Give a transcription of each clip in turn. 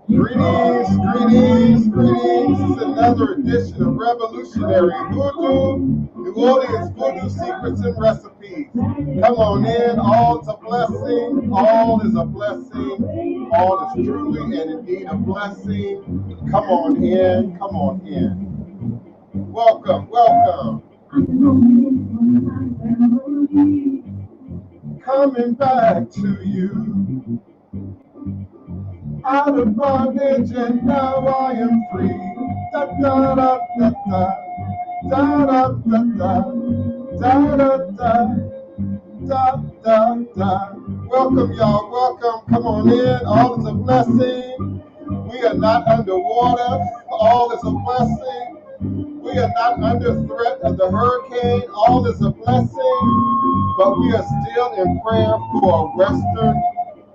Greetings. This is another edition of Revolutionary Hoodoo, New Orleans Voodoo Secrets and Recipes. Come on in, all is a blessing, all is a blessing, all is truly and indeed a blessing. Come on in, come on in. Welcome. Coming back to you. Out of bondage and now I am free. Da da da da da da da da da da da da. Welcome y'all, welcome. Come on in. All is a blessing. We are not underwater. All is a blessing. We are not under threat of the hurricane. All is a blessing. But we are still in prayer for Western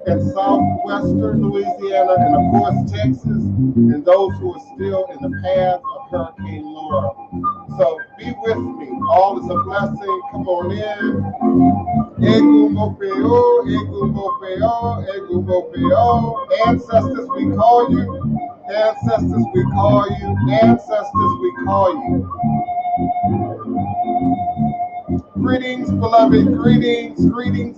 and southwestern Louisiana, and of course Texas, and those who are still in the path of Hurricane Laura. So be with me. All is a blessing. Come on in. Egumbo peo, egumbo peo, egumbo peo. Ancestors, we call you. Ancestors, we call you. Ancestors, we call you. Greetings, beloved, greetings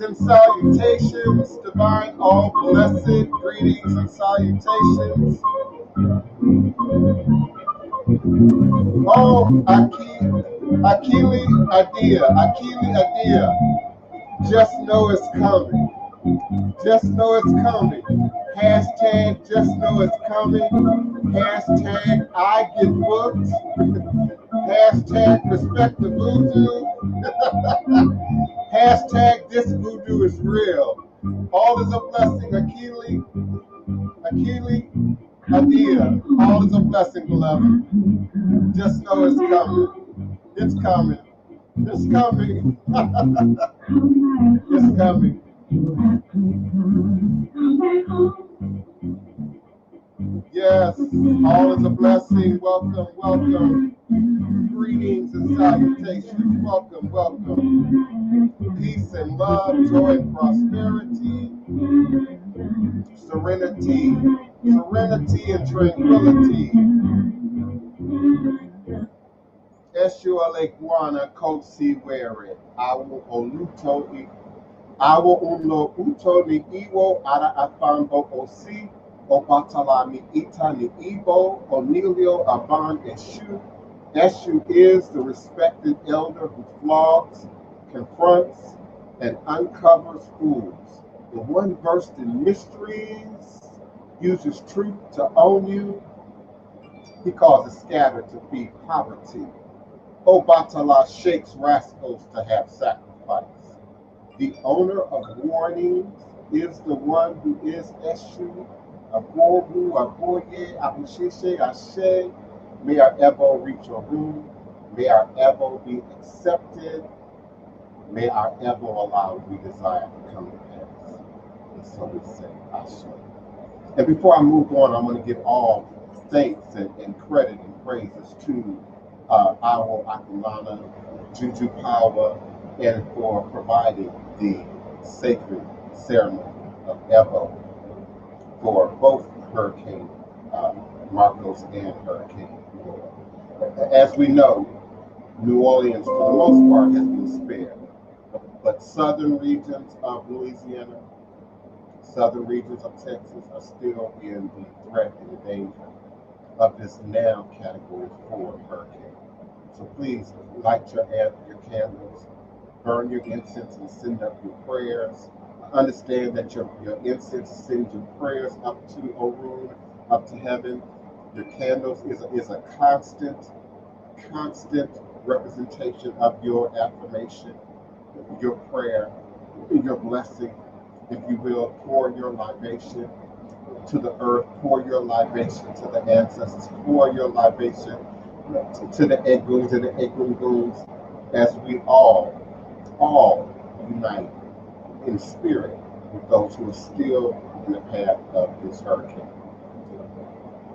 and salutations, divine, all blessed, greetings and salutations. Oh, Akili Adia, just know it's coming. Just know it's coming. Hashtag just know it's coming. Hashtag I get booked. Hashtag respect the voodoo. Hashtag this voodoo is real. All is a blessing, Akili Adia. All is a blessing, beloved. Just know it's coming. It's coming. It's coming. It's coming. Yes, all is a blessing. Welcome. Greetings and salutations. Welcome. Peace and love, joy and prosperity, serenity and tranquility. Eshualeguana Kosi Were. Awo uno uto ni iwo ara afambo osi. Obatala ni ita ni ibo. Onilio aban eshu. Eshu is the respected elder who flogs, confronts, and uncovers fools. The one versed in mysteries uses truth to own you. He causes scattered to feed poverty. Obatala shakes rascals to have sacrifice. The owner of warnings is the one who is Eshu, Abobu, Aboye, Abushishe, Ashe. May our Ebo reach your room. May our Ebo be accepted. May our Ebo allow we desire to come to pass. And so we say, Ashe. And before I move on, I'm going to give all thanks and credit and praises to our Akulana, Juju Power, and for providing the sacred ceremony of Ebo for both Hurricane Marcos and Hurricane Laura. As we know, New Orleans, for the most part, has been spared. But southern regions of Louisiana, southern regions of Texas are still in the threat and the danger of this now category 4 hurricane. So please light your candles, burn your incense, and send up your prayers. Understand that your incense sends your prayers up to Orun, up to heaven. Your candles is a constant representation of your affirmation, your prayer, your blessing, if you will, pour your libation to the earth, pour your libation to the ancestors, pour your libation to the Eguns and the Egunguns, as we all unite in spirit with those who are still in the path of this hurricane.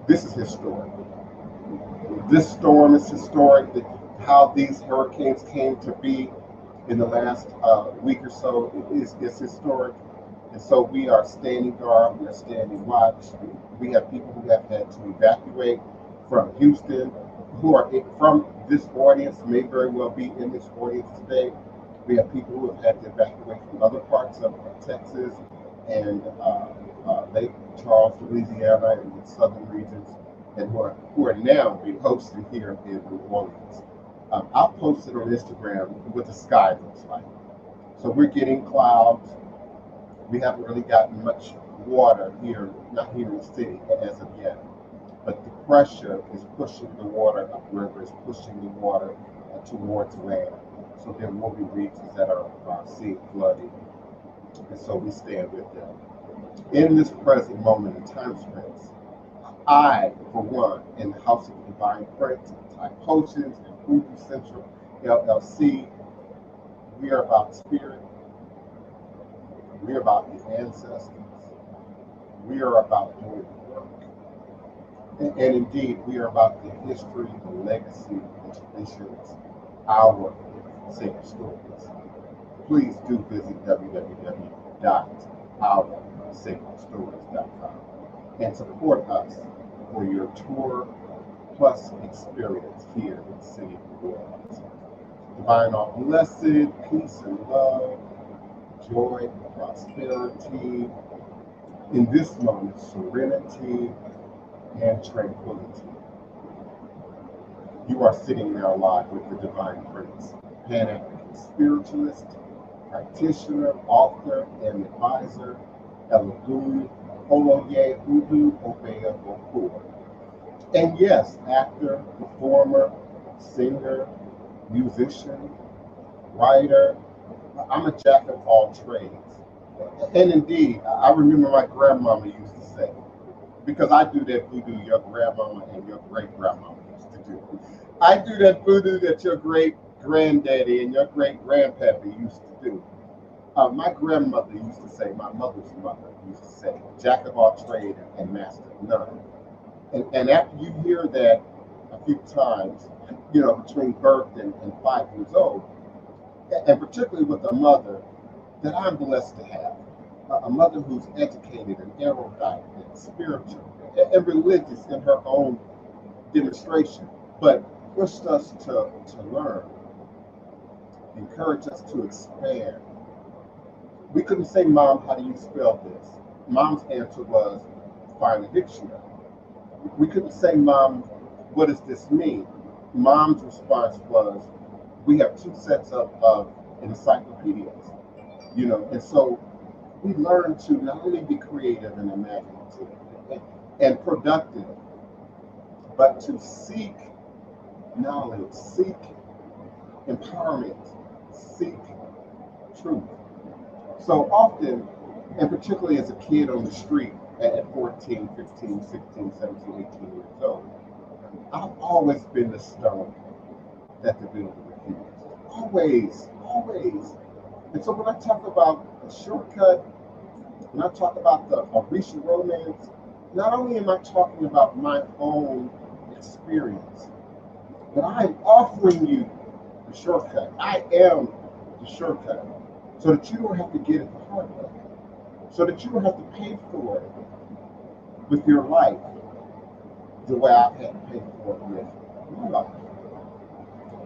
This is historic. This storm is historic. How these hurricanes came to be in the last week or so is historic. And so we are standing guard, we are standing watch. We have people who have had to evacuate from Houston, who are from this audience, may very well be in this audience today. We have people who have had to evacuate from other parts of Texas and Lake Charles, Louisiana, and the southern regions, and who are now being hosted here in New Orleans. I'll post it on Instagram what the sky looks like. So we're getting clouds. We haven't really gotten much water here, not here in the city as of yet. But the pressure is pushing the water upriver, is pushing the water towards land. So there will be regions that are seeing flooding. And so we stand with them. In this present moment in time sprints, I, for one, in the House of Divine Prince, Type Potions, and Hoodoo Central LLC, we are about spirit. We are about the ancestors. We are about doing the work. And indeed, we are about the history, the legacy, the traditions, our sacred stories. Please do visit www.oursacredstories.com and support us for your tour plus experience here in the city of New Orleans. Divine all blessed, peace and love, joy, prosperity, in this moment, serenity and tranquility. You are sitting now live with the Divine Prince, Pan-African Spiritualist, practitioner, author, and advisor, Elagun Oloye Hoodoo Obeya Bokur. And yes, actor, performer, singer, musician, writer. I'm a jack of all trades. And indeed, I remember my grandmama used to say, because I do that voodoo your grandmama and your great-grandmama used to do. I do that voodoo that your great-granddaddy and your great-grandpappy used to do. My grandmother used to say, my mother's mother used to say, jack of all trade and master of none. And after you hear that a few times, between birth and 5 years old, and particularly with a mother that I'm blessed to have, a mother who's educated and erudite and spiritual and religious in her own demonstration, but pushed us to learn, encouraged us to expand. We couldn't say, Mom, how do you spell this? Mom's answer was, find a dictionary. We couldn't say, Mom, what does this mean? Mom's response was, we have 2 sets of encyclopedias, and so we learn to not only be creative and imaginative and productive, but to seek knowledge, seek empowerment, seek truth. So often, and particularly as a kid on the street at 14, 15, 16, 17, 18 years old, I've always been the stone that the builder refused. Always, always. And so when I talk about a shortcut, when I talk about the Orisha romance, not only am I talking about my own experience, but I am offering you the shortcut. I am the shortcut, so that you don't have to get it the hard way, so that you don't have to pay for it with your life the way I've had to pay for it with my life.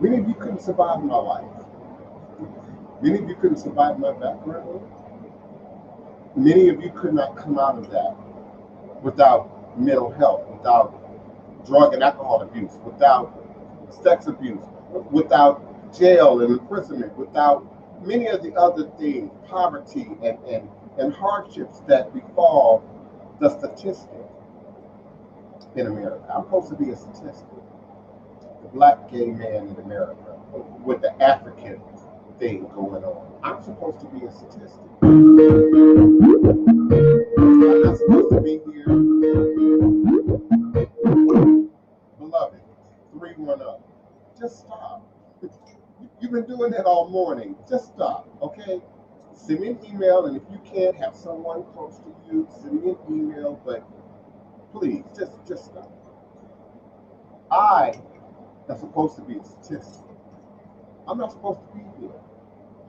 Many of you couldn't survive my life. Many of you couldn't survive my background. Many of you could not come out of that without mental health, without drug and alcohol abuse, without sex abuse, without jail and imprisonment, without many of the other things, poverty and hardships that befall the statistic in America. I'm supposed to be a statistic. The black gay man in America with the African thing going on. I'm supposed supposed to be a statistic. I'm not supposed to be here. Beloved, 310. Just stop. You've been doing that all morning. Just stop, okay? Send me an email, and if you can't have someone close to you, send me an email, but please, just stop. I am supposed to be a statistic. I'm not supposed to be here.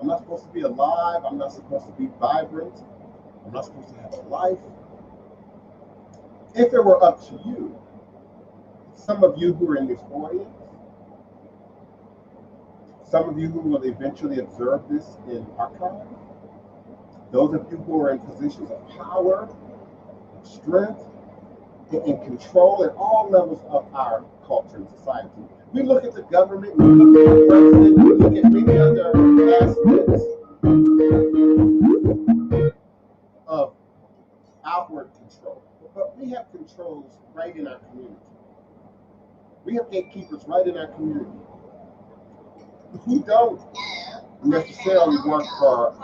I'm not supposed to be alive. I'm not supposed to be vibrant. I'm not supposed to have a life. If it were up to you, some of you who are in this audience, some of you who will eventually observe this in archive, those of you who are in positions of power, strength, and control at all levels of our culture and society. We look at the government, we look at the president, we look at many other aspects of outward control. But we have controls right in our community. We have gatekeepers right in our community who don't necessarily work for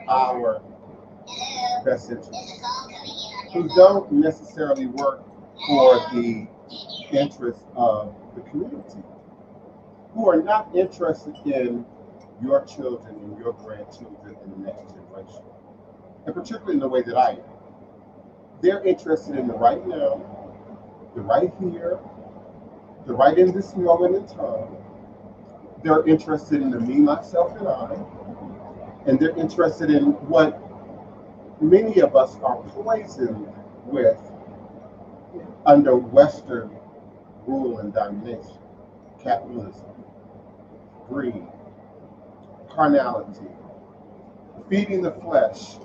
our best interests, who don't necessarily work for the interests of the community, who are not interested in your children and your grandchildren and the next generation, and particularly in the way that I am. They're interested in the right now, the right here, the right in this moment in time. They're interested in the me, myself, and I, and they're interested in what many of us are poisoned with under Western rule and domination: capitalism, greed, carnality, feeding the flesh,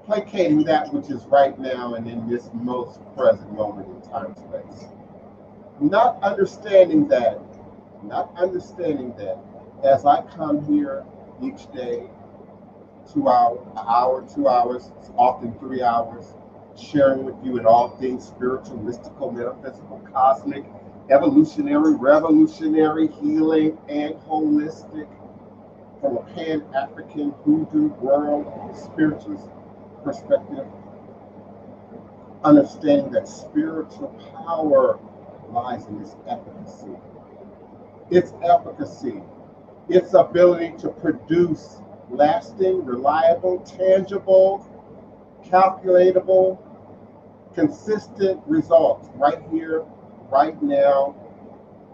placating that which is right now and in this most present moment in time and space. Not understanding that as I come here each day, 2 hours, an hour, 2 hours, often 3 hours, sharing with you in all things spiritual, mystical, metaphysical, cosmic, evolutionary, revolutionary, healing, and holistic, from a Pan-African Hoodoo world spiritualist perspective, understanding that spiritual power lies in its efficacy. Its efficacy, its ability to produce lasting, reliable, tangible, calculatable, consistent results right here, right now,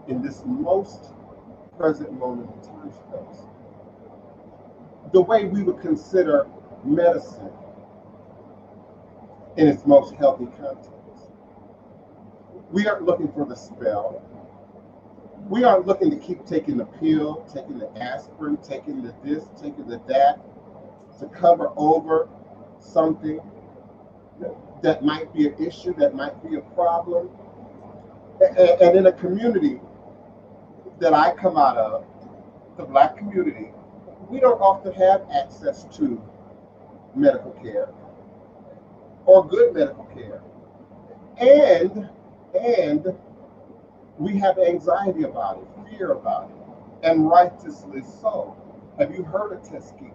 in this most present moment in time space. The way we would consider medicine in its most healthy context. We aren't looking for the spell. We aren't looking to keep taking the pill, taking the aspirin, taking the this, taking the that, to cover over something that might be an issue, that might be a problem. And in a community that I come out of, the Black community, we don't often have access to medical care or good medical care. And we have anxiety about it, fear about it, and righteously so. Have you heard of Tuskegee?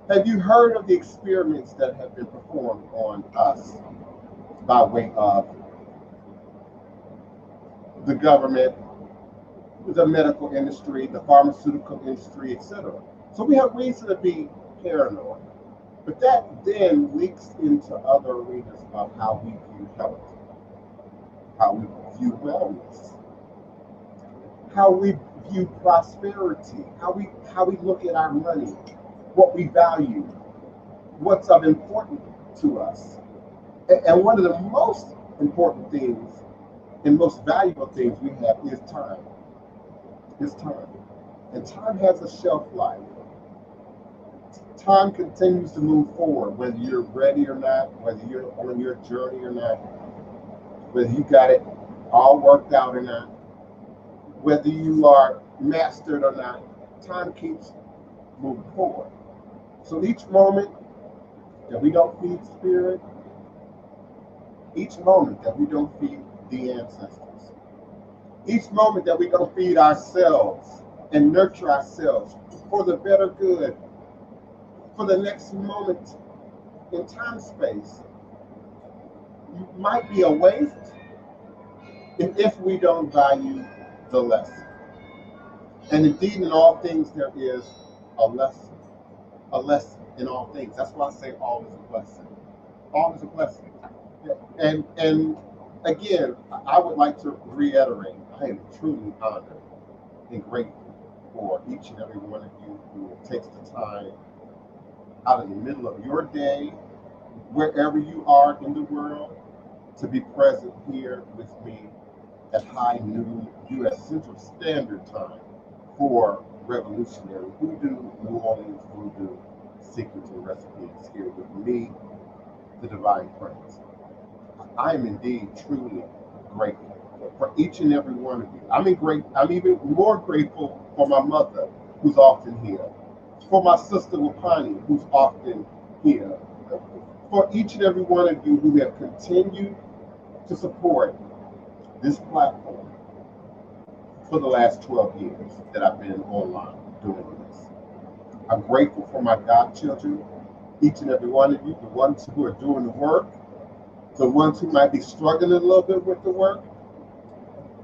Have you heard of the experiments that have been performed on us by way of the government, the medical industry, the pharmaceutical industry, etc.? So we have reason to be paranoid. But that then leaks into other arenas of how we view health, how we view wellness, how we view prosperity, how we look at our money, what we value, what's of importance to us. And one of the most important things and most valuable things we have is time. Is time. And time has a shelf life. Time continues to move forward, whether you're ready or not, whether you're on your journey or not, whether you got it all worked out or not, whether you are mastered or not. Time keeps moving forward. So each moment that we don't feed spirit, each moment that we don't feed the ancestors, each moment that we don't feed ourselves and nurture ourselves for the better good, for the next moment in time space might be a waste if we don't value the lesson. And indeed, in all things, there is a lesson. A lesson in all things. That's why I say all is a blessing. All is a blessing. And again, I would like to reiterate, I am truly honored and grateful for each and every one of you who takes the time out of the middle of your day, wherever you are in the world, to be present here with me at high noon U.S. Central Standard Time for Revolutionary Hoodoo, New Orleans Voodoo, Secrets and Recipes, here with me, the Divine Prince. I am indeed truly grateful for each and every one of you. I'm even more grateful for my mother, who's often here, for my sister Wapani, who's often here, for each and every one of you who have continued to support this platform for the last 12 years that I've been online doing this. I'm grateful for my godchildren, each and every one of you, the ones who are doing the work, the ones who might be struggling a little bit with the work,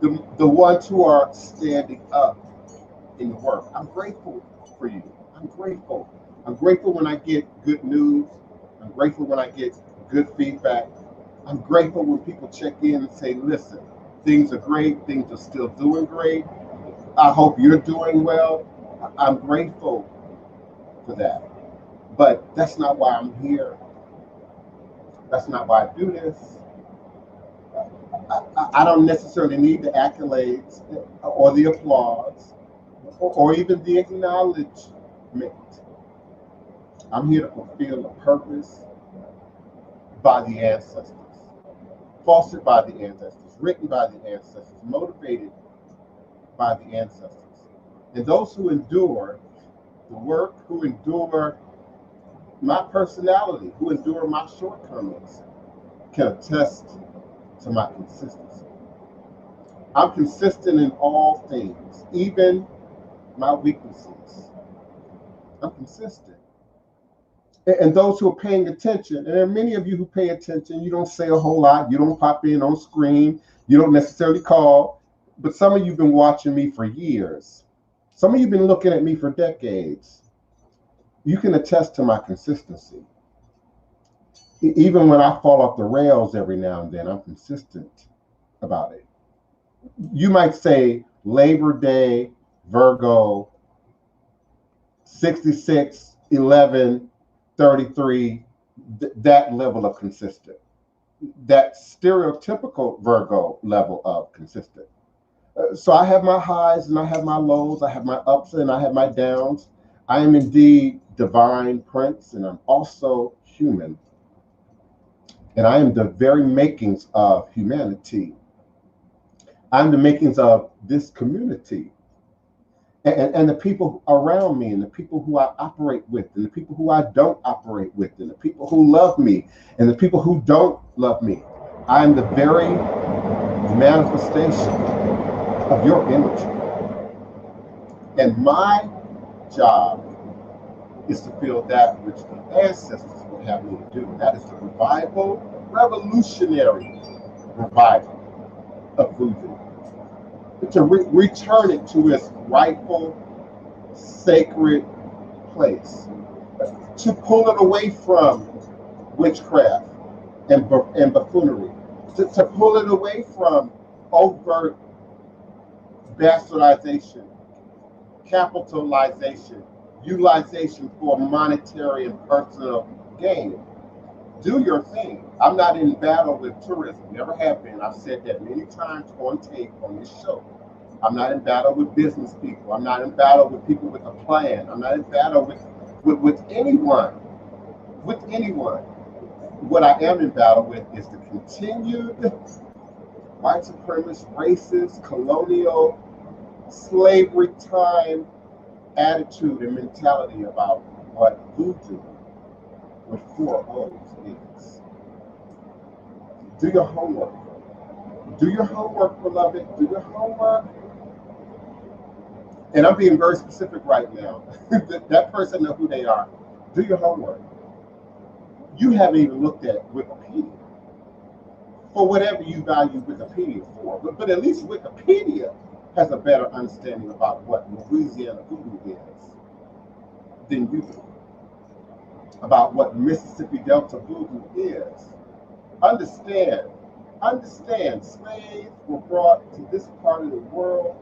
the ones who are standing up in the work. I'm grateful for you. I'm grateful. I'm grateful when I get good news. I'm grateful when I get good feedback. I'm grateful when people check in and say, listen, things are great. Things are still doing great. I hope you're doing well. I'm grateful for that. But that's not why I'm here. That's not why I do this. I don't necessarily need the accolades or the applause or even the acknowledgement. I'm here to fulfill a purpose by the ancestors, fostered by the ancestors, written by the ancestors, motivated by the ancestors. And those who endure the work, who endure my personality, who endure my shortcomings, can attest to my consistency. I'm consistent in all things, even my weaknesses. I'm consistent. And those who are paying attention, and there are many of you who pay attention, you don't say a whole lot, you don't pop in on screen, you don't necessarily call, but some of you have been watching me for years. Some of you have been looking at me for decades. You can attest to my consistency. Even when I fall off the rails every now and then, I'm consistent about it. You might say Labor Day, Virgo, 66, 11, 33, that level of consistent. That stereotypical Virgo level of consistent. So I have my highs and I have my lows, I have my ups and I have my downs. I am indeed Divine Prince, and I'm also human. And I am the very makings of humanity. I'm the makings of this community. And the people around me, and the people who I operate with, and the people who I don't operate with, and the people who love me, and the people who don't love me. I am the very manifestation of your energy. And my job is to feel that which the ancestors would have me to do. That is the revolutionary revival of voodoo. To return it to its rightful, sacred place. To pull it away from witchcraft and buffoonery. To pull it away from overt bastardization, capitalization, utilization for monetary and personal gain. Do your thing. I'm not in battle with tourism. Never have been. I've said that many times on tape on this show. I'm not in battle with business people. I'm not in battle with people with a plan. I'm not in battle with anyone. With anyone. What I am in battle with is the continued white supremacist, racist, colonial, slavery time attitude and mentality about what voodoo with 4 O's is. Do your homework. Do your homework, beloved. Do your homework. And I'm being very specific right now. That person knows who they are. Do your homework. You haven't even looked at Wikipedia for whatever you value Wikipedia for, but at least Wikipedia has a better understanding about what Louisiana Voodoo is than you do, about what Mississippi Delta Voodoo is. Understand, understand, slaves were brought to this part of the world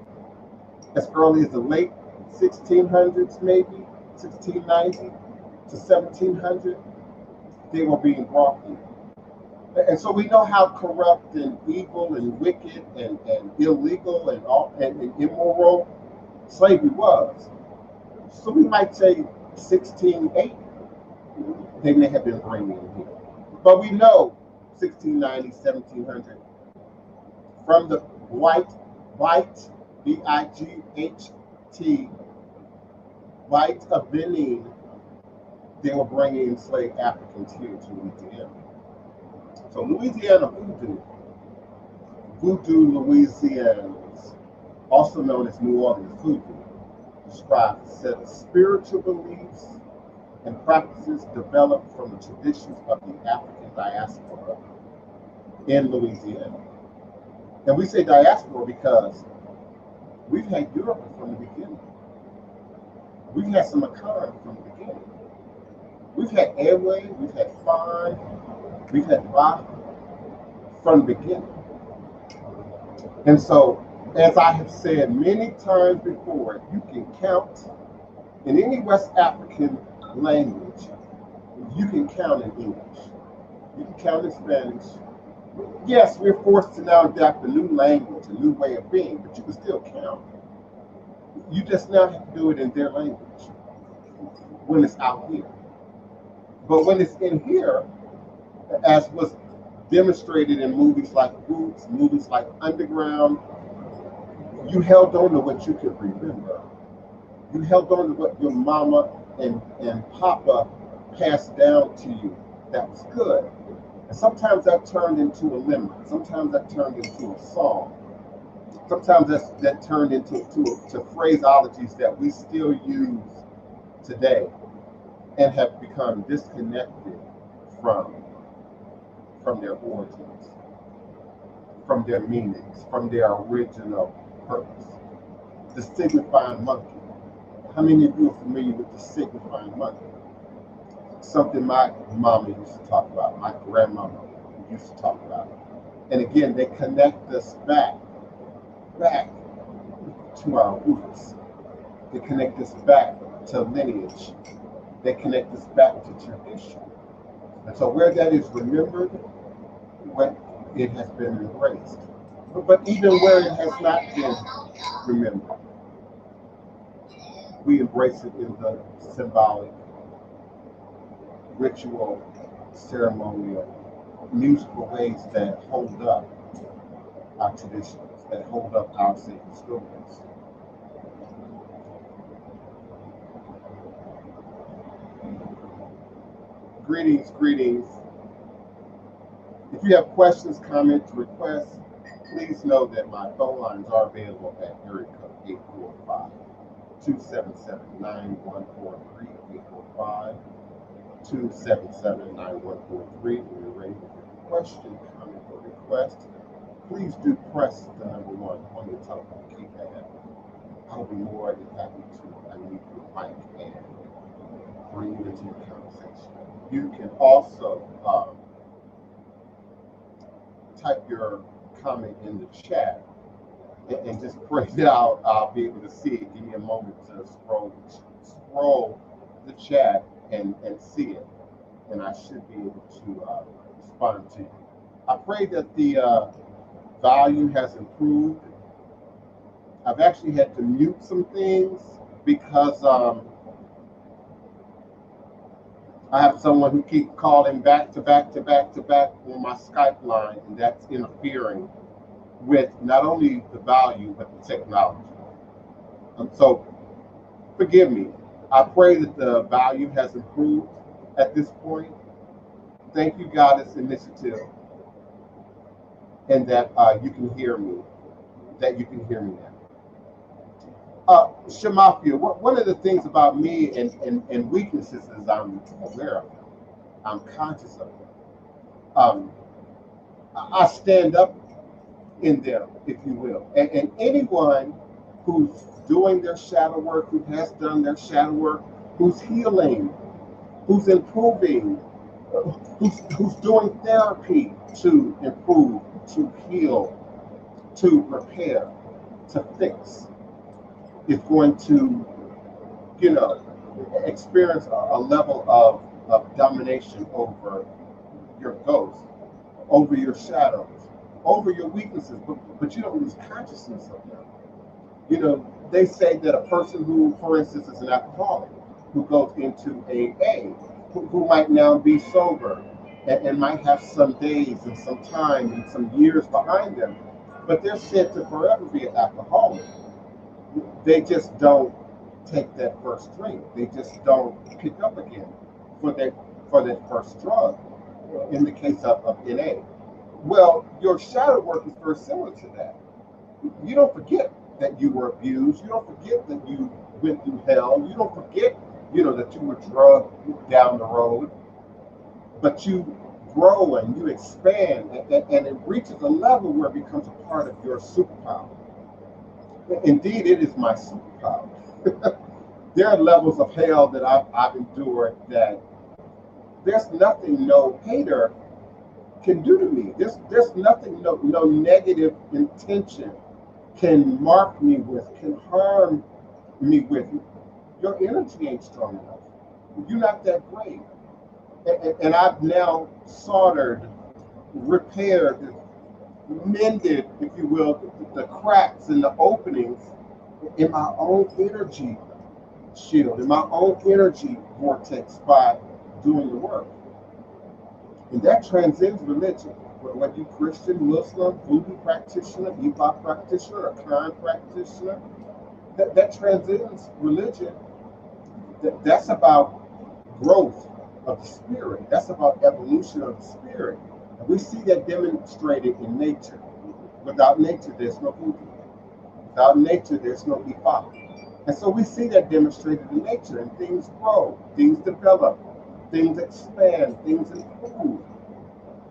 as early as the late 1600s, maybe 1690 to 1700. They were being brought here. And so we know how corrupt and evil and wicked and illegal and all and immoral slavery was. So we might say 1680 they may have been bringing in here. But we know 1690, 1700 from the white, Vight, white of Benin, they were bringing enslaved Africans here to Louisiana. So Louisiana Voodoo Louisians, also known as New Orleans Voodoo, describes a set of spiritual beliefs and practices developed from the traditions of the African diaspora in Louisiana. And we say diaspora because we've had Europe from the beginning. We've had some Akan from the beginning. We've had Airway, we've had Fawn, we've had Bach from the beginning. And so, as I have said many times before, you can count in any West African language, you can count in English, you can count in Spanish. Yes, we're forced to now adapt a new language, a new way of being, but you can still count. You just now have to do it in their language when it's out here. But when it's in here, as was demonstrated in movies like Roots, movies like Underground, you held on to what you could remember. You held on to what your mama and papa passed down to you that was good. And sometimes that turned into a limerick. Sometimes that turned into a song. Sometimes that turned into phraseologies that we still use today and have become disconnected from their origins, from their meanings, from their original purpose. The signifying monkey. How many of you are familiar with the signifying monkey? Something my mama used to talk about, my grandmama used to talk about. And again, they connect us back to our roots. They connect us back to lineage. They connect us back to tradition. And so where that is remembered, it has been embraced. But even where it has not been remembered, we embrace it in the symbolic, ritual, ceremonial, musical ways that hold up our traditions, that hold up our sacred stories. Greetings, greetings. If you have questions, comments, requests, please know that my phone lines are available at area code 845-277-9143, 845-277-9143. When you're ready with your question, comment, or request, please do press the number 1 on your telephone keypad. I'll be more than happy to unmute your mic and bring you into your conversation. You can also type your comment in the chat and just pray it out. I'll be able to see it. Give me a moment to scroll the chat and see it, and I should be able to respond to you. I pray that the volume has improved. I've actually had to mute some things because I have someone who keeps calling back to back on my Skype line, and that's interfering with not only the value but the technology. So forgive me. I pray that the value has improved at this point. Thank you, Goddess Initiative, and that you can hear me. That you can hear me now. Shamafia, one of the things about me and weaknesses is I'm aware of them. I'm conscious of them. Um, I stand up in them, if you will. And anyone who's doing their shadow work, who has done their shadow work, who's healing, who's improving, who's doing therapy to improve, to heal, to repair, to fix, is going to, you know, experience a level of domination over your ghosts, over your shadows, over your weaknesses, but you don't lose consciousness of them. You know, they say that a person who, for instance, is an alcoholic, who goes into AA, who might now be sober and might have some days and some time and some years behind them, but they're said to forever be an alcoholic. They just don't take that first drink. They just don't pick up again for that first drug. In the case of NA, well, your shadow work is very similar to that. You don't forget that you were abused. You don't forget that you went through hell. You don't forget, that you were drugged down the road. But you grow and you expand, and it reaches a level where it becomes a part of your superpower. Indeed, it is my superpower. There are levels of hell that I've endured that there's nothing no hater can do to me. There's nothing no negative intention can mark me with, can harm me with. Your energy ain't strong enough. You're not that great. And I've now soldered, repaired, mended, if you will, the cracks and the openings in my own energy shield, in my own energy vortex by doing the work. And that transcends religion. Whether you Christian, Muslim, Voodoo practitioner, Eva practitioner, a Khan practitioner, that transcends religion. That's about growth of the spirit. That's about evolution of the spirit. And we see that demonstrated in nature. Without nature, there's no Voodoo. Without nature, there's no Ifa. And so we see that demonstrated in nature, and things grow, things develop, things expand, things improve,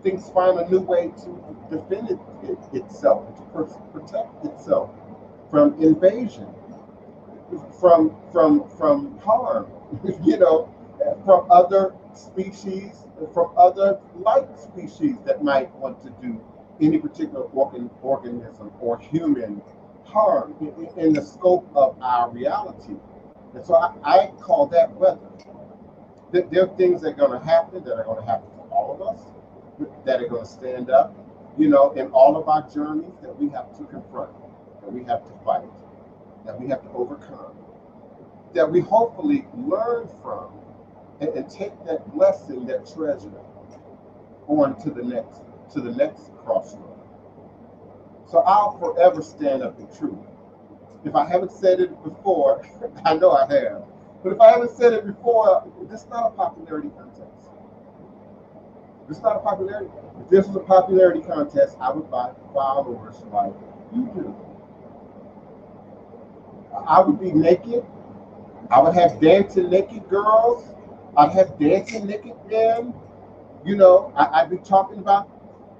things find a new way to defend itself, to protect itself from invasion, from harm, from other species, from other like species that might want to do any particular organism or human harm in the scope of our reality. And so I call that weather. There are things that are going to happen that are going to happen to all of us, that are going to stand up, in all of our journeys that we have to confront, that we have to fight, that we have to overcome, that we hopefully learn from and take that blessing, that treasure, on to the next crossroad. So I'll forever stand up in truth. If I haven't said it before, I know I have. But if I haven't said it before, this is not a popularity contest. This is not a popularity. If this was a popularity contest, I would buy followers like you do. I would be naked. I would have dancing naked girls. I'd have dancing naked men. I'd be talking about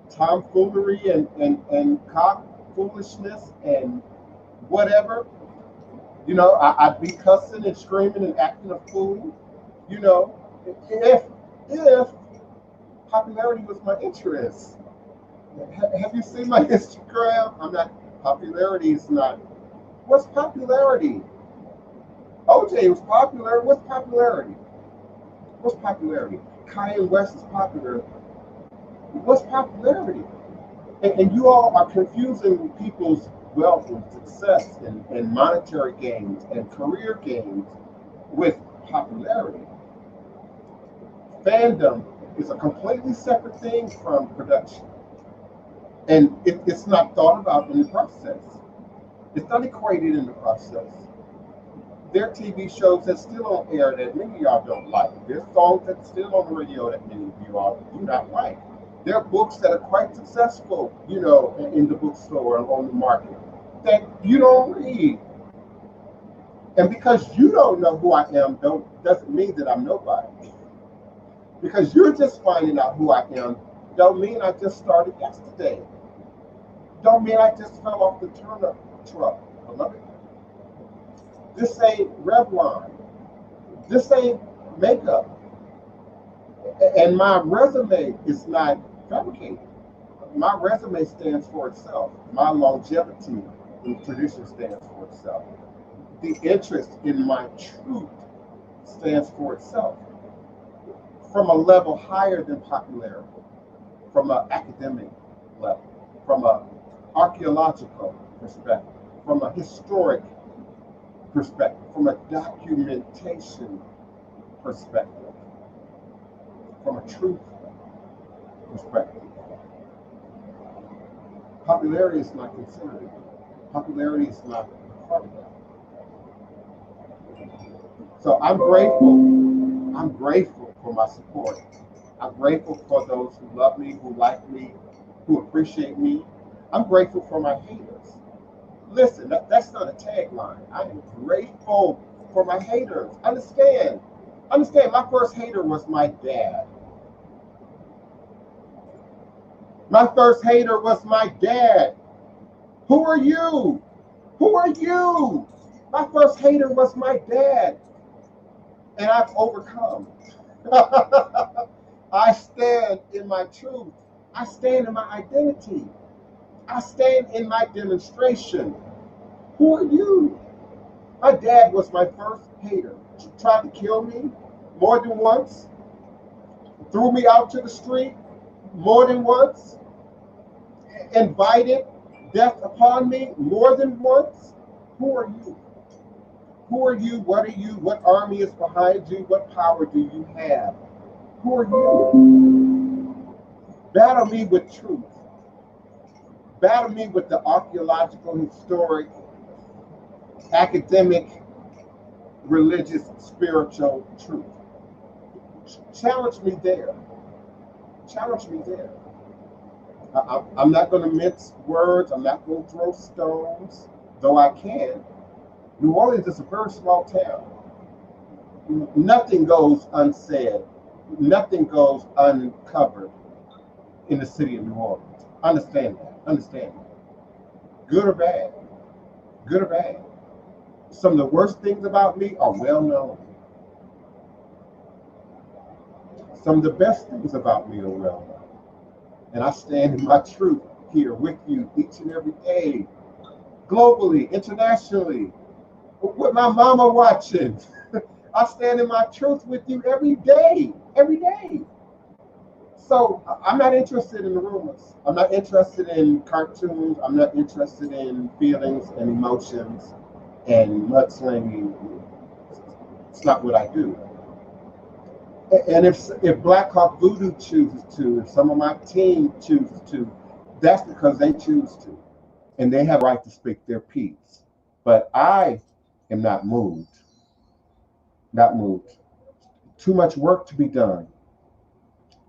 tomfoolery and cock foolishness and whatever. I'd be cussing and screaming and acting a fool. If popularity was my interest. Have you seen my Instagram? Popularity is not. What's popularity? OJ was popular. What's popularity? What's popularity? Kanye West is popular. What's popularity? And you all are confusing people's wealth and success and monetary gains and career gains with popularity. Fandom is a completely separate thing from production. And it's not thought about in the process. It's not equated in the process. There are TV shows that still on air that many of y'all don't like. There's songs that's still on the radio that many of you all do not like. There are books that are quite successful, in the bookstore and on the market that you don't read. And because you don't know who I am, doesn't mean that I'm nobody. Because you're just finding out who I am, don't mean I just started yesterday. Don't mean I just fell off the turnip truck. Beloved. This ain't Revlon. This ain't makeup. And my resume is not fabricated. My resume stands for itself. My longevity in tradition stands for itself. The interest in my truth stands for itself. From a level higher than popularity, from an academic level, from an archaeological perspective, from a historic perspective, from a documentation perspective, from a truth perspective. Popularity is not considered it. Popularity is not part of that. So I'm grateful. I'm grateful for my support. I'm grateful for those who love me, who like me, who appreciate me. I'm grateful for my haters. Listen, that's not a tagline. I am grateful for my haters. Understand, my first hater was my dad. My first hater was my dad. Who are you? Who are you? My first hater was my dad. And I've overcome. I stand in my truth. I stand in my identity. I stand in my demonstration. Who are you? My dad was my first hater. He tried to kill me more than once. Threw me out to the street more than once. Invited death upon me more than once. Who are you? Who are you? What are you? What army is behind you? What power do you have? Who are you? Battle me with truth. Battle me with the archaeological, historic, academic, religious, spiritual truth. Challenge me there. Challenge me there. I'm not going to mince words. I'm not going to throw stones, though I can. New Orleans is a very small town. Nothing goes unsaid. Nothing goes uncovered in the city of New Orleans. Understand that. Understand that. Good or bad. Good or bad. Some of the worst things about me are well known. Some of the best things about me are well known. And I stand in my truth here with you each and every day, globally, internationally, with my mama watching. I stand in my truth with you every day, every day. So I'm not interested in the rumors. I'm not interested in cartoons. I'm not interested in feelings and emotions and mudslinging. It's not what I do. And if Black Hawk Voodoo chooses to, if some of my team chooses to, that's because they choose to. And they have a right to speak their piece. But I am not moved. Not moved. Too much work to be done.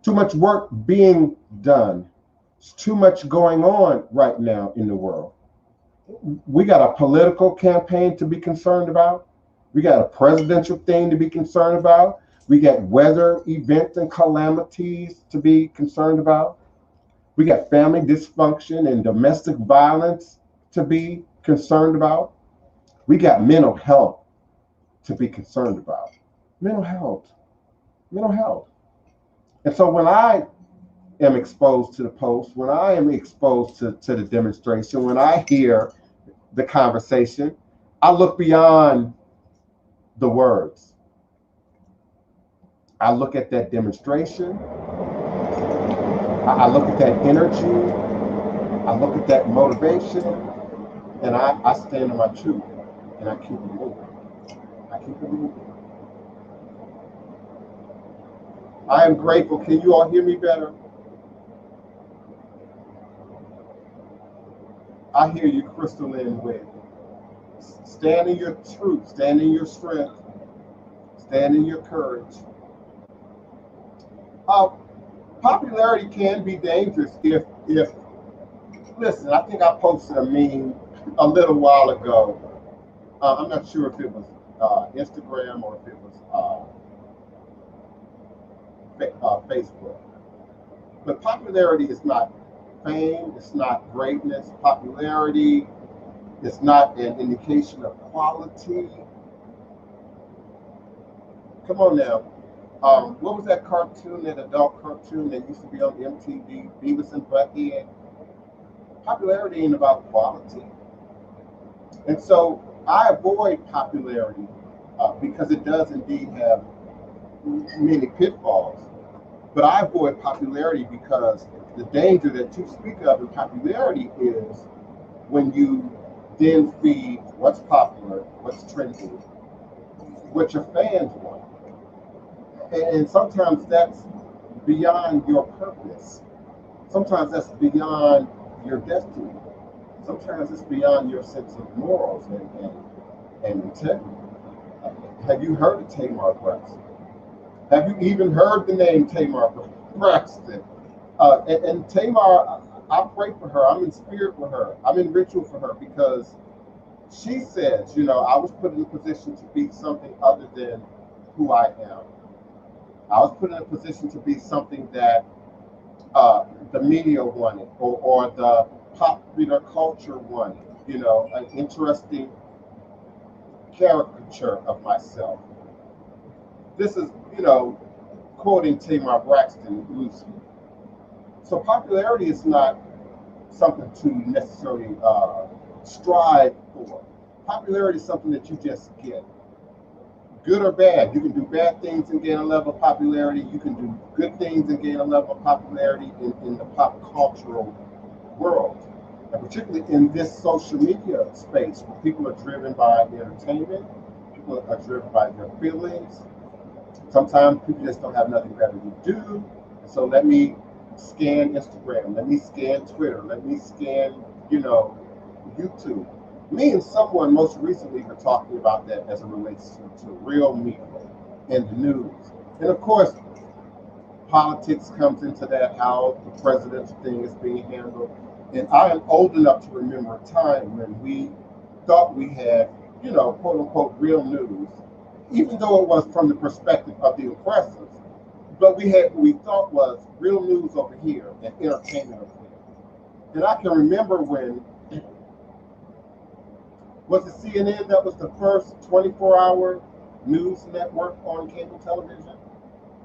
Too much work being done. There's too much going on right now in the world. We got a political campaign to be concerned about. We got a presidential thing to be concerned about. We got weather events and calamities to be concerned about. We got family dysfunction and domestic violence to be concerned about. We got mental health to be concerned about. Mental health. Mental health. And so when I am exposed to the post, when I am exposed to the demonstration, when I hear the conversation, I look beyond the words. I look at that demonstration. I look at that energy. I look at that motivation. And I stand in my truth. And I keep it moving. I keep it moving. I am grateful. Can you all hear me better? I hear you crystalline with. Stand in your truth. Stand in your strength. Stand in your courage. Popularity can be dangerous if listen, I think I posted a meme a little while ago. I'm not sure if it was Instagram or if it was Facebook. But popularity is not fame, it's not greatness. Popularity is not an indication of quality. Come on now. What was that cartoon, that adult cartoon that used to be on MTV, Beavis and Butthead? Popularity ain't about quality. And so I avoid popularity because it does indeed have many pitfalls. But I avoid popularity because the danger that you speak of in popularity is when you then feed what's popular, what's trendy, what your fans want. And sometimes that's beyond your purpose. Sometimes that's beyond your destiny. Sometimes it's beyond your sense of morals and integrity. Have you heard of Tamar Braxton? Have you even heard the name Tamar Braxton? And Tamar, I pray for her. I'm in spirit for her. I'm in ritual for her because she says, I was put in a position to be something other than who I am. I was put in a position to be something that the media wanted or the popular culture wanted, an interesting caricature of myself. This is, quoting Tamar Braxton loosely. So popularity is not something to necessarily strive for. Popularity is something that you just get. Good or bad, you can do bad things and gain a level of popularity. You can do good things and gain a level of popularity in the pop cultural world. And particularly in this social media space where people are driven by entertainment, people are driven by their feelings. Sometimes people just don't have nothing better to do. So let me scan Instagram, let me scan Twitter, let me scan, YouTube. Me and someone most recently were talking about that as it relates to real media in the news. And of course, politics comes into that, how the president's thing is being handled. And I am old enough to remember a time when we thought we had, quote unquote, real news, even though it was from the perspective of the oppressors. But we had what we thought was real news over here and entertainment over here. And I can remember when, was it CNN that was the first 24-hour news network on cable television?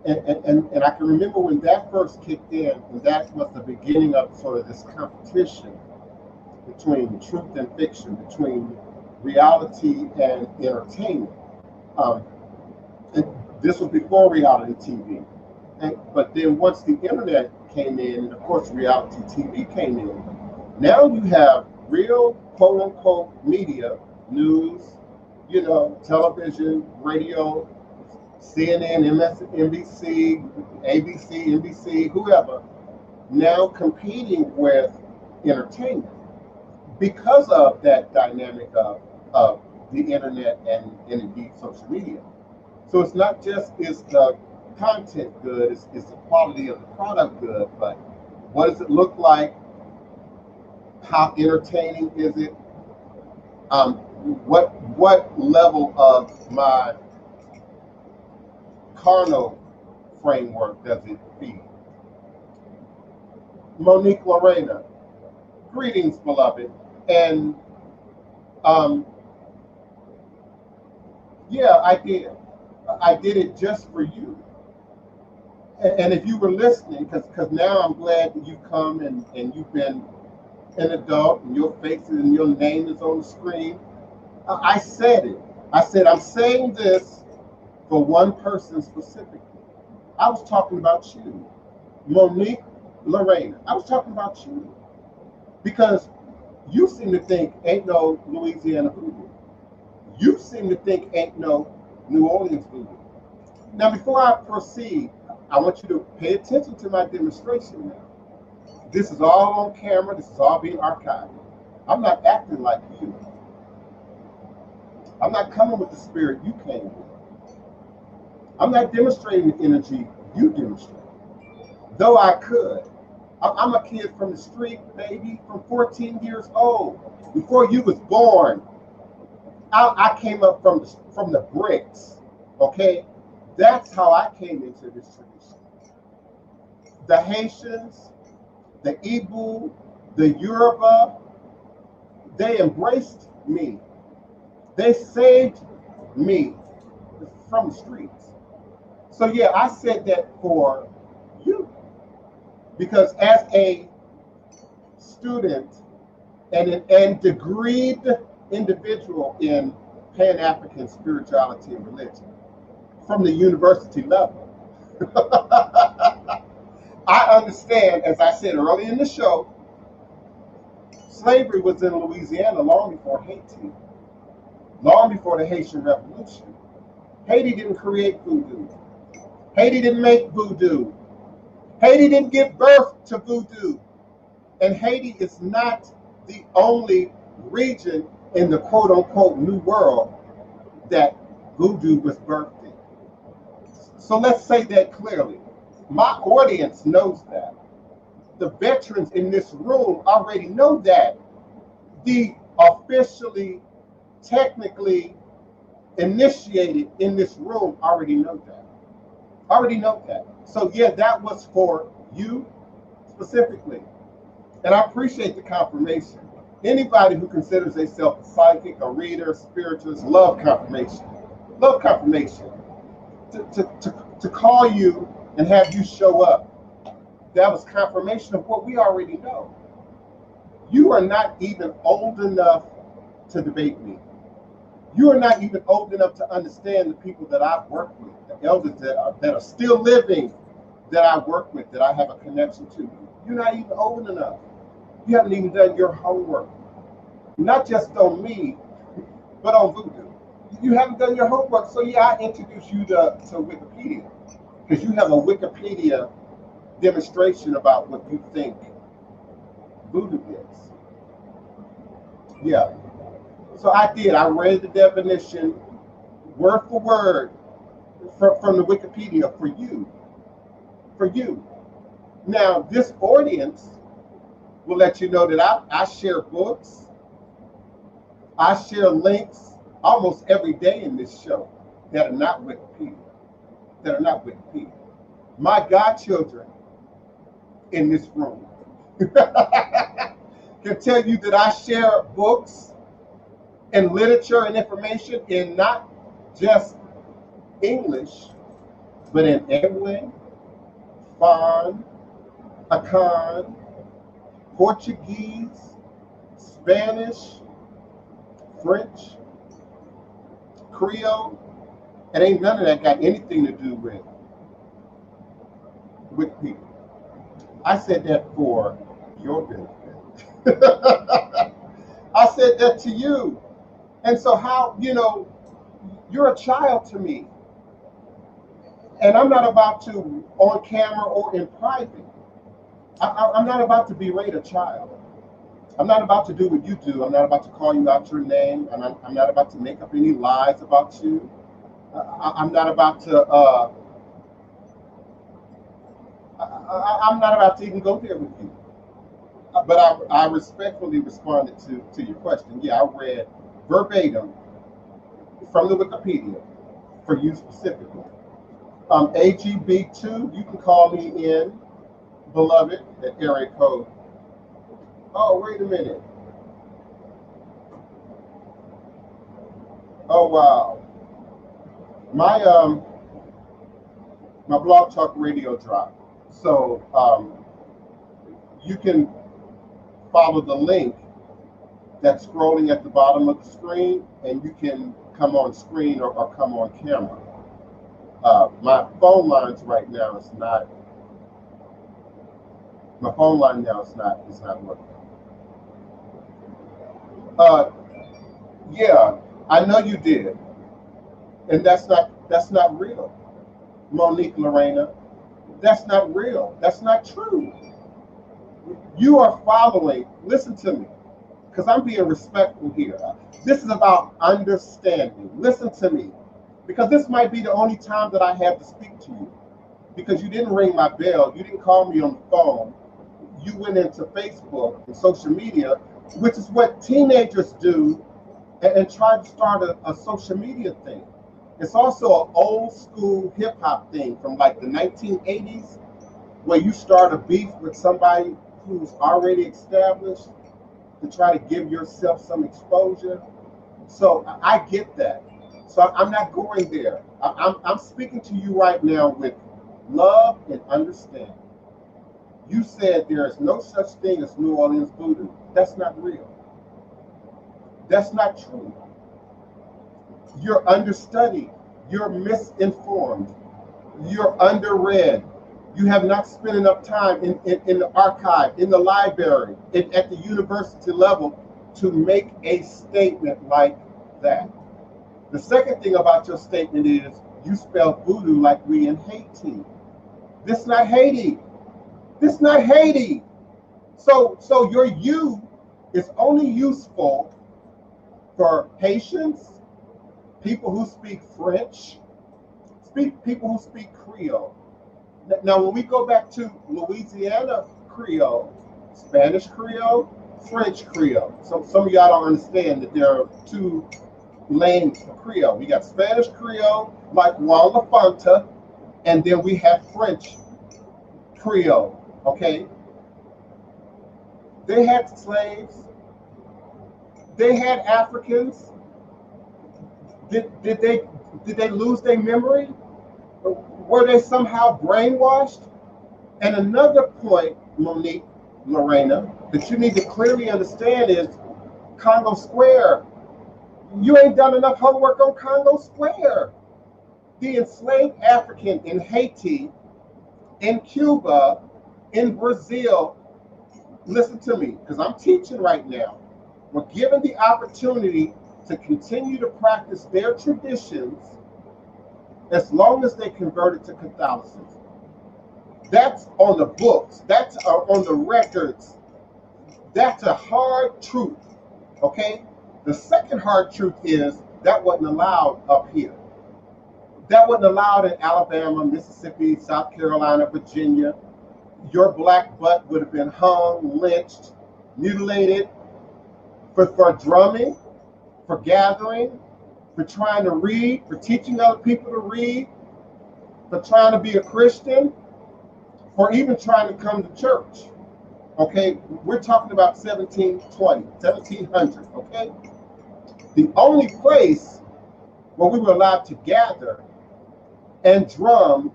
And I can remember when that first kicked in, and that was the beginning of sort of this competition between truth and fiction, between reality and entertainment. And this was before reality TV. But then once the internet came in, and of course reality TV came in, now you have real quote unquote media, news, television, radio, CNN, MSNBC, ABC, NBC, whoever, now competing with entertainment because of that dynamic of the internet and indeed social media. So it's not just is the content good, it's the quality of the product good, but what does it look like? How entertaining is it? What level of my carnal framework does it feed? Monique Lorena, greetings, beloved. And yeah, I did. I did it just for you. And if you were listening, because now I'm glad that you've come and you've been an adult and your face and your name is on the screen. I said it. I said, I'm saying this for one person specifically. I was talking about you, Monique Lorena. I was talking about you because you seem to think ain't no Louisiana Voodoo. You seem to think ain't no New Orleans Voodoo. Now, before I proceed, I want you to pay attention to my demonstration now. This is all on camera. This is all being archived. I'm not acting like you. I'm not coming with the spirit you came with. I'm not demonstrating the energy you demonstrate. Though I could. I'm a kid from the street, baby, from 14 years old. Before you was born, I came up from the bricks. Okay, that's how I came into this tradition. The Haitians, the Igbo, the Yoruba, they embraced me. They saved me from the streets. So yeah, I said that for you because as a student and degreed individual in Pan-African spirituality and religion from the university level, I understand, as I said earlier in the show, slavery was in Louisiana long before Haiti, long before the Haitian Revolution. Haiti didn't create voodoo. Haiti didn't make voodoo. Haiti didn't give birth to voodoo. And Haiti is not the only region in the quote-unquote New World that voodoo was birthed in. So let's say that clearly. My audience knows that. The veterans in this room already know that. The officially, technically initiated in this room already know that. Already know that. So yeah, that was for you specifically. And I appreciate the confirmation. Anybody who considers themselves a psychic, a reader, spiritualist, love confirmation. Love confirmation. To call you and have you show up, that was confirmation of what we already know. You are not even old enough to debate me. You are not even old enough to understand the people that I've worked with, the elders that are still living, that I work with, that I have a connection to. You're not even old enough. You haven't even done your homework. Not just on me, but on voodoo. You haven't done your homework. So yeah, I introduced you to Wikipedia, because you have a Wikipedia demonstration about what you think voodoo is. Yeah. So I did. I read the definition word for word from the Wikipedia for you. For you. Now, this audience will let you know that I share books. I share links almost every day in this show that are not Wikipedia. That are not Wikipedia. My godchildren in this room can tell you that I share books and literature and information in not just English, but in Ewe, Fon, Akan, Portuguese, Spanish, French, Creole, and ain't none of that got anything to do with people. I said that for your benefit. I said that to you. And so how, you're a child to me. And I'm not about to, on camera or in private, I'm not about to berate a child. I'm not about to do what you do. I'm not about to call you out your name. I'm not about to make up any lies about you. I'm not about to, I'm not about to even go there with you. But I respectfully responded to your question. Yeah, I read verbatim from the Wikipedia for you specifically. AGB2, you can call me in, beloved, at area code. Oh, wait a minute. Oh, wow. My Blog Talk Radio dropped. So you can follow the link that's scrolling at the bottom of the screen, and you can come on screen or come on camera. My phone lines right now is not. My phone line now is not working. Yeah, I know you did, and that's not real, Monique Lorena. That's not real. That's not true. You are following. Listen to me, because I'm being respectful here. This is about understanding. Listen to me, because this might be the only time that I have to speak to you, because you didn't ring my bell. You didn't call me on the phone. You went into Facebook and social media, which is what teenagers do and try to start a social media thing. It's also an old school hip hop thing from like the 1980s, where you start a beef with somebody who's already established to try to give yourself some exposure. So I get that. So I'm not going there. I'm speaking to you right now with love and understanding. You said there is no such thing as New Orleans voodoo. That's not real. That's not true. You're understudied. You're misinformed. You're underread. You have not spent enough time in the archive, in the library, at the university level to make a statement like that. The second thing about your statement is you spell voodoo like we in Haiti. This not Haiti. This not Haiti. So your you is only useful for Haitians, people who speak French, people who speak Creole. Now, when we go back to Louisiana Creole, Spanish Creole, French Creole. So some of y'all don't understand that there are two lanes for Creole. We got Spanish Creole, like Juan Lafonta, and then we have French Creole. Okay, they had slaves. They had Africans. Did they lose their memory? Were they somehow brainwashed? And another point, Monique, Lorena, that you need to clearly understand is Congo Square. You ain't done enough homework on Congo Square. The enslaved African in Haiti, in Cuba, in Brazil, listen to me, because I'm teaching right now, were given the opportunity to continue to practice their traditions as long as they converted to Catholicism. That's on the books. That's on the records. That's a hard truth, okay? The second hard truth is that wasn't allowed up here. That wasn't allowed in Alabama, Mississippi, South Carolina, Virginia. Your black butt would have been hung, lynched, mutilated for drumming, for gathering, for trying to read, for teaching other people to read, for trying to be a Christian, for even trying to come to church. Okay, we're talking about 1720, 1700, okay? The only place where we were allowed to gather and drum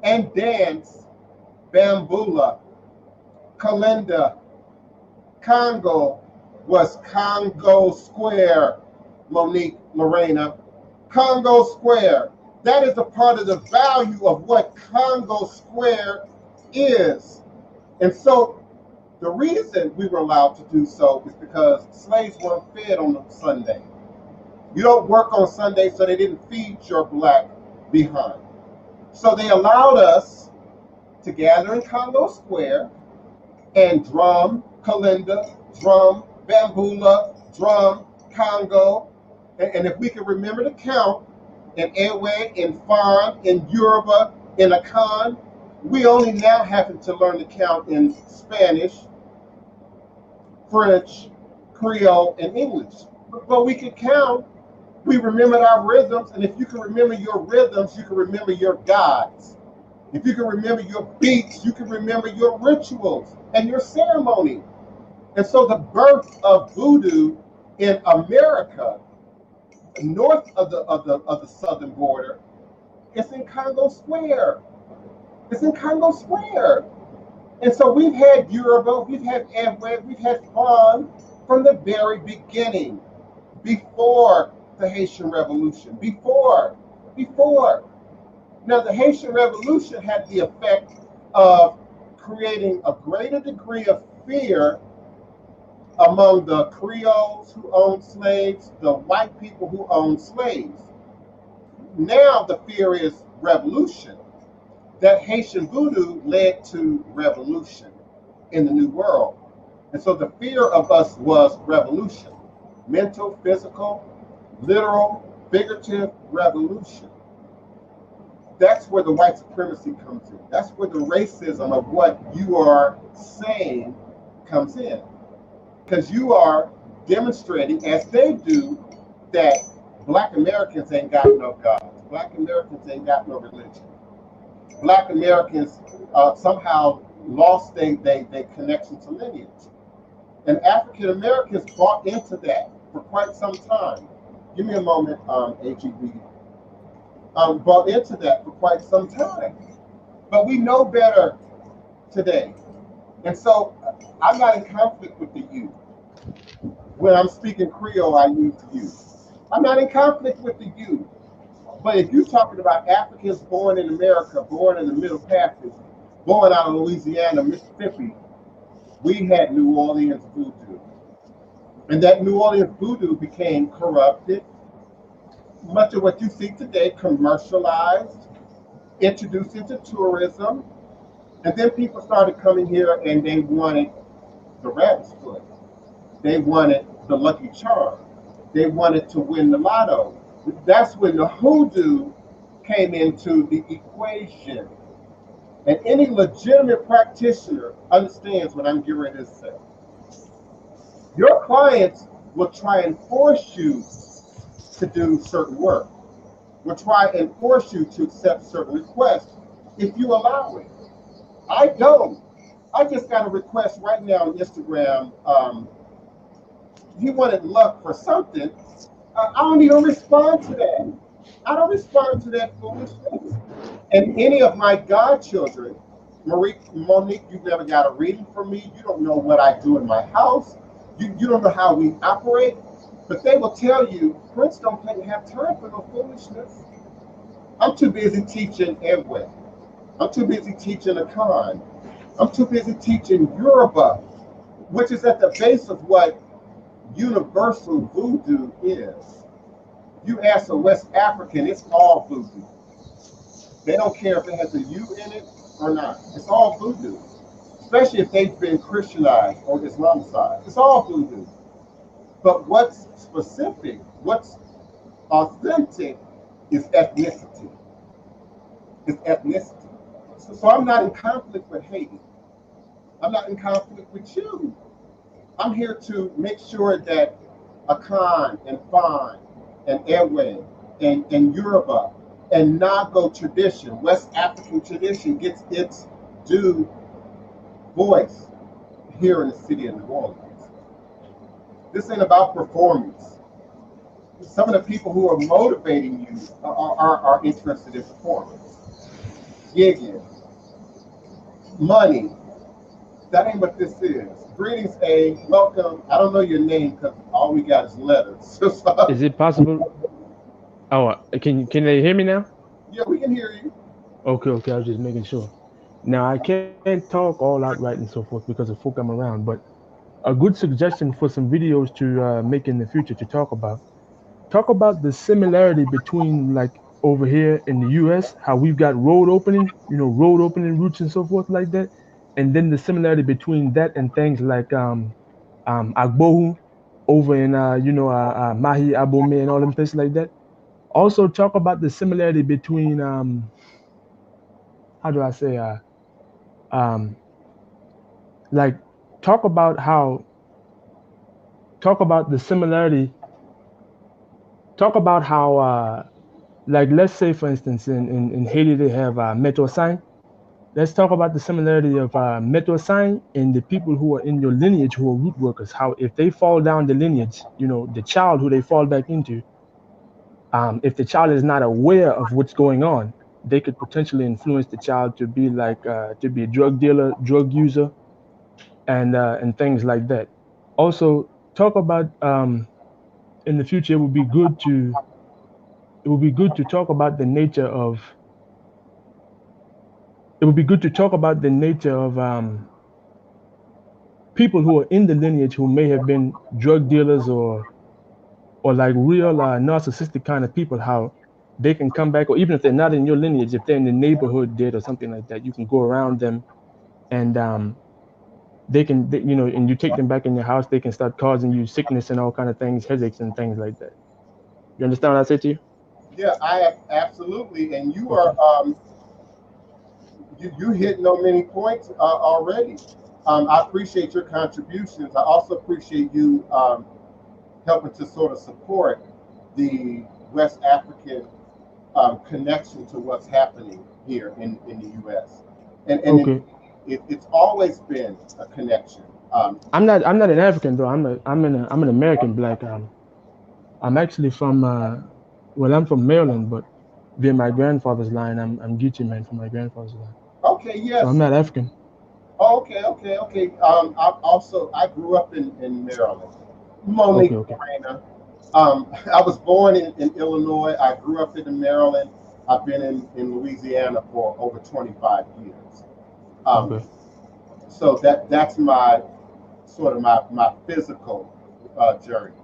and dance bambula, kalinda, Congo was Congo Square, Monique, Lorena. Congo Square. That is a part of the value of what Congo Square is. And so the reason we were allowed to do so is because slaves weren't fed on Sunday. You don't work on Sunday, so they didn't feed your black behind. So they allowed us to gather in Congo Square and drum kalinda, drum bambula, drum Congo. And if we can remember to count in Ewe, in Fan, in Yoruba, in Akan, we only now happen to learn to count in Spanish, French, Creole, and English. But we can count. We remembered our rhythms, and if you can remember your rhythms, you can remember your gods. If you can remember your beats, you can remember your rituals and your ceremony. And so the birth of voodoo in America, north of the southern border, is in Congo Square. It's in Congo Square. And so we've had Yoruba, we've had Ewe, we've had Fan from the very beginning, before the Haitian Revolution, before. Now, the Haitian Revolution had the effect of creating a greater degree of fear among the Creoles who owned slaves, the white people who owned slaves. Now the fear is revolution. That Haitian voodoo led to revolution in the New World. And so the fear of us was revolution. Mental, physical, literal, figurative revolution. That's where the white supremacy comes in. That's where the racism of what you are saying comes in. Because you are demonstrating, as they do, that Black Americans ain't got no gods. Black Americans ain't got no religion. Black Americans somehow lost their connection to lineage. And African Americans bought into that for quite some time. Give me a moment, AGB. Bought into that for quite some time. But we know better today. And so I'm not in conflict with the youth. When I'm speaking Creole, I use you. I'm not in conflict with the youth. But if you're talking about Africans born in America, born in the Middle Passage, born out of Louisiana, Mississippi, we had New Orleans Voodoo. And that New Orleans Voodoo became corrupted. Much of what you see today commercialized, introduced into tourism, and then people started coming here and they wanted the rabbit's foot. They wanted the Lucky Charm. They wanted to win the lotto. That's when the hoodoo came into the equation. And any legitimate practitioner understands what I'm getting ready to say. Your clients will try and force you to do certain work, will try and force you to accept certain requests if you allow it. I don't. I just got a request right now on Instagram. He wanted luck for something. I don't even respond to that. I don't respond to that foolishness. And any of my godchildren, Monique, you've never got a reading from me. You don't know what I do in my house. You don't know how we operate. But they will tell you, Prince don't have time for no foolishness. I'm too busy teaching Edwin. I'm too busy teaching Akan. I'm too busy teaching Yoruba, which is at the base of what universal voodoo is. You ask a West African, it's all voodoo. They don't care if it has a U in it or not. It's all voodoo, especially if they've been Christianized or Islamicized. It's all voodoo. But what's specific, what's authentic is ethnicity. It's ethnicity. So I'm not in conflict with Haiti. I'm not in conflict with you. I'm here to make sure that Akan and Fan and Ewe and Yoruba and Nago tradition, West African tradition, gets its due voice here in the city of New Orleans. This ain't about performance. Some of the people who are motivating you are interested in performance. Gigging, money. That ain't what this is. Greetings, A. Welcome. I don't know your name because all we got is letters. Is it possible? Oh, can they hear me now? Yeah, we can hear you. Okay. I was just making sure. Now I can't talk all outright and so forth because of folk I'm around, but a good suggestion for some videos to make in the future to talk about. Talk about the similarity between like over here in the U.S. how we've got road opening, road opening routes and so forth like that, and then the similarity between that and things like Agbohu over in Mahi Abome and all them places like that. Also talk about the similarity between how do I say um like talk about how talk about the similarity talk about how like let's say for instance in Haiti they have metal sign. Let's talk about the similarity of metal sign and the people who are in your lineage who are root workers. How if they fall down the lineage, the child who they fall back into, if the child is not aware of what's going on, they could potentially influence the child to be like to be a drug dealer, drug user, and things like that. Also, talk about in the future. It would be good to talk about the nature of. It would be good to talk about the nature of people who are in the lineage who may have been drug dealers or like real narcissistic kind of people, how they can come back, or even if they're not in your lineage, if they're in the neighborhood dead or something like that, you can go around them and and you take them back in your house, they can start causing you sickness and all kind of things, headaches and things like that. You understand what I said to you? Yeah, I have absolutely, and you Okay. are you hitting on many points already. I appreciate your contributions. I also appreciate you helping to sort of support the West African connection to what's happening here in the U.S. And Okay. it's always been a connection. I'm not an African though. I'm an American black. I'm actually from well, I'm from Maryland, but via my grandfather's line, I'm Geechee man from my grandfather's line. Okay, So I'm yes. not African. Oh, okay. I grew up in Maryland. Okay, Monique okay, Morena. I was born in Illinois. I grew up in Maryland. I've been in Louisiana for over 25 years. Um, okay, so that's my sort of my physical journey.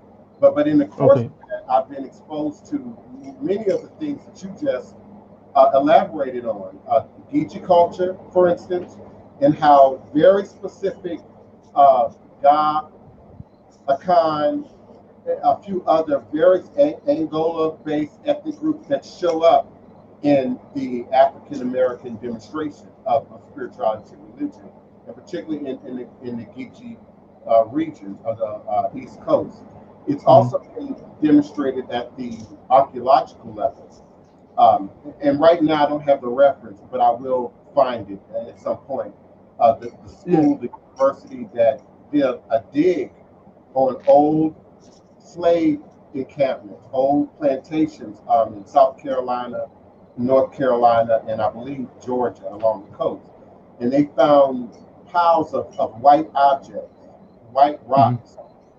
But in the course of okay. that, I've been exposed to many of the things that you just elaborated on. Geechee culture, for instance, and how very specific uh, Ga, Akan, a few other very Angola-based ethnic groups that show up in the African American demonstration of spirituality and religion, and particularly in the Geechee region of the East Coast. It's Hmm. also been demonstrated at the archaeological levels. And right now, I don't have the reference, but I will find it at some point. The Yeah. school, the university that did a dig on old slave encampments, old plantations in South Carolina, North Carolina, and I believe Georgia along the coast. And they found piles of white objects, white Hmm. rocks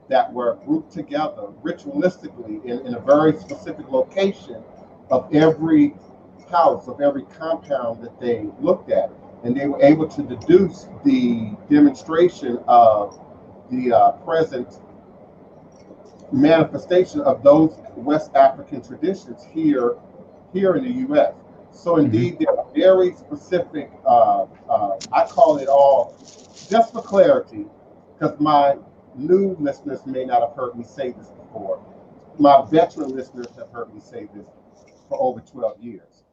that were grouped together ritualistically in a very specific location of every house, of every compound that they looked at. And they were able to deduce the demonstration of the present manifestation of those West African traditions here in the U.S. So Hmm. indeed, there are very specific. I call it all just for clarity, because my new listeners may not have heard me say this before. My veteran listeners have heard me say this for over 12 years.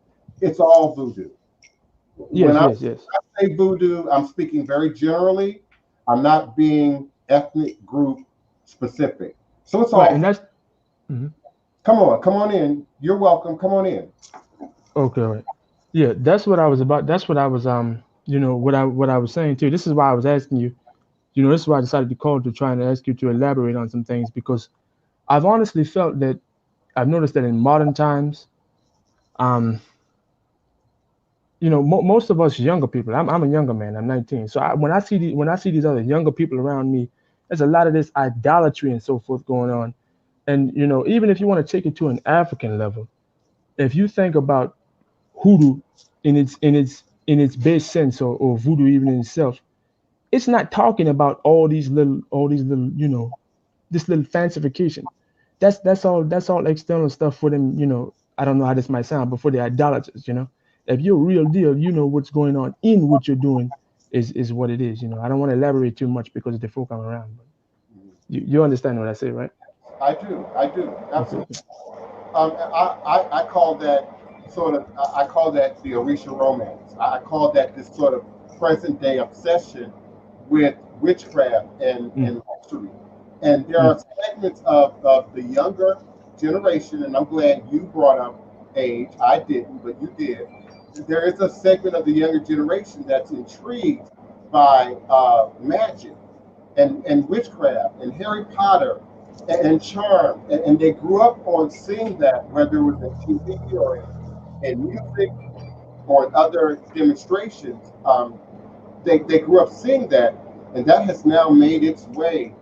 It's all voodoo. When Yes, I yes, yes. say voodoo, I'm speaking very generally. I'm not being ethnic group specific. So it's Right, all. and that's mhm. Come on in. You're welcome. Come on in. Okay, right. Yeah, that's what I was about. That's what I was what I was saying too. This is why I was asking you. This is why I decided to call to try and ask you to elaborate on some things because I've honestly felt that I've noticed that in modern times, um, most of us younger people. I'm a younger man. I'm 19. So when I see these other younger people around me, there's a lot of this idolatry and so forth going on. And even if you want to take it to an African level, if you think about hoodoo in its base sense, or voodoo even in itself, it's not talking about all these little this little fancification. That's all external stuff for them. I don't know how this might sound, but for the idolaters, if you're real deal, you know what's going on in what you're doing is what it is. I don't want to elaborate too much because of the folk I'm around, but you understand what I say, right? I do, Okay, okay. absolutely. I call that I call that the Orisha romance. I call that this sort of present day obsession with witchcraft Mm, and history. And there mm, are segments of the younger generation, and I'm glad you brought up age. I didn't, but you did. There is a segment of the younger generation that's intrigued by magic and witchcraft and Harry Potter and charm. And they grew up on seeing that, whether it was in TV or in music or in other demonstrations. They grew up seeing that, and that has now made its way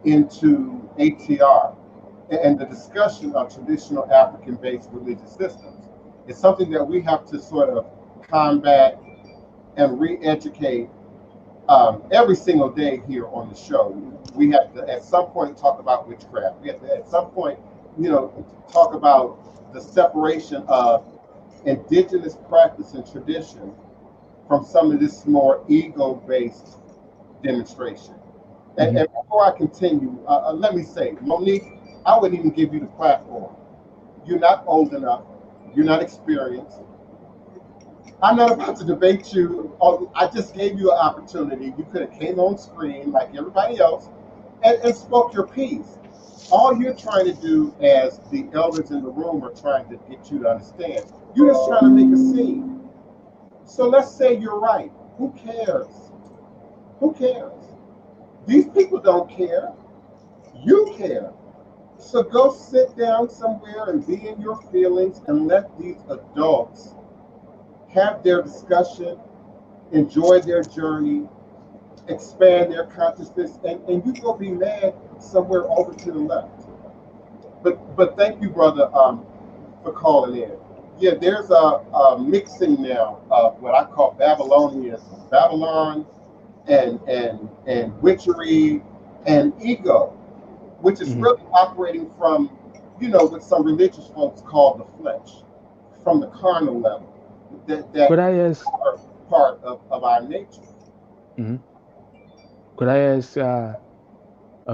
into ATR and the discussion of traditional African based religious systems. It's something that we have to sort of combat and re educate every single day here on the show. We have to, at some point, talk about witchcraft. We have to, at some point, talk about the separation of indigenous practice and tradition from some of this more ego-based demonstration. And, mhm. and before I continue, let me say, Monique, I wouldn't even give you the platform. You're not old enough. You're not experienced. I'm not about to debate you. I just gave you an opportunity. You could have came on screen like everybody else and spoke your piece. All you're trying to do, as the elders in the room are trying to get you to understand, you're just trying to make a scene. So let's say you're right. Who cares? Who cares? These people don't care. You care. So go sit down somewhere and be in your feelings and let these adults have their discussion, enjoy their journey, expand their consciousness, and you go be mad somewhere over to the left. But thank you, brother, for calling in. Yeah, there's a mixing now of what I call Babylon and witchery and ego, which is really operating from, what some religious folks call the flesh, from the carnal level. That Could I ask? are part of our nature. Mhm. Could I ask a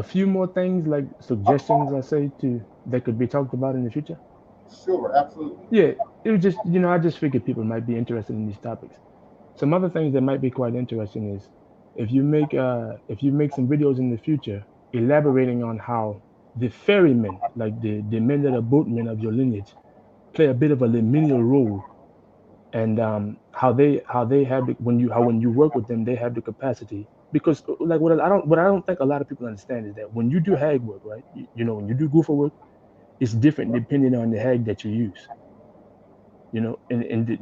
few more things, like suggestions, I say, to that could be talked about in the future? Sure, absolutely. Yeah, it was just, I just figured people might be interested in these topics. Some other things that might be quite interesting is if you make some videos in the future elaborating on how the ferrymen, like the men that are boatmen of your lineage, play a bit of a liminal role, and how they have the, when you work with them, they have the capacity, because like what I don't think a lot of people understand is that when you do hag work, right, when you do goofer work, it's different depending on the hag that you use, and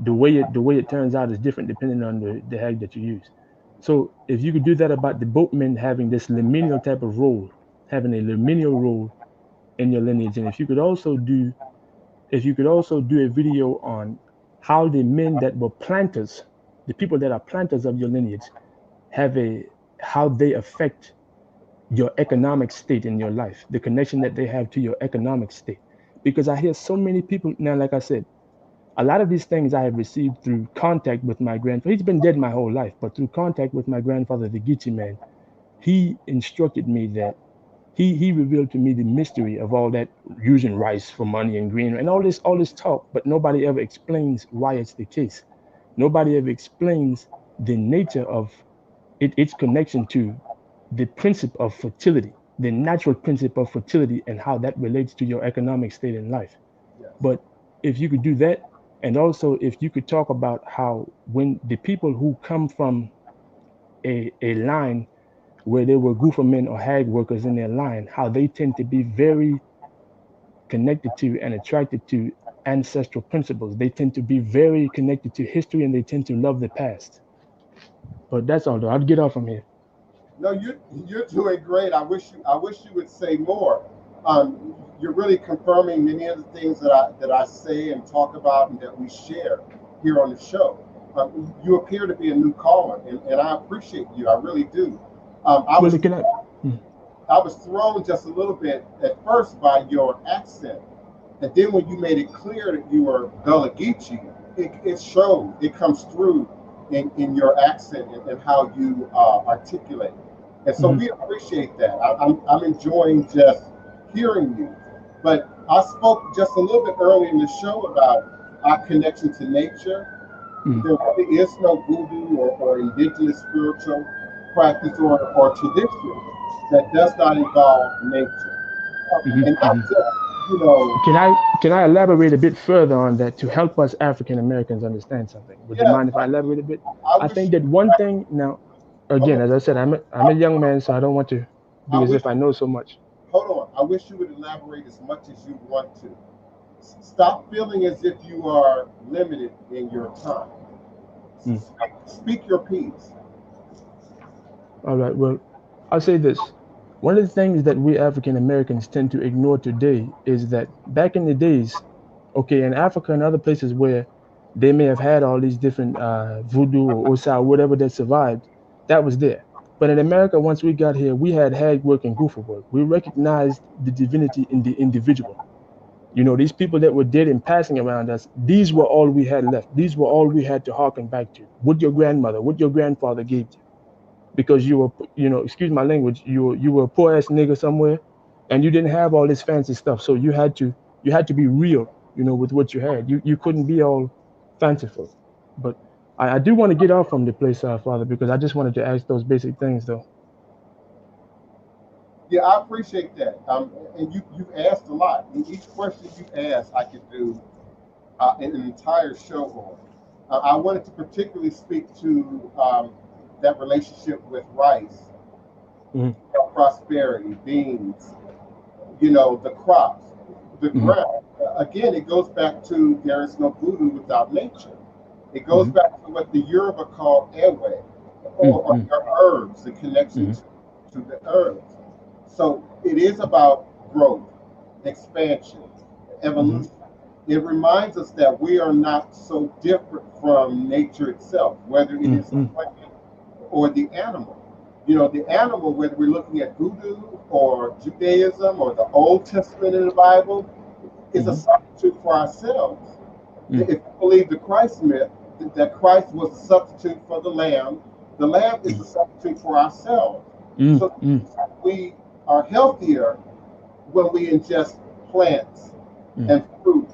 the way it turns out is different depending on the hag that you use. So if you could do that about the boatmen having this liminal type of role, having a liminal role in your lineage, and if you could also do a video on how the men that were planters, the people that are planters of your lineage, have a how they affect your economic state in your life, the connection that they have to your economic state. Because I hear so many people now, like I said, a lot of these things I have received through contact with my grandfather. He's been dead my whole life, but through contact with my grandfather, the Geechee man, he instructed me that he revealed to me the mystery of all that, using rice for money and green and all this talk, but nobody ever explains why it's the case. Nobody ever explains the nature of its connection to the principle of fertility, the natural principle of fertility, and how that relates to your economic state in life. Yes. But if you could do that, and also if you could talk about how when the people who come from a line where there were goofer men or hag workers in their line, how they tend to be very connected to and attracted to ancestral principles. They tend to be very connected to history, and they tend to love the past. But that's all though. I'll get off from here. No, you're doing great. I wish you would say more. You're really confirming many of the things that I say and talk about and that we share here on the show. You appear to be a new caller, and I appreciate you. I really do. I Well, was can I? Mm. I was thrown just a little bit at first by your accent, and then when you made it clear that you were Gullah Geechee, it showed. It comes through in your accent and how you articulate. And so Mhm. we appreciate that. I'm enjoying just hearing you. But I spoke just a little bit earlier in the show about our connection to nature. Mhm. There really is no voodoo or indigenous spiritual practice or tradition that does not involve nature. Mhm. And not Mhm. just, you know, Can I elaborate a bit further on that to help us African Americans understand something? Would you yes, mind if I elaborate a bit? I I wish think you that one thing now, again, hold as I said, I'm a young man, so I don't want to I be as wish if I know so much. hold on. I wish you would elaborate as much as you want to. Stop feeling as if you are limited in your time. Mm. Speak your piece. All right. Well, I'll say this. One of the things that we African Americans tend to ignore today is that back in the days, okay, in Africa and other places where they may have had all these different voodoo or osa or whatever that survived, that was there. But in America, once we got here, we had hag work and goofer work. We recognized the divinity in the individual. These people that were dead and passing around us, these were all we had left. These were all we had to harken back to. What your grandmother, what your grandfather gave you, because you were, excuse my language, you were a poor ass nigga somewhere, and you didn't have all this fancy stuff. So you had to be real, with what you had. You couldn't be all fanciful. But I do want to get off from the place, Father, because I just wanted to ask those basic things, though. Yeah, I appreciate that. And you've asked a lot. Each question you asked, I could do an entire show on. I wanted to particularly speak to that relationship with rice, Mm-hmm. prosperity, beans, the crops, the Mm-hmm. ground. Again, it goes back to there is no voodoo without nature. It goes Mm-hmm. back to what the Yoruba call ewe, or Mm-hmm. your herbs, the connection to the herbs. So it is about growth, expansion, Mm-hmm. evolution. It reminds us that we are not so different from nature itself, whether it is the Mm-hmm. plant or the animal. The animal, whether we're looking at voodoo or Judaism or the Old Testament in the Bible, is a Mm-hmm. substitute for ourselves. If Mm-hmm. you believe the Christ myth, that Christ was a substitute for the lamb is a substitute for ourselves. So Mm-hmm. we are healthier when we ingest plants and fruit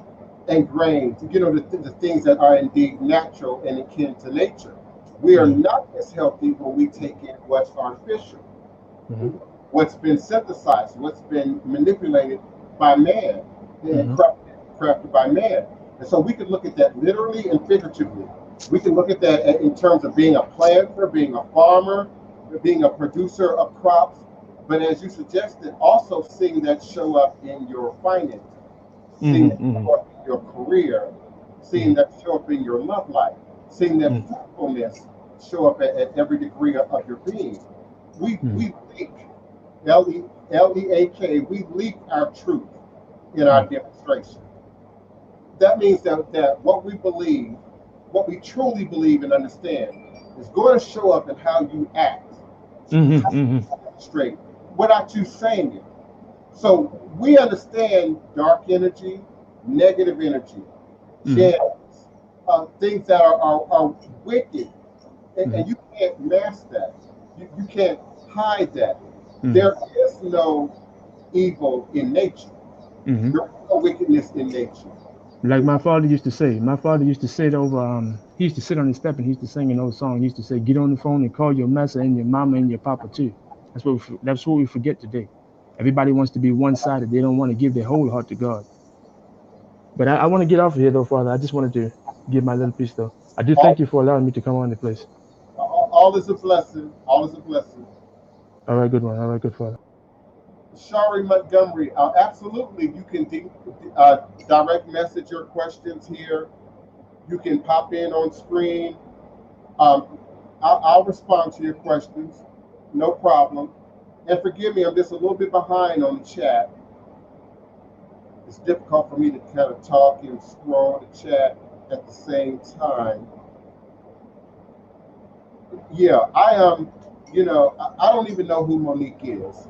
and grains, the things that are indeed natural and akin to nature. We are Mm-hmm. not as healthy when we take in what's artificial, Mm-hmm. what's been synthesized, what's been manipulated by man and Mm-hmm. crafted by man. And so we could look at that literally and figuratively. We can look at that in terms of being a planter, being a farmer, being a producer of crops. But as you suggested, also seeing that show up in your finances, seeing that Mm-hmm. show up in your career, seeing that show up in your love life, seeing that Mm-hmm. fruitfulness show up at every degree of your being. Mm-hmm. We leak, Leak, we leak our truth in our demonstration. That means that what we believe, what we truly believe and understand, is going to show up in how you act, how Mm-hmm. you demonstrate, without you saying it. So we understand dark energy, negative energy, Mm-hmm. channels, things that are wicked, Mm-hmm. and you can't mask that. You can't hide that. Mm-hmm. There is no evil in nature. Mm-hmm. There is no wickedness in nature. Like my father used to say. My father used to sit over. He used to sit on his step and he used to sing an old song. He used to say, "Get on the phone and call your massa and your mama and your papa too." That's what we forget today. Everybody wants to be one-sided. They don't want to give their whole heart to God. But I want to get off of here though, Father. I just wanted to give my little piece though. I do thank All, you for allowing me to come on the place. all is a blessing. All is a blessing. All right, good one. All right, good Father. Shari Montgomery, absolutely. You can direct message your questions here. You can pop in on screen. Um, I'll respond to your questions. No problem. And forgive me, I'm just a little bit behind on the chat. It's difficult for me to kind of talk and scroll the chat at the same time. Yeah, I am. I don't even know who Monique is.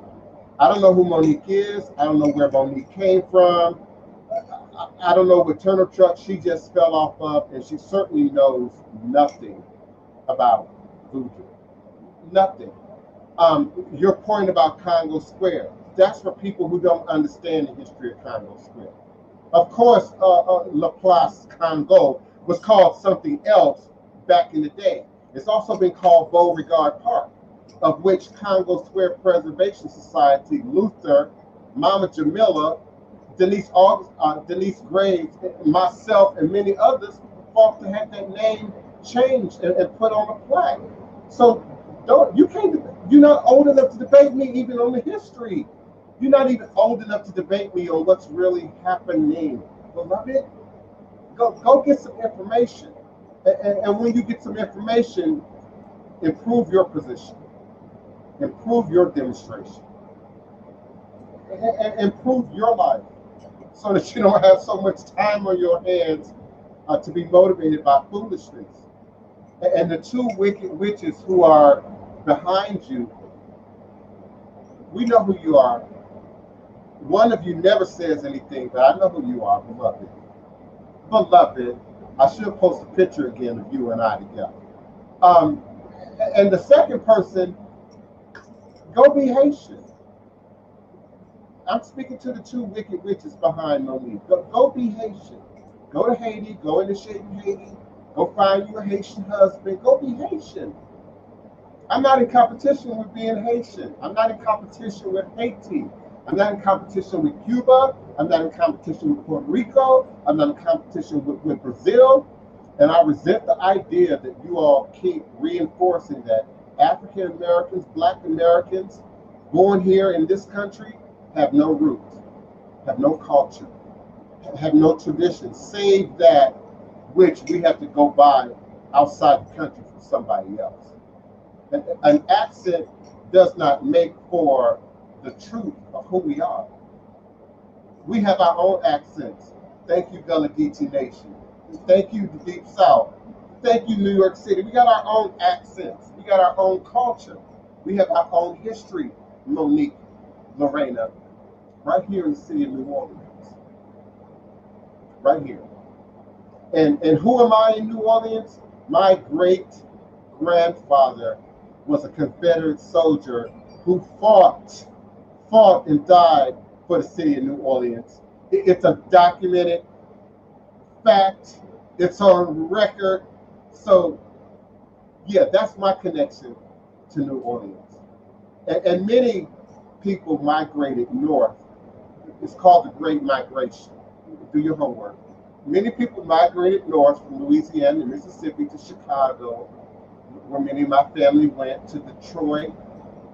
I don't know who Monique is. I don't know where Monique came from. I don't know what Turner truck she just fell off of, and she certainly knows nothing about voodoo. Nothing. Your point about Congo Square, that's for people who don't understand the history of Congo Square. Of course, La Place Congo was called something else back in the day. It's also been called Beauregard Park, of which Congo Square Preservation Society, Luther, Mama Jamila, Denise August, Denise Graves, myself, and many others fought to have that name changed and put on a plaque. So don't you can't you're not old enough to debate me even on the history. You're not even old enough to debate me on what's really happening. Beloved, go get some information. And when you get some information, improve your position, improve your demonstration, and improve your life so that you don't have so much time on your hands to be motivated by foolishness. And the two wicked witches who are behind you, we know who you are. One of you never says anything, but I know who you are, beloved. Beloved, I should post a picture again of you and I together. Um, and the second person, go be Haitian. I'm speaking to the two wicked witches behind Monique. Go be Haitian. Go to Haiti. Go into Haiti. Go find you a Haitian husband. Go be Haitian. I'm not in competition with being Haitian. I'm not in competition with Haiti. I'm not in competition with Cuba. I'm not in competition with Puerto Rico. I'm not in competition with Brazil. And I resent the idea that you all keep reinforcing that African Americans, Black Americans, born here in this country, have no roots, have no culture, have no tradition, save that which we have to go by outside the country from somebody else. An accent does not make for the truth of who we are. We have our own accents. Thank you, Gullah Geechee Nation. Thank you, the Deep South. Thank you, New York City. We got our own accents. We got our own culture. We have our own history, Monique, Lorena, right here in the city of New Orleans. Right here. And who am I in New Orleans? My great grandfather was a Confederate soldier who fought and died for the city of New Orleans. It's a documented fact. It's on record. So, yeah, that's my connection to New Orleans. And many people migrated north. It's called the Great Migration. Do your homework. Many people migrated north from Louisiana and Mississippi to Chicago, where many of my family went, to Detroit,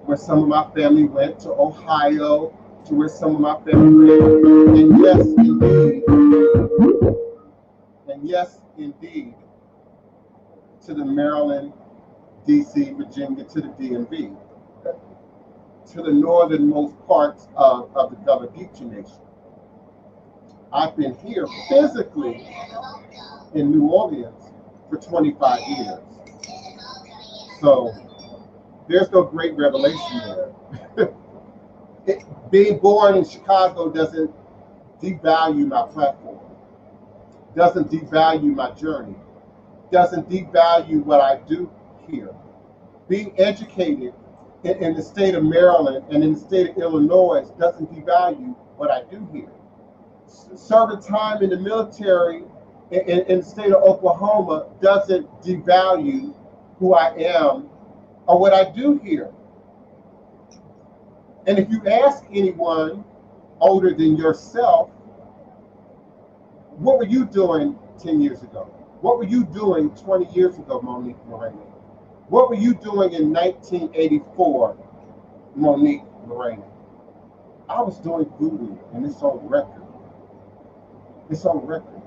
where some of my family went, to Ohio, to where some of my family went. And yes, indeed, to the Maryland, D.C., Virginia, to the DMV, to the northernmost parts of the Gullah Geechee Nation. I've been here physically in New Orleans for 25 years. So there's no great revelation there. Being born in Chicago doesn't devalue my platform, doesn't devalue my journey, doesn't devalue what I do here. Being educated in the state of Maryland and in the state of Illinois doesn't devalue what I do here. Serving time in the military in the state of Oklahoma doesn't devalue who I am or what I do here. And if you ask anyone older than yourself, what were you doing 10 years ago? What were you doing 20 years ago, Monique Moreno? What were you doing in 1984, Monique Moreno? I was doing voodoo, and it's on record. It's on record.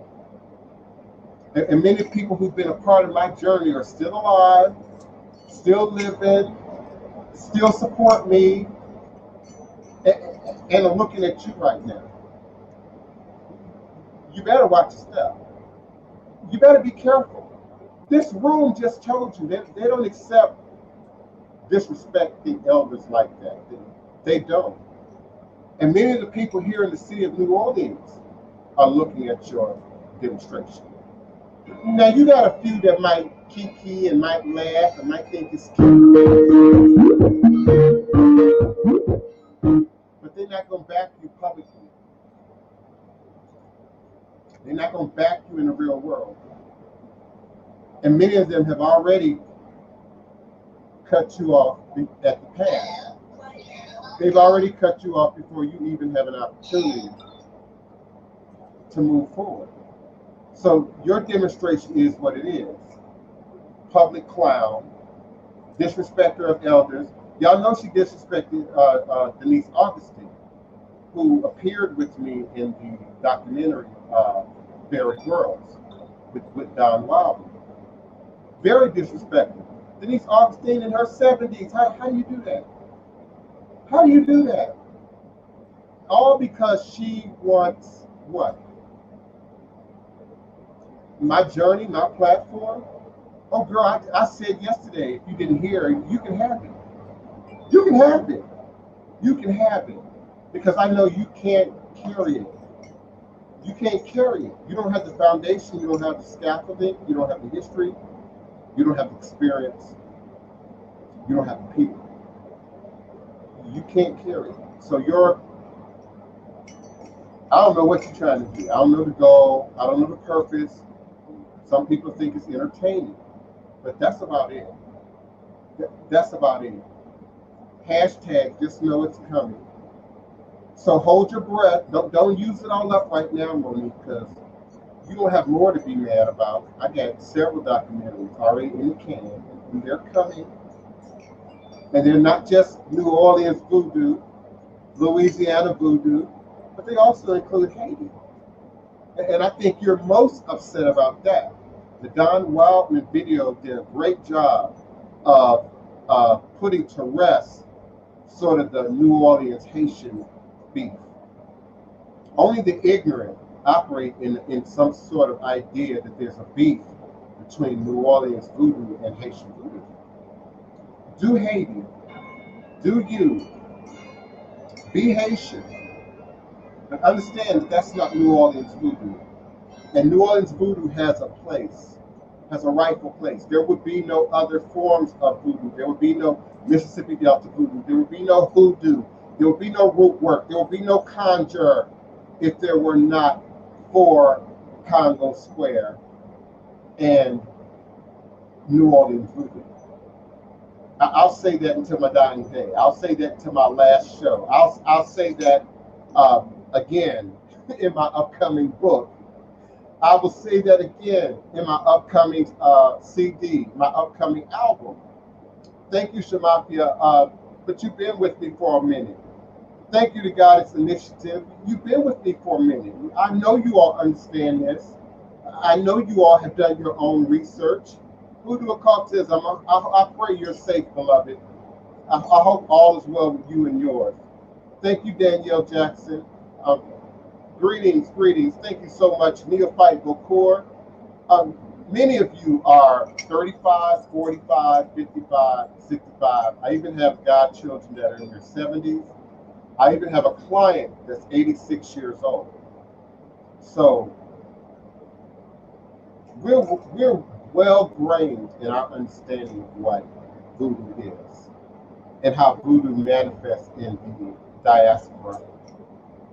And many people who've been a part of my journey are still alive, still living, still support me, and I'm looking at you right now. You better watch your step. You better be careful. This room just told you that they don't accept disrespecting elders like that. They don't. And many of the people here in the city of New Orleans are looking at your demonstration. Now, you got a few that might kiki and might laugh and might think it's cute. But they're not going to back you publicly. They're not going to back you in the real world. And many of them have already cut you off at the pass. They've already cut you off before you even have an opportunity to move forward. So your demonstration is what it is. Public clown, disrespecter of elders. Y'all know she disrespected Denise Augustine, who appeared with me in the documentary Buried Girls with Don Wilder. Very disrespectful. Denise Augustine in her 70s. How do you do that? How do you do that? All because she wants what? My journey, my platform. Oh, girl, I said yesterday, if you didn't hear, you can have it. You can have it. You can have it. Because I know you can't carry it. You can't carry it. You don't have the foundation. You don't have the scaffolding. You don't have the history. You don't have the experience. You don't have the people. You can't carry it. So I don't know what you're trying to do. I don't know the goal. I don't know the purpose. Some people think it's entertaining, but that's about it. That's about it. Hashtag, just know it's coming. So hold your breath. Don't use it all up right now, Monique, because you're gonna have more to be mad about. I got several documentaries already in the can, and they're coming. And they're not just New Orleans Voodoo, Louisiana Voodoo, but they also include Haiti. And I think you're most upset about that. The Don Wildman video did a great job of putting to rest sort of the New Orleans Haitian beef. Only the ignorant operate in some sort of idea that there's a beef between New Orleans voodoo and Haitian voodoo. Do Haiti, do you, be Haitian, but understand that that's not New Orleans voodoo. And New Orleans voodoo has a place, has a rightful place. There would be no other forms of voodoo. There would be no Mississippi Delta voodoo. There would be no hoodoo. There would be no root work. There would be no conjure if there were not for Congo Square and New Orleans voodoo. I'll say that until my dying day. I'll say that until my last show. I'll say that again in my upcoming book. I will say that again in my upcoming CD, my upcoming album. Thank you, Shamafia, but you've been with me for a minute. Thank you to Goddess Initiative. You've been with me for a minute. I know you all understand this. I know you all have done your own research. Voodoo occultism, I pray you're safe, beloved. I hope all is well with you and yours. Thank you, Danielle Jackson. Greetings. Thank you so much, Neophyte Bokur. Many of you are 35, 45, 55, 65. I even have godchildren that are in their 70s. I even have a client that's 86 years old. So we're well grained in our understanding of what voodoo is and how voodoo manifests in the diaspora,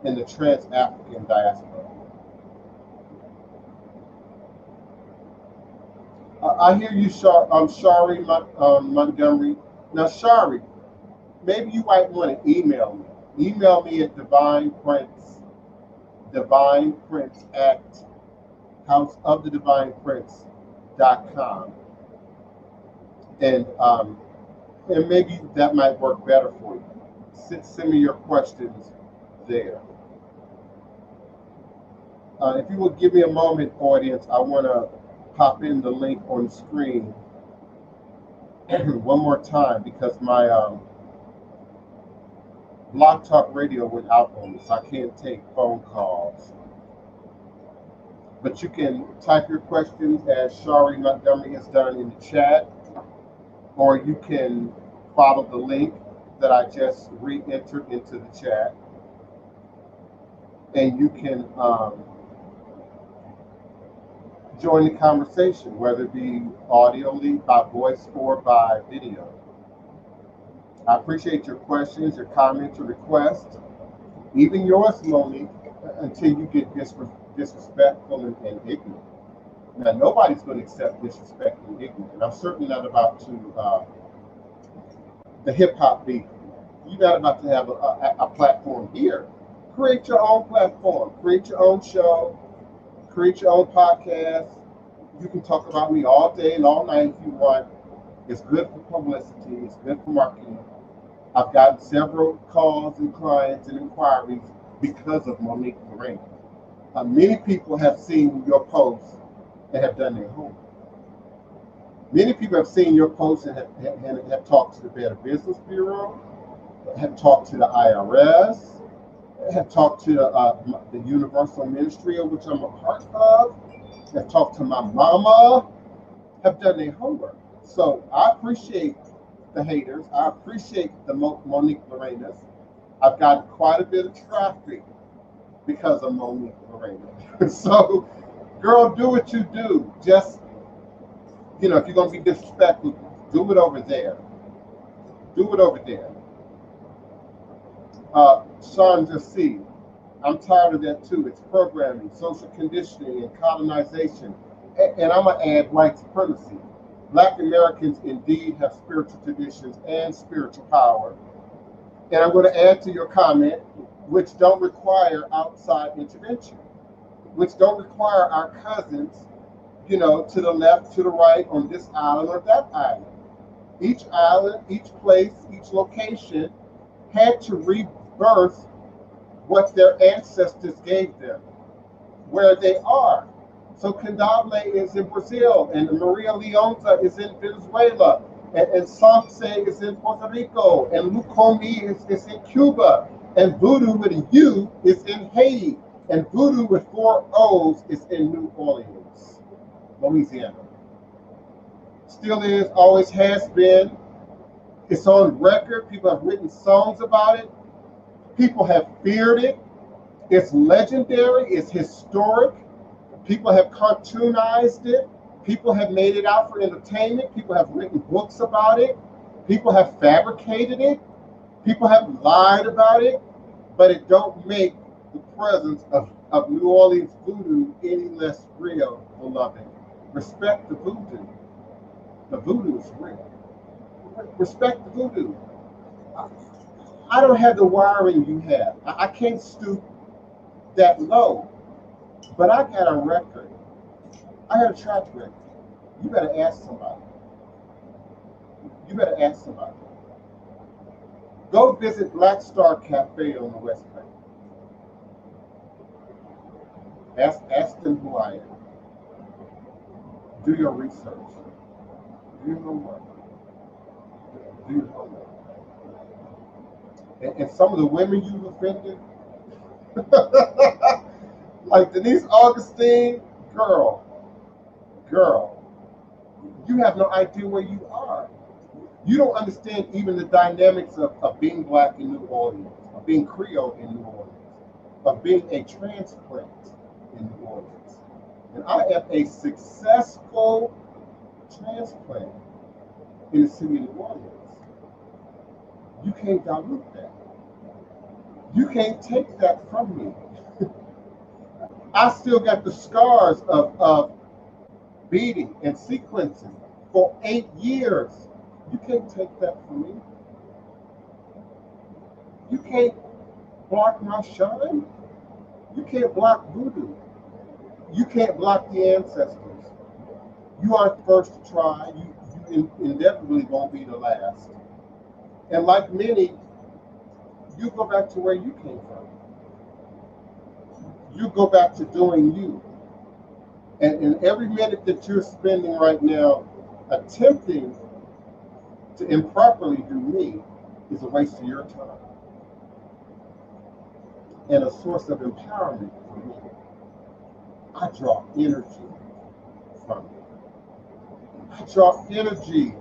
in the trans-African diaspora. I hear you, Shari Montgomery. Now, Shari, maybe you might want to email me. Email me at Divine Prince at houseofthedivineprince.com. And maybe that might work better for you. Send me your questions there. If you would give me a moment, audience, I want to pop in the link on the screen one more time because my Blog Talk Radio went out on me, so I can't take phone calls. But you can type your questions as Shari Montgomery has done in the chat, or you can follow the link that I just re-entered into the chat, and you can join the conversation, whether it be audibly, by voice, or by video. I appreciate your questions, your comments, your requests, even yours, Monique, until you get disrespectful and ignorant. Now, nobody's going to accept disrespect and ignorant, and I'm certainly not about to the hip-hop beat. You're not about to have a platform here. Create your own platform. Create your own show. Create your own podcast. You can talk about me all day and all night if you want. It's good for publicity. It's good for marketing. I've gotten several calls and clients and inquiries because of Monique Lorraine. Many people have seen your posts and have done their homework. Many people have seen your posts and have talked to the Better Business Bureau, have talked to the IRS, have talked to the Universal Ministry, of which I'm a part of, have talked to my mama, have done their homework. So I appreciate the haters. I appreciate the Monique Lorenas. I've gotten quite a bit of traffic because of Monique Lorena. So, girl, do what you do. Just, if you're going to be disrespectful, do it over there. Do it over there. Chandra C. I'm tired of that too. It's programming, social conditioning, and colonization. And I'm going to add white supremacy. Black Americans indeed have spiritual traditions and spiritual power. And I'm going to add to your comment, which don't require outside intervention, which don't require our cousins, to the left, to the right, on this island or that island. Each island, each place, each location had to rebirth what their ancestors gave them, where they are. So Candable is in Brazil, and Maria Leonza is in Venezuela, and Samse is in Puerto Rico, and Lukomi is in Cuba, and Voodoo with a U is in Haiti, and Voodoo with 4 O's is in New Orleans, Louisiana. Still is, always has been. It's on record. People have written songs about it. People have feared it. It's legendary. It's historic. People have cartoonized it. People have made it out for entertainment. People have written books about it. People have fabricated it. People have lied about it. But it don't make the presence of New Orleans voodoo any less real, beloved. Respect the voodoo. The voodoo is real. Respect the voodoo. I don't have the wiring you have. I can't stoop that low. But I got a record. I got a track record. You better ask somebody. You better ask somebody. Go visit Black Star Cafe on the West Bank. Ask them who I am. Do your research. Do your homework. Do your homework. And some of the women you've offended, like Denise Augustine, girl, you have no idea where you are. You don't understand even the dynamics of being Black in New Orleans, of being Creole in New Orleans, of being a transplant in New Orleans. And I am a successful transplant in the city of New Orleans. You can't dilute that. You can't take that from me. I still got the scars of beating and sequencing for 8 years. You can't take that from me. You can't block my shine. You can't block voodoo. You can't block the ancestors. You aren't first to try. You inevitably won't be the last. And like many, you go back to where you came from. You go back to doing you. And every minute that you're spending right now attempting to improperly do me is a waste of your time and a source of empowerment for me. I draw energy from you. I draw energy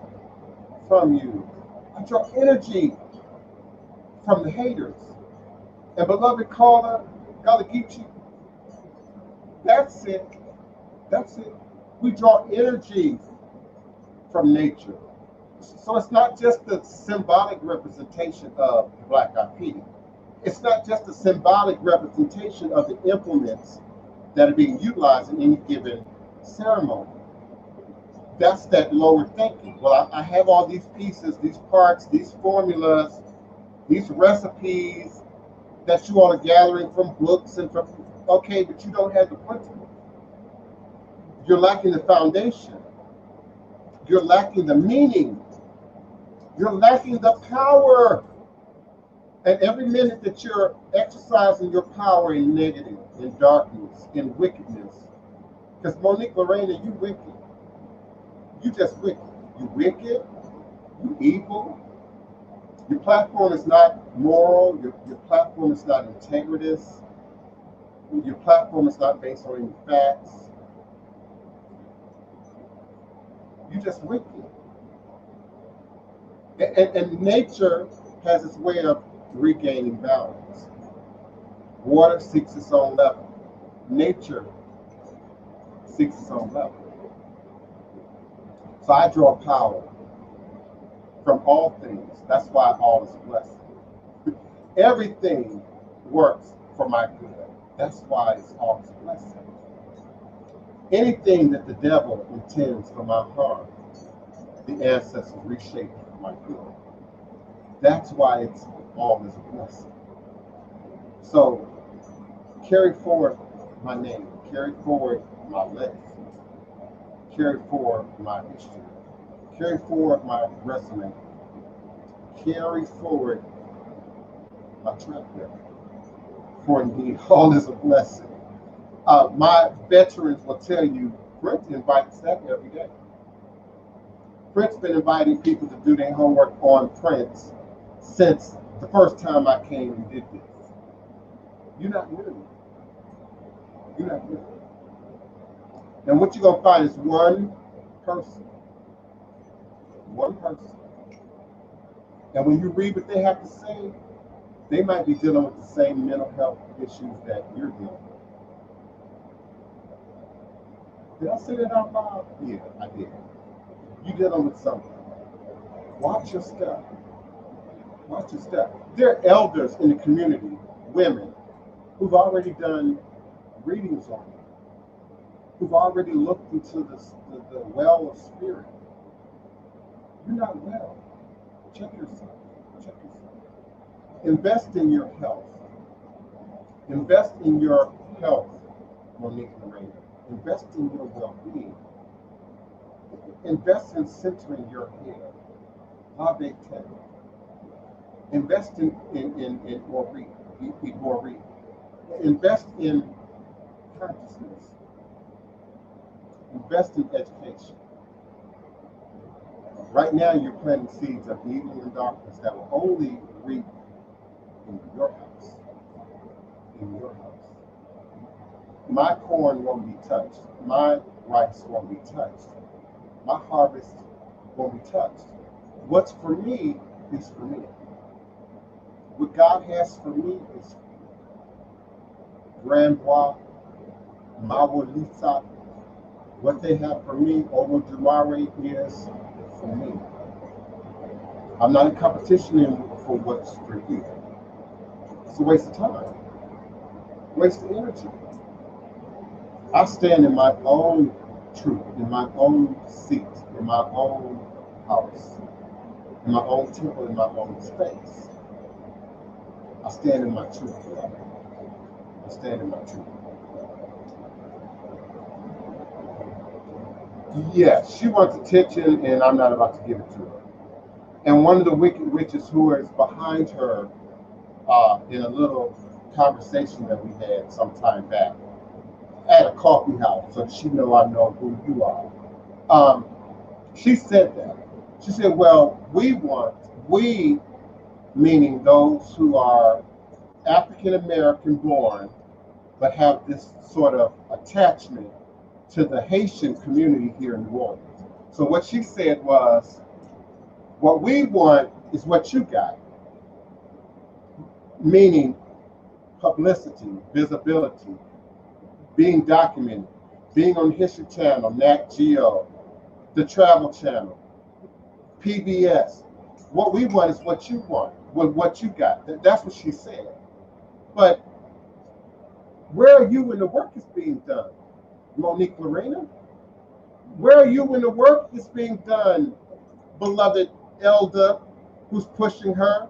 from you. I draw energy from the haters. And beloved caller, Galagichi, that's it. That's it. We draw energy from nature. So it's not just the symbolic representation of the Black Eyed Peas. It's not just a symbolic representation of the implements that are being utilized in any given ceremony. That's that lower thinking. Well, I have all these pieces, these parts, these formulas, these recipes that you all are gathering from books and from, okay, but you don't have the principle. You're lacking the foundation. You're lacking the meaning. You're lacking the power. And every minute that you're exercising your power in negative, in darkness, in wickedness, because Monique Lorena, you wicked. You just wicked. You wicked. You evil. Your platform is not moral. Your platform is not integritous. Your platform is not based on any facts. You just wicked. And nature has its way of regaining balance. Water seeks its own level. Nature seeks its own level. So I draw power from all things. That's why all is blessed. Everything works for my good. That's why it's all is blessing. Anything that the devil intends for my harm the ancestors reshaped for my good. That's why it's all is a blessing. So carry forward my name, carry forward my legacy, carry forward my history, carry forward my resume, carry forward my track record. For indeed, all is a blessing. My veterans will tell you, Brent invites that every day. Brent's been inviting people to do their homework on Prince since the first time I came and did this. You're not new. You're not new. And what you're going to find is one person. One person. And when you read what they have to say, they might be dealing with the same mental health issues that you're dealing with. Did I say that out loud? Yeah, I did. You're dealing with something. Watch your step. Watch your step. There are elders in the community, women, who've already done readings on you, who've already looked into the well of spirit. You're not well. Check yourself. Check yourself. Invest in your health. Invest in your health, Monique Lorena. Invest in your well-being. Invest in centering your head. Ave ten. Invest in Maureen. Invest in consciousness. Invest in education. Right now, you're planting seeds of evil and darkness that will only reap in your house. In your house. My corn won't be touched. My rice won't be touched. My harvest won't be touched. What's for me is for me. What God has for me is for me. Granbois, Mawalisa, what they have for me, Olodumare, is for me. I'm not in competition for what's for you. It's a waste of time. Waste of energy. I stand in my own truth, in my own seat, in my own house, in my own temple, in my own space. I stand in my truth, beloved. I stand in my truth. Yeah, she wants attention, and I'm not about to give it to her. And one of the wicked witches who is behind her, in a little conversation that we had some time back at a coffee house, so she know I know who you are. She said that. She said, well, we, meaning those who are African American born, but have this sort of attachment to the Haitian community here in New Orleans. So what she said was, what we want is what you got, meaning publicity, visibility, being documented, being on History Channel, Nat Geo, the Travel Channel, PBS. What we want is what you want, what you got. That's what she said. But where are you when the work is being done, Monique Lorena? Where are you when the work is being done, beloved elder who's pushing her,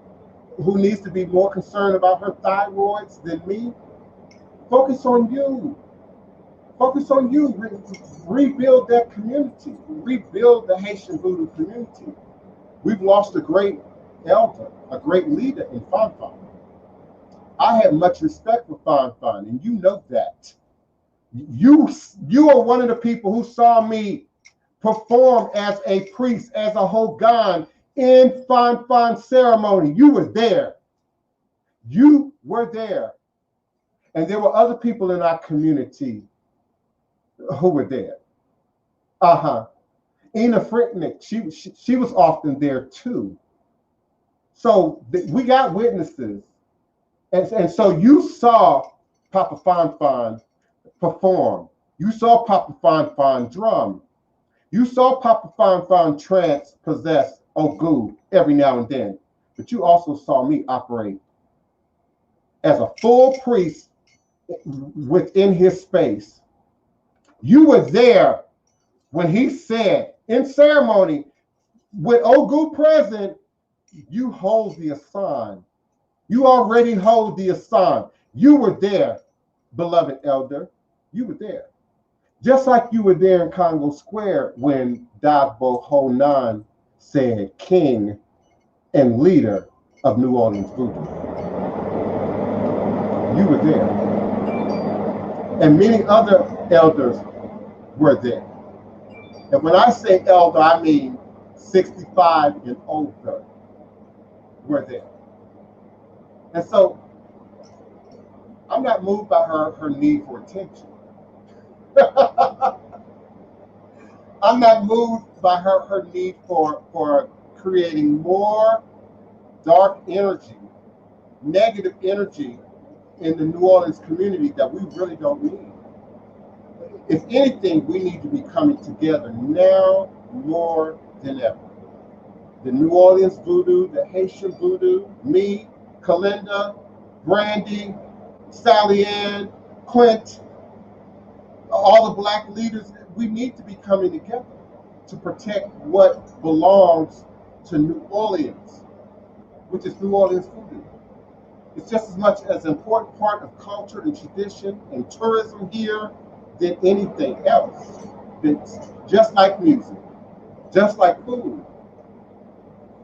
who needs to be more concerned about her thyroids than me? Focus on you. Focus on you. Rebuild that community. Rebuild the Haitian Voodoo community. We've lost a great elder, a great leader in Fanfan. I have much respect for Fanfan, and you know that. You are one of the people who saw me perform as a priest, as a Hogan in Fanfan ceremony. You were there. You were there. And there were other people in our community who were there. Ina Fricknick, she was often there too. So we got witnesses. And so you saw Papa Fanfan perform. You saw Papa Fanfan drum. You saw Papa Fanfan trance possess Ogu every now and then. But you also saw me operate as a full priest within his space. You were there when he said in ceremony, With Ogu present, you hold the Asan. You already hold the Asan. You were there, beloved elder. You were there. Just like you were there in Congo Square when Dagbo Honan said king and leader of New Orleans Voodoo. You were there. And many other elders were there. And when I say elder, I mean 65 and older were there. And so I'm not moved by her need for attention. I'm not moved by her need for creating more dark energy, negative energy in the New Orleans community that we really don't need. If anything, we need to be coming together now more than ever. The New Orleans Voodoo, the Haitian Voodoo, me, Kalinda, Brandy, Sally Ann, Quint, all the black leaders, we need to be coming together to protect what belongs to New Orleans, which is New Orleans Voodoo. It's just as much as an important part of culture and tradition and tourism here than anything else. It's just like music, just like food.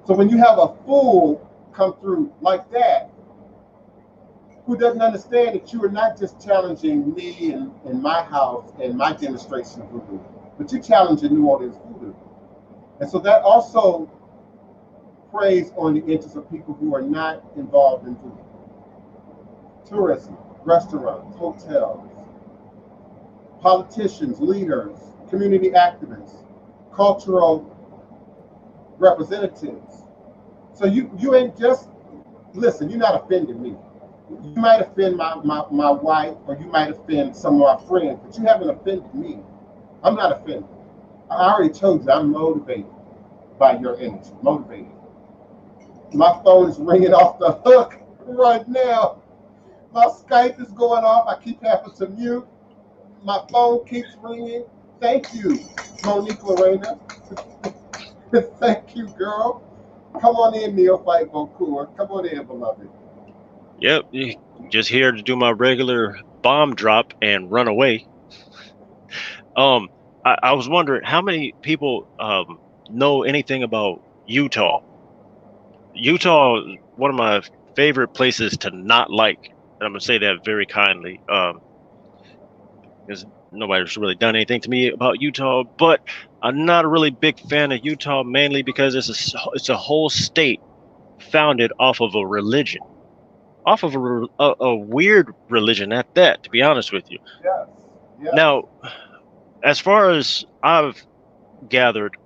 So when you have a fool come through like that, who doesn't understand that you are not just challenging me and my house and my demonstration of voodoo, but you're challenging New Orleans voodoo. And so that also preys on the interests of people who are not involved in voodoo. Tourism, restaurants, hotels, politicians, leaders, community activists, cultural representatives. So you ain't just, listen, you're not offending me. You might offend my wife, or you might offend some of my friends, but you haven't offended me. I'm not offended. I already told you I'm motivated by your energy, motivated. My phone is ringing off the hook right now. My Skype is going off. I keep having to mute. My phone keeps ringing. Thank you, Monique Lorena. Thank you, girl. Come on in, Neophyte Bokur. Come on in, beloved. Yep, just here to do my regular bomb drop and run away. I was wondering how many people know anything about Utah. Utah is one of my favorite places to not like, and I'm gonna say that very kindly, because nobody's really done anything to me about Utah. But I'm not a really big fan of Utah, mainly because it's a whole state founded off of a religion. Off of a weird religion at that, to be honest with you. Yes. Yes. Now, as far as I've gathered,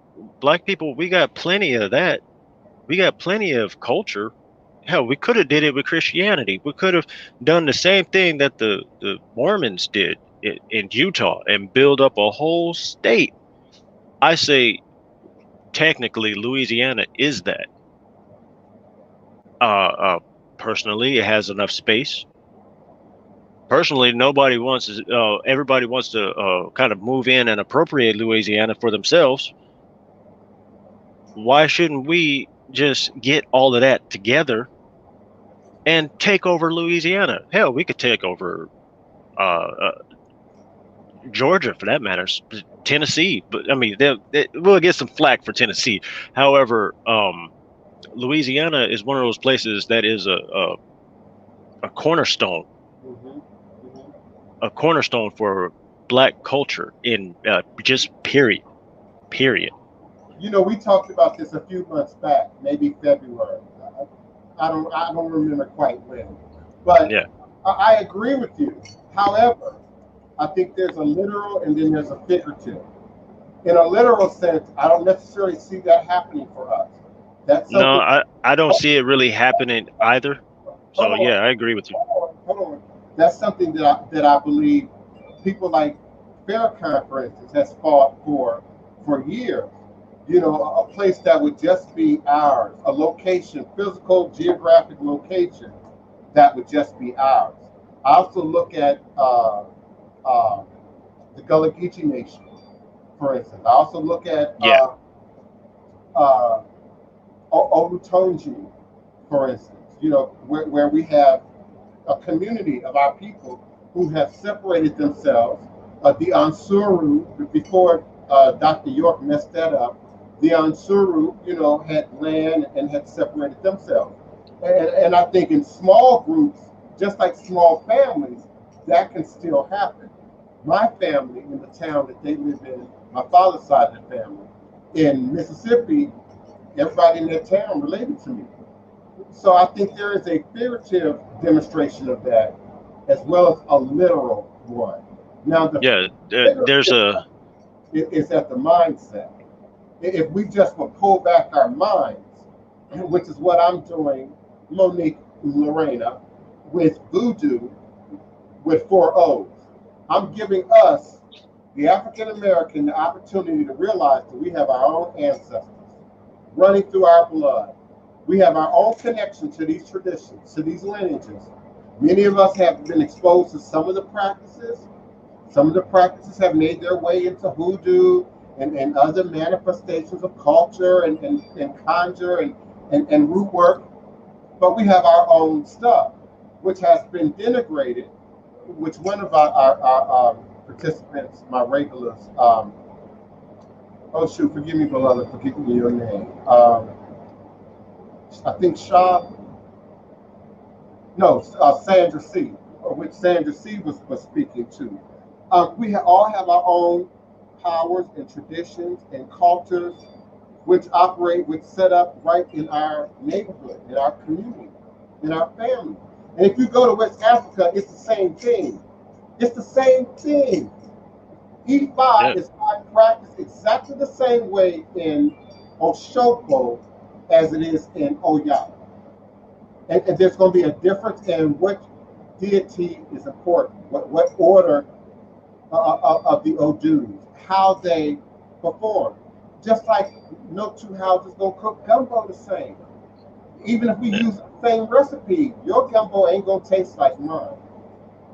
black people, we got plenty of that. We got plenty of culture. Hell, we could have did it with Christianity. We could have done the same thing that the Mormons did in Utah and build up a whole state. I say, technically, Louisiana is that. Personally, it has enough space. Personally, nobody wants to. Everybody wants to kind of move in and appropriate Louisiana for themselves. Why shouldn't we just get all of that together and take over Louisiana? Hell, we could take over Georgia, for that matter, Tennessee. But I mean, we'll get some flack for Tennessee. However, Louisiana is one of those places that is a cornerstone. Mm-hmm. A cornerstone for black culture in just period. You know, we talked about this a few months back, maybe February. I don't remember quite when, but yeah. I agree with you. However, I think there's a literal and then there's a figurative. In a literal sense, I don't necessarily see that happening for us. That's something. No, I don't see it really happening either. So yeah, I agree with you. Hold on. That's something that I believe people like Farrakhan, for instance, has fought for years. You know, a place that would just be ours, a location, physical, geographic location that would just be ours. I also look at the Gullah Geechee Nation, for instance. I also look at uh, Olutonji, for instance, where we have a community of our people who have separated themselves. The Ansuru, before Dr. York messed that up, the Ansuru, had land and had separated themselves. And I think in small groups, just like small families, that can still happen. My family in the town that they live in, my father's side of the family, in Mississippi, everybody in that town related to me. So I think there is a figurative demonstration of that as well as a literal one. Now, the Yeah, there's figurative a is at the mindset. If we just will pull back our minds, which is what I'm doing, Monique Lorena, with Voodoo with 4 O's. I'm giving us, the African American, the opportunity to realize that we have our own ancestors running through our blood. We have our own connection to these traditions, to these lineages. Many of us have been exposed to some of the practices. Some of the practices have made their way into hoodoo and other manifestations of culture and conjure and root work. But we have our own stuff, which has been denigrated, which one of our participants, my regulars, oh shoot, forgive me, beloved, for giving me your name. I think Sandra C, which Sandra C was speaking to. We all have our own powers and traditions and cultures which operate, which set up right in our neighborhood, in our community, in our family. And if you go to West Africa, it's the same thing. It's the same thing. E5 is practiced exactly the same way in Oshoko as it is in Oya. And there's going to be a difference in what deity is important, what order of the Odus, how they perform. Just like no two houses gonna cook gumbo the same. Even if we use the same recipe, your gumbo ain't gonna taste like mine.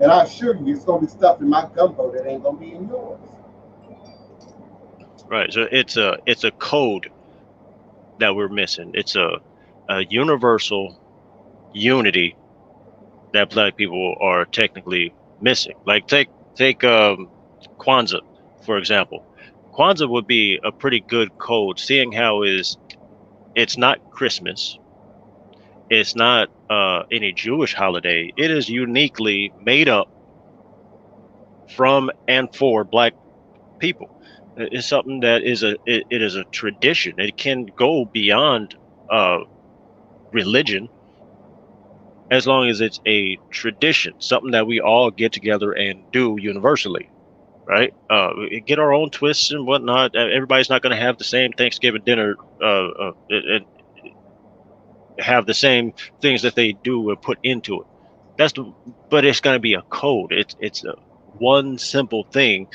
And I assure you, it's gonna be stuff in my gumbo that ain't gonna be in yours. right. So it's a code that we're missing. It's a universal unity that Black people are technically missing. Like take Kwanzaa, for example. Kwanzaa would be a pretty good code, seeing how it's not Christmas, it's not any Jewish holiday. It is uniquely made up from and for Black people. It's something that it is a tradition. It can go beyond religion as long as it's a tradition, something that we all get together and do universally, right? We get our own twists and whatnot. Everybody's not going to have the same Thanksgiving dinner and have the same things that they do and put into it. But it's going to be a code. It's a one simple thing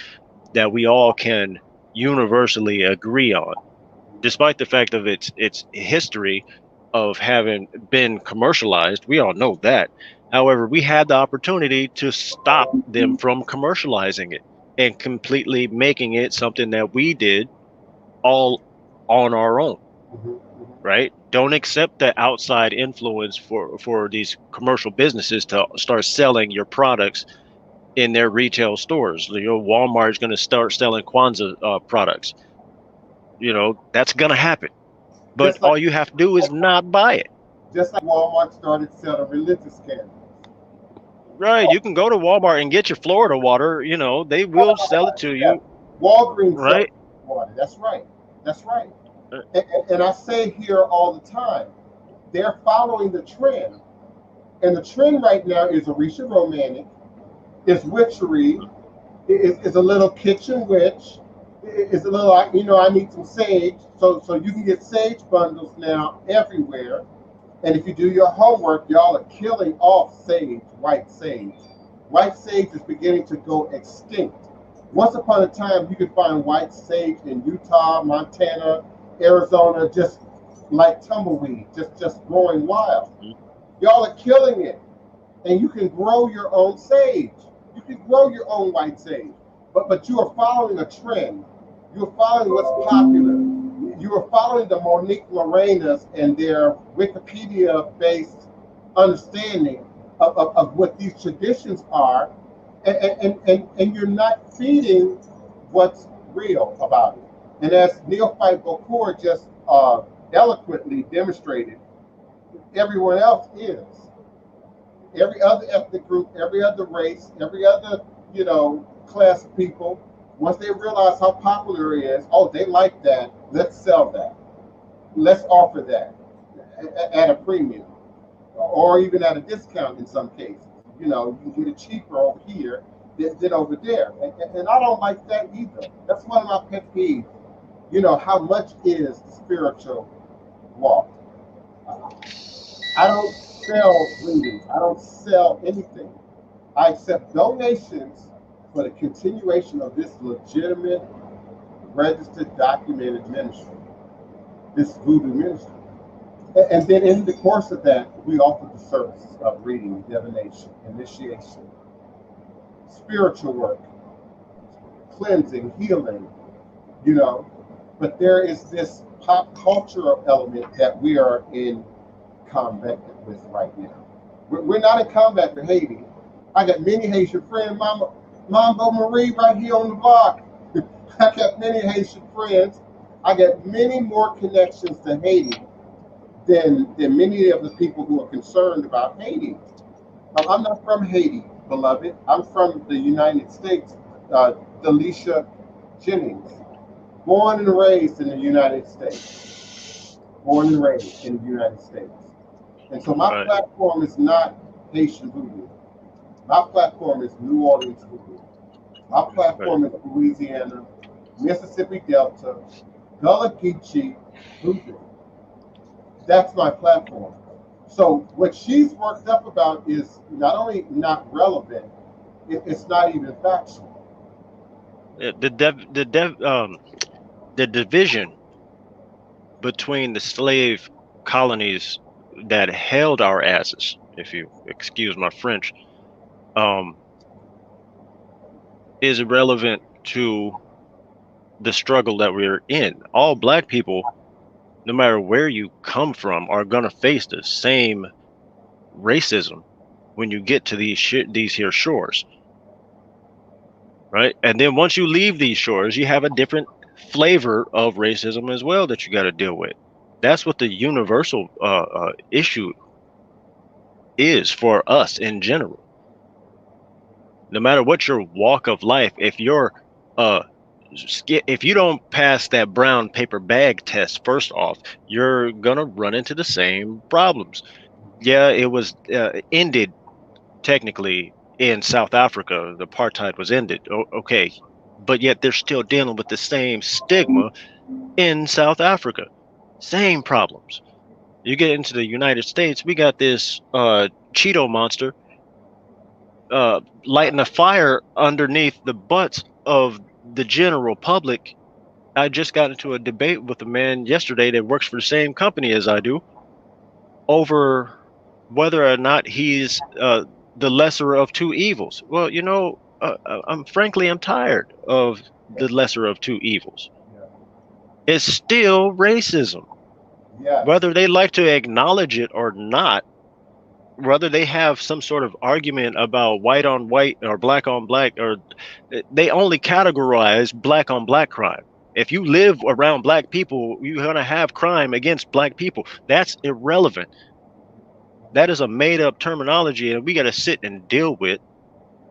that we all can universally agree on, despite the fact of its history of having been commercialized. We all know that. However, we had the opportunity to stop them from commercializing it and completely making it something that we did all on our own, right? Don't accept the outside influence for these commercial businesses to start selling your products in their retail stores. Walmart is going to start selling Kwanzaa products. That's going to happen. But Just like all you have to do is not buy it. just like Walmart started selling religious candles. Right. You can go to Walmart and get your Florida water. They will sell it to Yeah, you. Walgreens selling Right. water. That's right. That's right. Uh, And I say here all the time, they're following the trend. And the trend right now is Orisha Romantic, is witchery, is a little kitchen witch, is a little, I need some sage. So you can get sage bundles now everywhere. And if you do your homework, y'all are killing off sage, white sage. White sage is beginning to go extinct. Once upon a time, you could find white sage in Utah, Montana, Arizona, just like tumbleweed, just growing wild. Y'all are killing it. And you can grow your own sage. You can grow your own white sage. But you are following a trend. You're following what's popular. you are following the Monique Lorenas and their Wikipedia-based understanding of what these traditions are, and you're not feeding what's real about it. And as Neophyte Bokor just eloquently demonstrated, everyone else is. Every other ethnic group, every other race, every other, class of people, once they realize how popular it is, oh, they like that, let's sell that. Let's offer that at a premium or even at a discount in some cases. You get it cheaper over here than over there. And I don't like that either. That's one of my pet peeves. How much is the spiritual walk? I don't sell readings. I don't sell anything. I accept donations for the continuation of this legitimate, registered, documented ministry, this voodoo ministry. And then in the course of that, we offer the services of reading, divination, initiation, spiritual work, cleansing, healing, But there is this pop cultural element that we are in combat with right now. We're not in combat with Haiti. I got many Haitian friends, Mambo Marie right here on the block. I got many Haitian friends. I got many more connections to Haiti than many of the people who are concerned about Haiti. I'm not from Haiti, beloved. I'm from the United States, Delisha Jennings. Born and raised in the United States. Born and raised in the United States. And so my platform is not Haitian voodoo. My platform is New Orleans voodoo. My platform is Louisiana, Mississippi Delta, Gullah Geechee voodoo. That's my platform. So what she's worked up about is not only not relevant, it's not even factual. The division between the slave colonies that held our asses, if you excuse my French, is irrelevant to the struggle that we're in. All Black people, no matter where you come from, are gonna face the same racism when you get to these here shores, right? And then once you leave these shores, you have a different flavor of racism as well that you got to deal with. That's what the universal issue is for us in general. No matter what your walk of life, if you don't pass that brown paper bag test, first off, you're gonna run into the same problems. Yeah, it was ended technically in South Africa. The apartheid was ended. Okay, but yet they're still dealing with the same stigma in South Africa. Same problems. You get into the United States, we got this Cheeto monster lighting a fire underneath the butts of the general public. I just got into a debate with a man yesterday that works for the same company as I do over whether or not he's the lesser of two evils. Well, I'm tired of the lesser of two evils. It's still racism. Yeah. Whether they like to acknowledge it or not, whether they have some sort of argument about white on white or black on black, or they only categorize black on black crime. If you live around Black people, you're going to have crime against Black people. That's irrelevant. That is a made up terminology, and we got to sit and deal with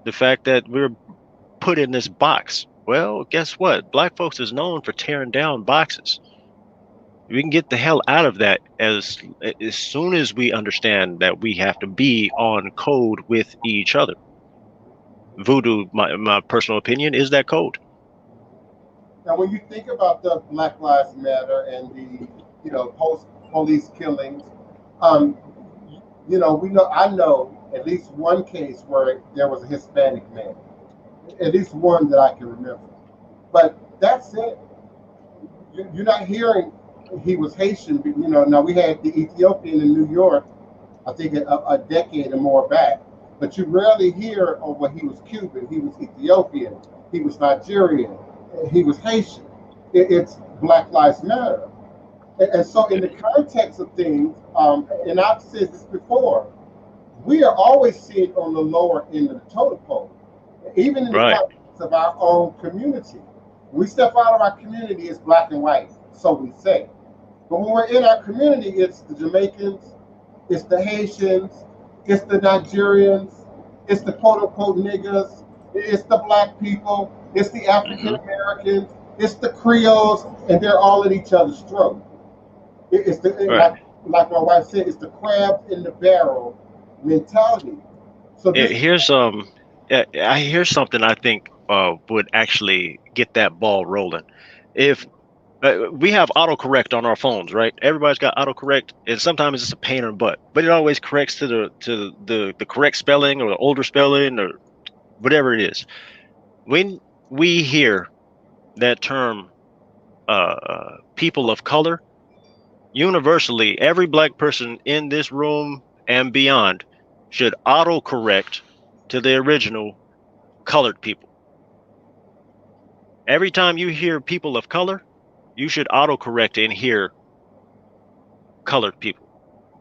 the fact that we're put in this box. Well, guess what? Black folks is known for tearing down boxes. We can get the hell out of that as soon as we understand that we have to be on code with each other. Voodoo, my personal opinion, is that code. Now, when you think about the Black Lives Matter and the post-police killings, I know at least one case where there was a Hispanic man, at least one that I can remember. But that's it. You're not hearing he was Haitian. Now we had the Ethiopian in New York, I think a decade or more back. But you rarely hear, he was Cuban, he was Ethiopian, he was Nigerian, he was Haitian. It's Black Lives Matter. And so in the context of things, and I've said this before, we are always seen on the lower end of the totem pole, even in the Right. context of our own community. We step out of our community, it's black and white, so we say. But when we're in our community, it's the Jamaicans, it's the Haitians, it's the Nigerians, it's the quote unquote niggas, it's the black people, it's the African Hmm. Americans, it's the Creoles, and they're all at each other's throat. It's the Right. like my wife said, it's the crab in the barrel mentality. So this, Here's I here's something I think would actually get that ball rolling. If we have autocorrect on our phones, right? Everybody's got autocorrect, and sometimes it's a pain in the butt, but it always corrects to the correct spelling or the older spelling or whatever it is. When we hear that term, people of color, universally, every black person in this room and beyond should autocorrect to the original colored people. Every time you hear people of color, you should autocorrect and hear colored people.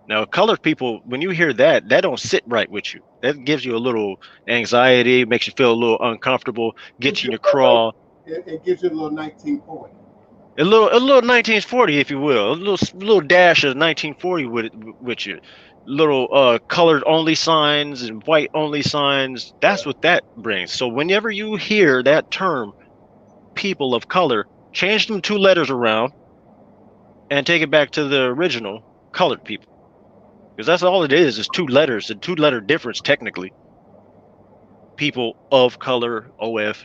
Now, colored people, when you hear that, that don't sit right with you. That gives you a little anxiety, makes you feel a little uncomfortable, gets you in your crawl. it gives you a little 1940. A little 1940, if you will, a little dash of 1940 with you. Little colored only signs and white only signs. That's what that brings. So whenever you hear that term, people of color, change them two letters around and take it back to the original colored people. Because that's all it is two letters, a two-letter difference technically. People of color, OF,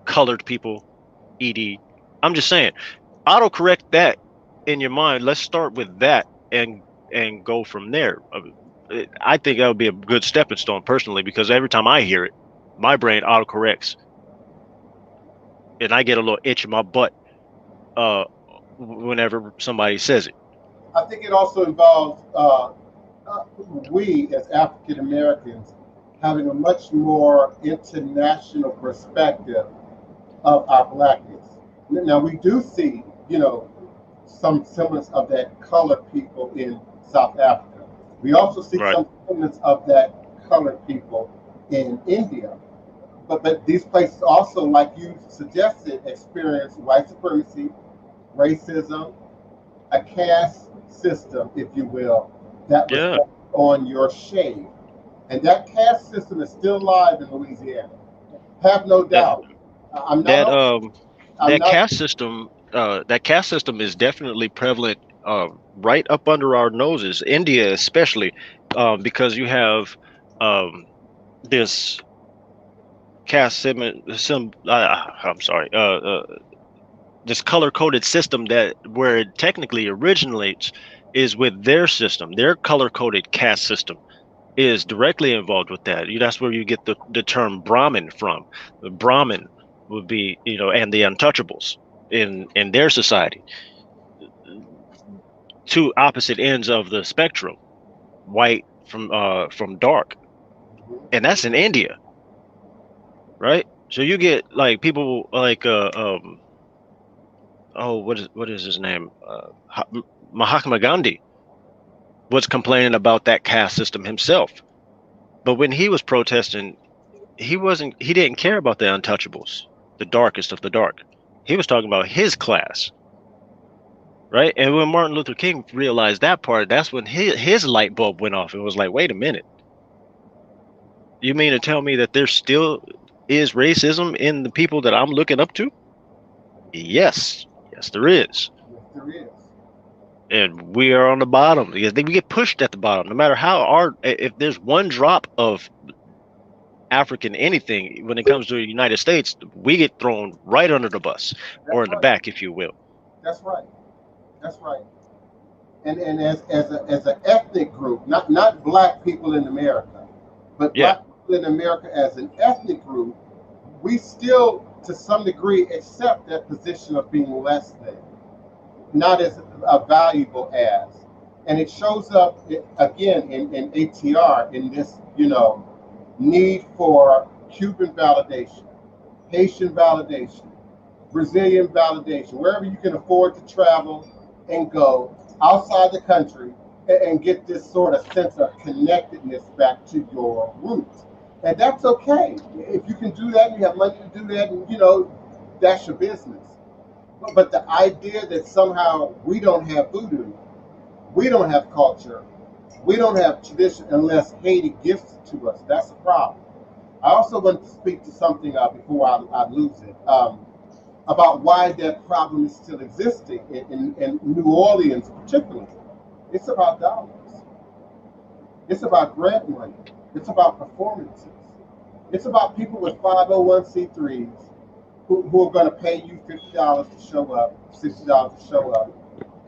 colored people, ED. I'm just saying, autocorrect that in your mind. Let's start with that and go from there. I think that would be a good stepping stone personally, because every time I hear it, my brain autocorrects and I get a little itch in my butt whenever somebody says it. I think it also involves we as African Americans having a much more international perspective of our blackness. Now we do see, some semblance of that colored people in South Africa. We also see Right. some semblance of that colored people in India. But these places also, like you suggested, experience white supremacy, racism, a caste system, if you will, that was Yeah. on your shade. And that caste system is still alive in Louisiana. Have no That doubt. I'm that not. I'm that not. caste system is definitely prevalent right up under our noses, India especially, because you have um, this I'm sorry, this color coded system that where it technically originates is with their system. Their color coded caste system is directly involved with that. That's where you get the term Brahmin from. The Brahmin would be, and the untouchables in their society. Two opposite ends of the spectrum, white from dark. And that's in India, right? So you get like people like oh, what is his name? Mahatma Gandhi was complaining about that caste system himself. But when he was protesting, he didn't care about the untouchables, the darkest of the dark. He was talking about his class, right? And when Martin Luther King realized that part, that's when his light bulb went off. It was like, wait a minute, you mean to tell me that there still is racism in the people that I'm looking up to? Yes, yes, there is. Yes, there is. And we are on the bottom because we get pushed at the bottom. No matter how if there's one drop of African anything when it comes to the United States, we get thrown right under the bus or That's in the right. back, if you will. That's right. That's right. And as an ethnic group, not black people in America, but Yeah, black people in America as an ethnic group, we still, to some degree, accept that position of being less than, not as valuable as. And it shows up again in ATR in this, need for Cuban validation, Haitian validation, Brazilian validation, wherever you can afford to travel and go outside the country and get this sort of sense of connectedness back to your roots. And that's okay. If you can do that, you have money to do that, and that's your business. But the idea that somehow we don't have voodoo, we don't have culture, we don't have tradition unless Haiti gives it to us, that's a problem. I also want to speak to something before I lose it, about why that problem is still existing in New Orleans particularly. It's about dollars. It's about grant money. It's about performances. It's about people with 501c3s who are going to pay you $50 to show up, $60 to show up,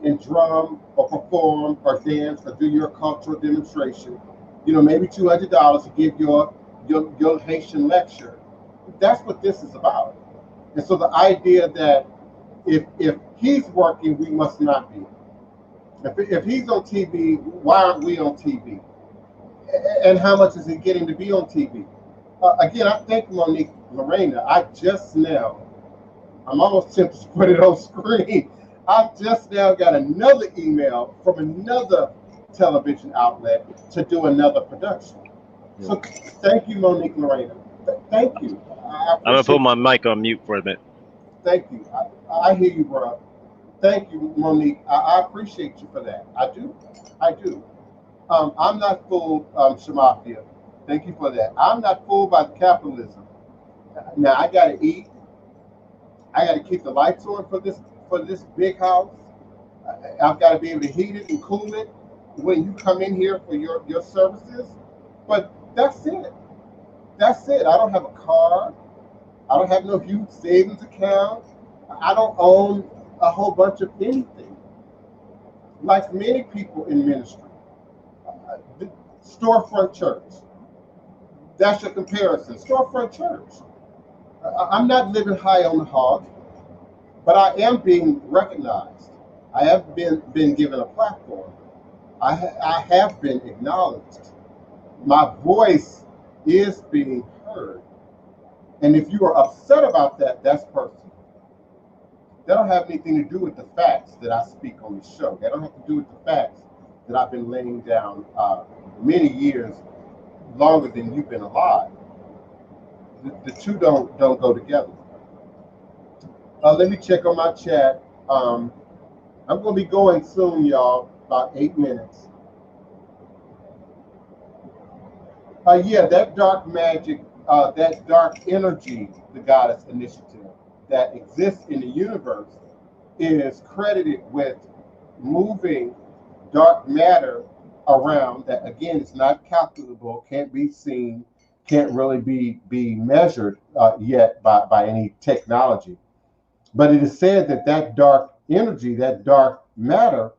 and drum or perform or dance or do your cultural demonstration. Maybe $200 to give your Haitian lecture. That's what this is about. And so the idea that if he's working, we must not be. If he's on TV, why aren't we on TV? And how much is he getting to be on TV? Again, I thank Monique Lorena. I'm almost tempted to put it on screen. I just now got another email from another television outlet to do another production. So thank you, Monique Lorena. Thank you. I'm going to put my mic on mute for a minute. Thank you. I hear you, bro. Thank you, Monique. I appreciate you for that. I do. I'm not fooled, Shamafia. Thank you for that. I'm not fooled by capitalism. Now I gotta eat. I gotta keep the lights on for this big house. I've got to be able to heat it and cool it when you come in here for your services. But that's it. That's it. I don't have a car. I don't have no huge savings account. I don't own a whole bunch of anything. Like many people in ministry. Storefront church. That's your comparison. Storefront church. I'm not living high on the hog, but I am being recognized. I have been given a platform. I have been acknowledged. My voice is being heard. And if you are upset about that, that's personal. That don't have anything to do with the facts that I speak on the show. That don't have to do with the facts that I've been laying down many years, longer than you've been alive. The two don't go together. Let me check on my chat. I'm going to be going soon, y'all, about 8 minutes. Yeah, that dark magic, that dark energy, the Goddess Initiative that exists in the universe is credited with moving dark matter around that, again, it's not calculable, can't be seen, can't really be measured yet by any technology. But it is said that dark energy, that dark matter,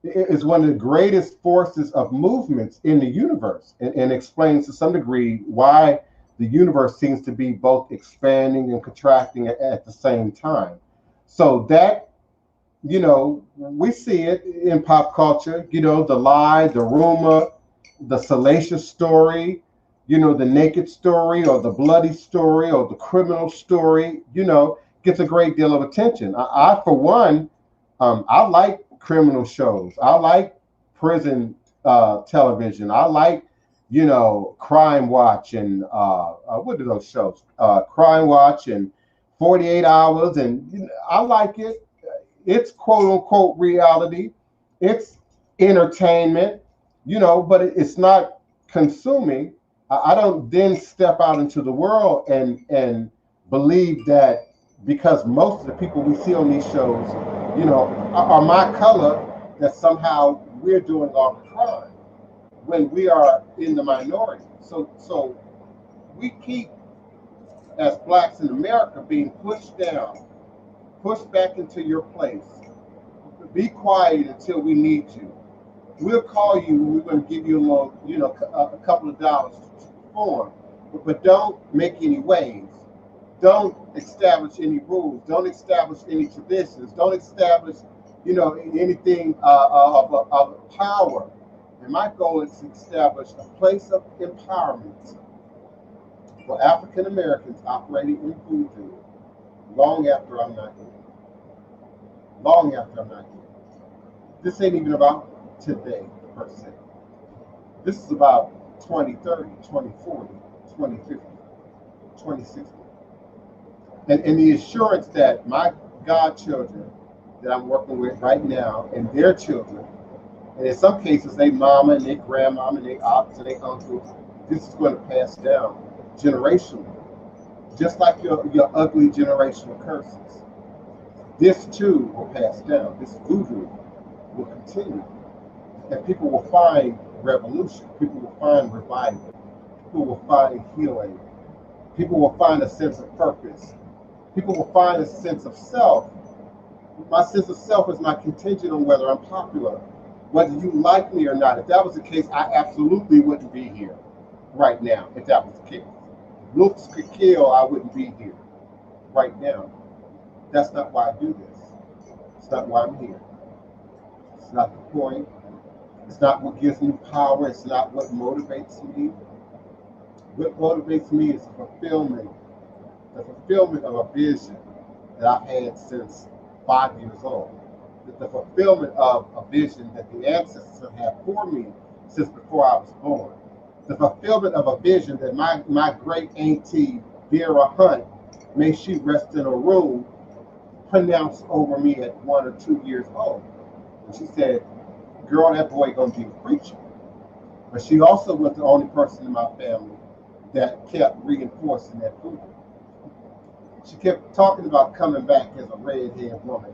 is one of the greatest forces of movements in the universe, and explains to some degree why the universe seems to be both expanding and contracting at the same time. So that, we see it in pop culture, the lie, the rumor, the salacious story, the naked story or the bloody story or the criminal story, gets a great deal of attention. I for one, I like criminal shows. I like prison television. I like, Crime Watch and what are those shows? Crime Watch and 48 Hours, and I like it. It's quote unquote reality. It's entertainment, but it's not consuming. I don't then step out into the world and believe that because most of the people we see on these shows, are my color, that somehow we're doing all the crime when we are in the minority. So we keep, as blacks in America, being pushed down, pushed back into your place. Be quiet until we need you. We'll call you. We're going to give you a little, a couple of dollars to perform, but don't make any waves. Don't establish any rules. Don't establish any traditions. Don't establish, anything of power. And my goal is to establish a place of empowerment for African Americans operating in voodoo, long after I'm not here. Long after I'm not here. This ain't even about today, per se. This is about 2030, 2040, 2050, 2060. And the assurance that my godchildren that I'm working with right now and their children, and in some cases, they mama and they grandmama and they aunts and they uncles, this is going to pass down generationally, just like your ugly generational curses. This too will pass down. This voodoo will continue. And people will find revolution. People will find revival. People will find healing. People will find a sense of purpose. People will find a sense of self. My sense of self is not contingent on whether I'm popular, whether you like me or not. If that was the case, I absolutely wouldn't be here right now, if that was the case. Looks could kill, I wouldn't be here right now. That's not why I do this. It's not why I'm here. It's not the point. It's not what gives me power. It's not what motivates me. What motivates me is the fulfillment of a vision that I've had since 5 years old. The fulfillment of a vision that the ancestors have had for me since before I was born. The fulfillment of a vision that my great auntie Vera Hunt, may she rest in a room, pronounced over me at 1 or 2 years old. And she said, girl, that boy gonna be a preacher. But she also was the only person in my family that kept reinforcing that voodoo. She kept talking about coming back as a red-haired woman,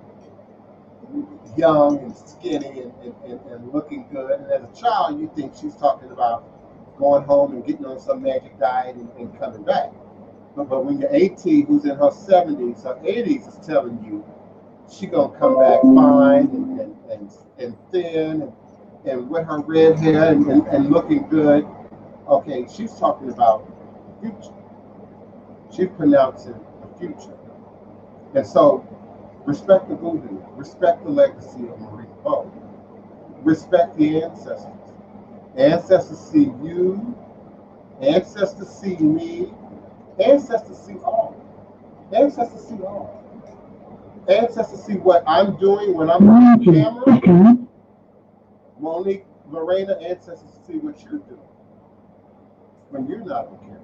young and skinny and looking good. And as a child, you think she's talking about going home and getting on some magic diet and coming back. But when your auntie, who's in her 70s, her 80s, is telling you she gonna come back fine and thin and with her red hair and looking good, okay, she's talking about the future. She's pronouncing the future. And so, respect the voodoo, respect the legacy of Marie Laveau, respect the ancestors. Ancestors see you, ancestors see me, ancestors see all. Ancestors see all. Ancestors see what I'm doing when I'm on camera. Monique, Lorena, ancestors see what you're doing when you're not on camera.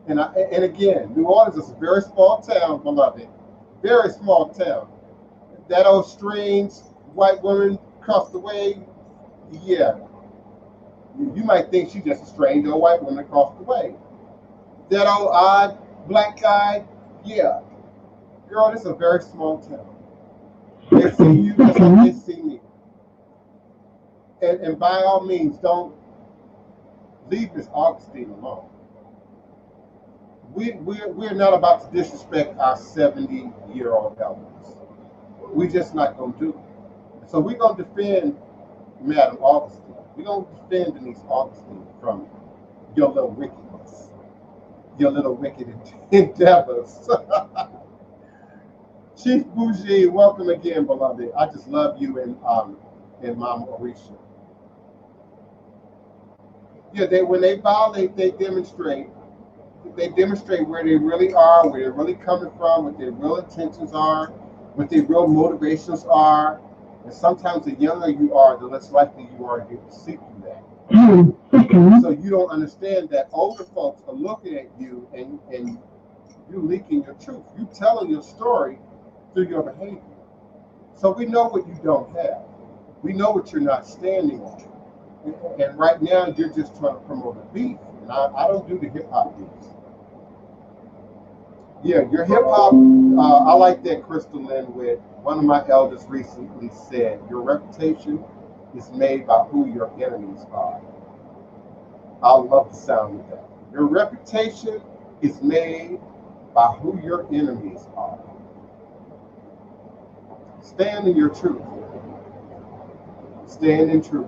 And again, New Orleans is a very small town, beloved. Very small town. That old strange white woman across the way, yeah. You might think she's just a strange old white woman across the way. That old odd black guy, yeah. Girl, this is a very small town. They see you just like they see me. And by all means, don't leave Miss Augustine alone. We're not about to disrespect our 70-year-old elders. We're just not going to do it. So we're going to defend Madam Augustine. We're going to defend Denise Augustine from your little wickedness, your little wicked endeavors. Chief Bougie, welcome again, beloved. I just love you and Mama Orisha. Yeah, when they violate, they demonstrate. They demonstrate where they really are, where they're really coming from, what their real intentions are, what their real motivations are. And sometimes the younger you are, the less likely you are to get to see through that. So you don't understand that older folks are looking at you and you leaking your truth. You telling your story through your behavior. So we know what you don't have. We know what you're not standing on. And right now you're just trying to promote a beef. And I don't do the hip hop beefs. Yeah, your hip hop, I like that Crystal Lynn with one of my elders recently said, your reputation is made by who your enemies are. I love the sound of that. Your reputation is made by who your enemies are. Stand in your truth. Stand in truth.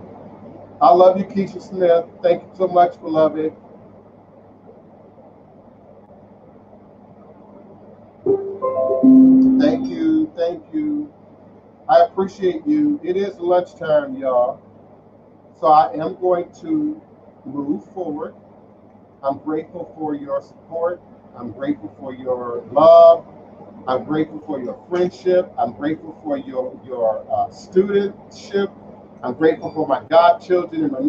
I love you, Keisha Smith. Thank you so much, beloved. Thank you, thank you. I appreciate you. It is lunchtime, y'all. So I am going to move forward. I'm grateful for your support. I'm grateful for your love. I'm grateful for your friendship. I'm grateful for your studentship. I'm grateful for my godchildren and my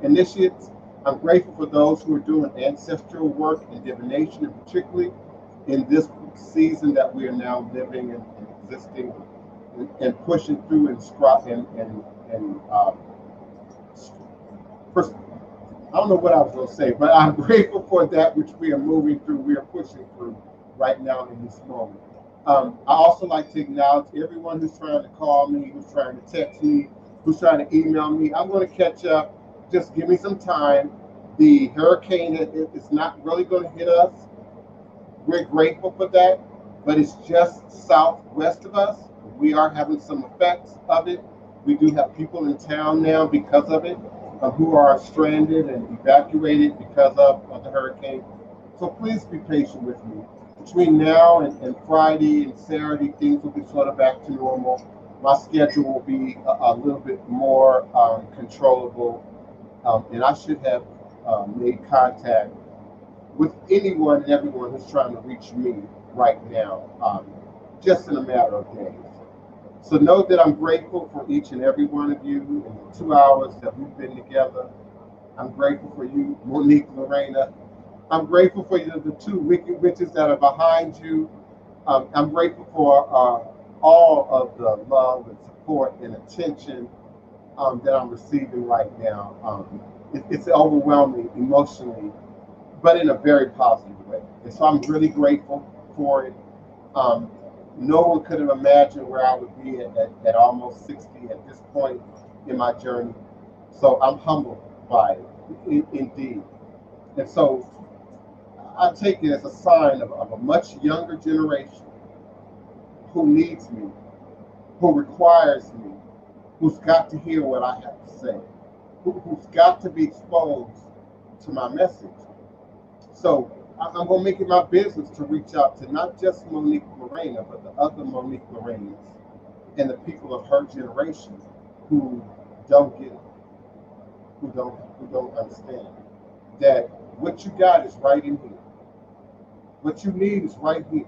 initiates. I'm grateful for those who are doing ancestral work and divination, and particularly in this season that we are now living and existing and pushing through first, I don't know what I was going to say, but I'm grateful for that which we are moving through, we are pushing through right now in this moment. I also like to acknowledge everyone who's trying to call me, who's trying to text me, who's trying to email me. I'm going to catch up. Just give me some time. The hurricane is not really going to hit us. We're grateful for that, but it's just southwest of us. We are having some effects of it. We do have people in town now because of it, who are stranded and evacuated because of the hurricane. So please be patient with me. Between now and Friday and Saturday, things will be sort of back to normal. My schedule will be a little bit more controllable, and I should have made contact with anyone and everyone who's trying to reach me right now, just in a matter of days. So know that I'm grateful for each and every one of you in the 2 hours that we've been together. I'm grateful for you, Monique, Lorena. I'm grateful for you, the two wicked witches that are behind you. I'm grateful for all of the love and support and attention that I'm receiving right now. It's overwhelming emotionally, but in a very positive way. And so I'm really grateful for it. No one could have imagined where I would be at almost 60 at this point in my journey. So I'm humbled by it, indeed. And so I take it as a sign of a much younger generation who needs me, who requires me, who's got to hear what I have to say, who's got to be exposed to my message. So I'm going to make it my business to reach out to not just Monique Lorena, but the other Monique Lorenas and the people of her generation who don't get it, who don't understand that what you got is right in here. What you need is right here.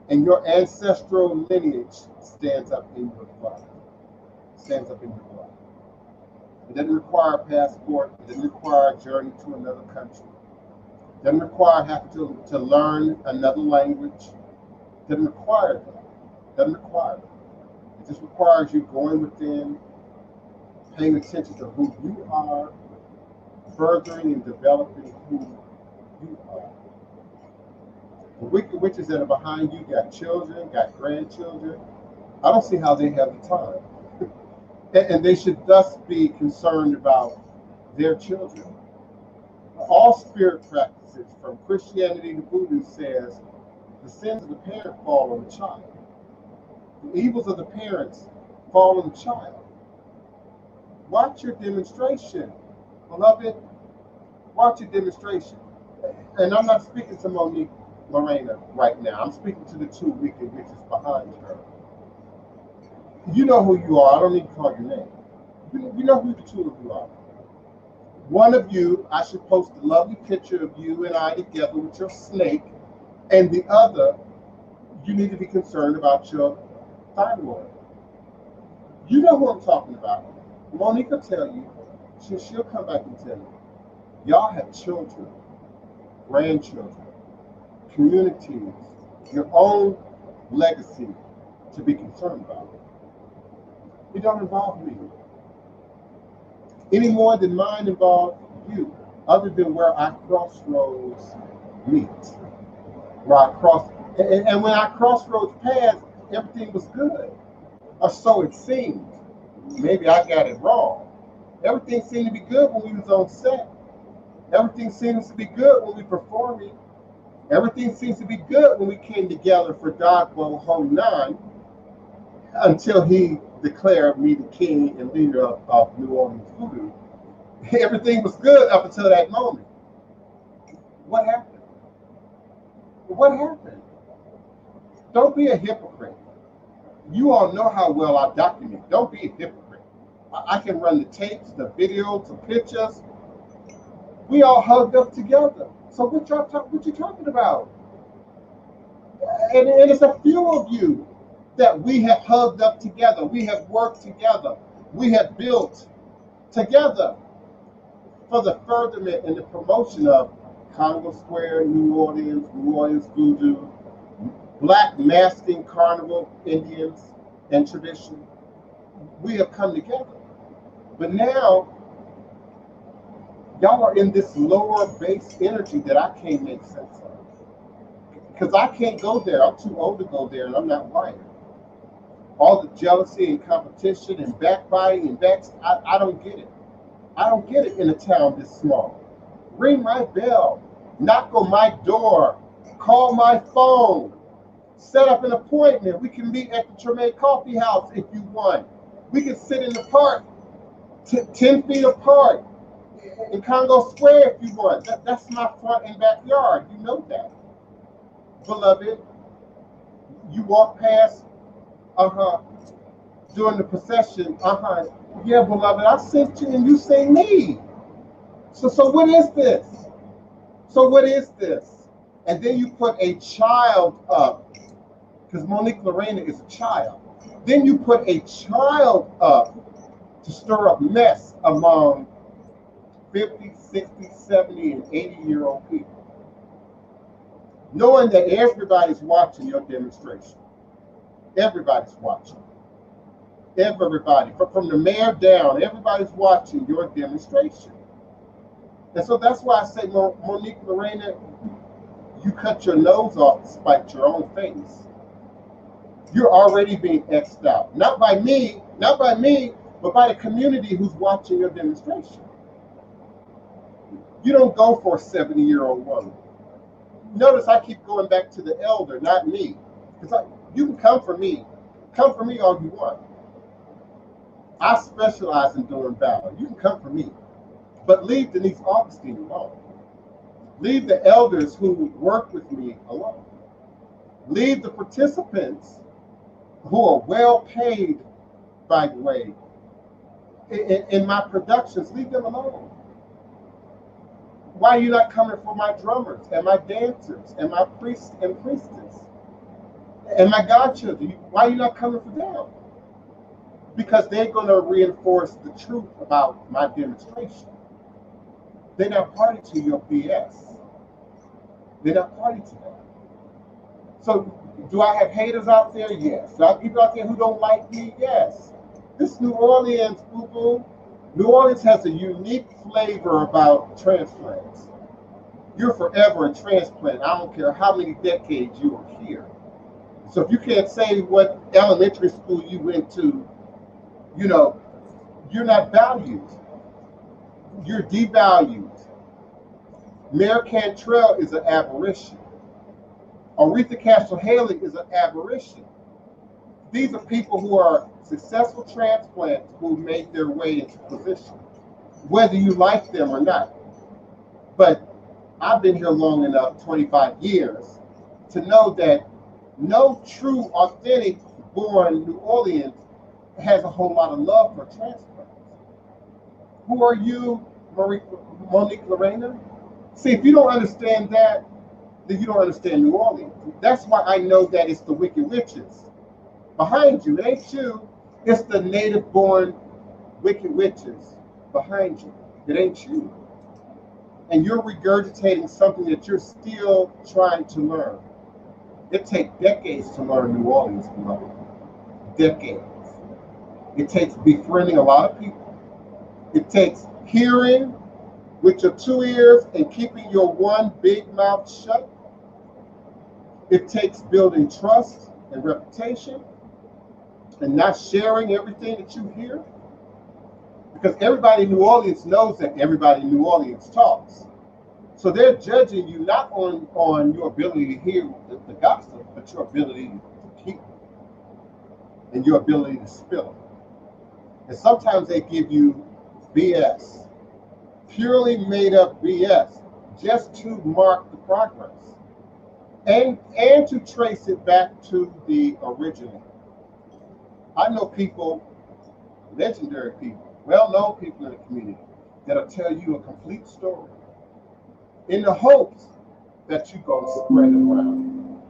And your ancestral lineage stands up in your blood. Stands up in your blood. It doesn't require a passport. It doesn't require a journey to another country. It doesn't require having to learn another language. It doesn't require that. It doesn't require that. It just requires you going within, paying attention to who you are, furthering and developing who you are. The wicked witches that are behind you got children, got grandchildren. I don't see how they have the time. And they should thus be concerned about their children. All spirit practices, from Christianity to Voodoo, says the sins of the parent fall on the child. The evils of the parents fall on the child. Watch your demonstration, beloved. Watch your demonstration. And I'm not speaking to Monique Lorena right now. I'm speaking to the two wicked witches behind her. You know who you are. I don't need to call your name. You know who the two of you are. One of you, I should post a lovely picture of you and I together with your snake. And the other, you need to be concerned about your thyroid. You know who I'm talking about. Monique will tell you. She'll come back and tell you. Y'all have children, grandchildren, communities, your own legacy to be concerned about. It don't involve me any more than mine involve you, other than where our crossroads meet. Where I cross, and when our crossroads passed, everything was good, or so it seemed. Maybe I got it wrong. Everything seemed to be good when we was on set. Everything seems to be good when we performing. Everything seems to be good when we came together for Dogbo Honan, until he declared me the king and leader of New Orleans Voodoo. Everything was good up until that moment. What happened? What happened? Don't be a hypocrite. You all know how well I document. Don't be a hypocrite. I can run the tapes, the videos, the pictures. We all hugged up together. So what you talking about? And it's a few of you that we have hugged up together. We have worked together. We have built together for the furtherment and the promotion of Congo Square, New Orleans Voodoo, Black Masking Carnival, Indians, and tradition. We have come together. But now, y'all are in this lower base energy that I can't make sense of. Because I can't go there. I'm too old to go there, and I'm not wired. All the jealousy and competition and backbiting and I don't get it. I don't get it in a town this small. Ring my bell, knock on my door, call my phone, set up an appointment. We can meet at the Tremaine Coffee House if you want. We can sit in the park 10 feet apart in Congo Square if you want. That's my front and backyard. You know that. Beloved, you walk past, during the procession, yeah, beloved, I sent you and you say me. So what is this? So what is this? And then you put a child up, because Monique Lorena is a child. Then you put a child up to stir up mess among 50, 60, 70, and 80-year-old people. Knowing that everybody's watching your demonstration. Everybody's watching. Everybody, from the mayor down, everybody's watching your demonstration. And so that's why I say, Monique Lorena, you cut your nose off to spite your own face. You're already being X'd out. Not by me, but by the community who's watching your demonstration. You don't go for a 70-year-old woman. Notice I keep going back to the elder, not me. Because you can come for me. Come for me all you want. I specialize in doing battle. You can come for me. But leave Denise Augustine alone. Leave the elders who work with me alone. Leave the participants who are well paid, by the way, in my productions. Leave them alone. Why are you not coming for my drummers and my dancers and my priests and priestess and my godchildren? Why are you not coming for them? Because they're going to reinforce the truth about my demonstration. They're not party to your BS. They're not party to that. So, do I have haters out there? Yes. Do I have people out there who don't like me? Yes. This New Orleans, boo-boo. New Orleans has a unique flavor about transplants. You're forever a transplant. I don't care how many decades you are here. So if you can't say what elementary school you went to, you're not valued. You're devalued. Mayor Cantrell is an aberration. Aretha Castro Haley is an aberration. These are people who are successful transplants who made their way into position, whether you like them or not. But I've been here long enough, 25 years, to know that no true, authentic born New Orleans has a whole lot of love for transplants. Who are you, Monique Lorena? See, if you don't understand that, then you don't understand New Orleans. That's why I know that it's the wicked witches behind you. It ain't you. It's the native-born wicked witches behind you. It ain't you. And you're regurgitating something that you're still trying to learn. It takes decades to learn New Orleans, beloved. Decades. It takes befriending a lot of people. It takes hearing with your two ears and keeping your one big mouth shut. It takes building trust and reputation and not sharing everything that you hear. Because everybody in New Orleans knows that everybody in New Orleans talks. So they're judging you not on your ability to hear the gossip, but your ability to keep it and your ability to spill it. And sometimes they give you BS, purely made up BS, just to mark the progress and to trace it back to the original. I know people, legendary people, well-known people in the community that'll tell you a complete story in the hopes that you're going to spread it around.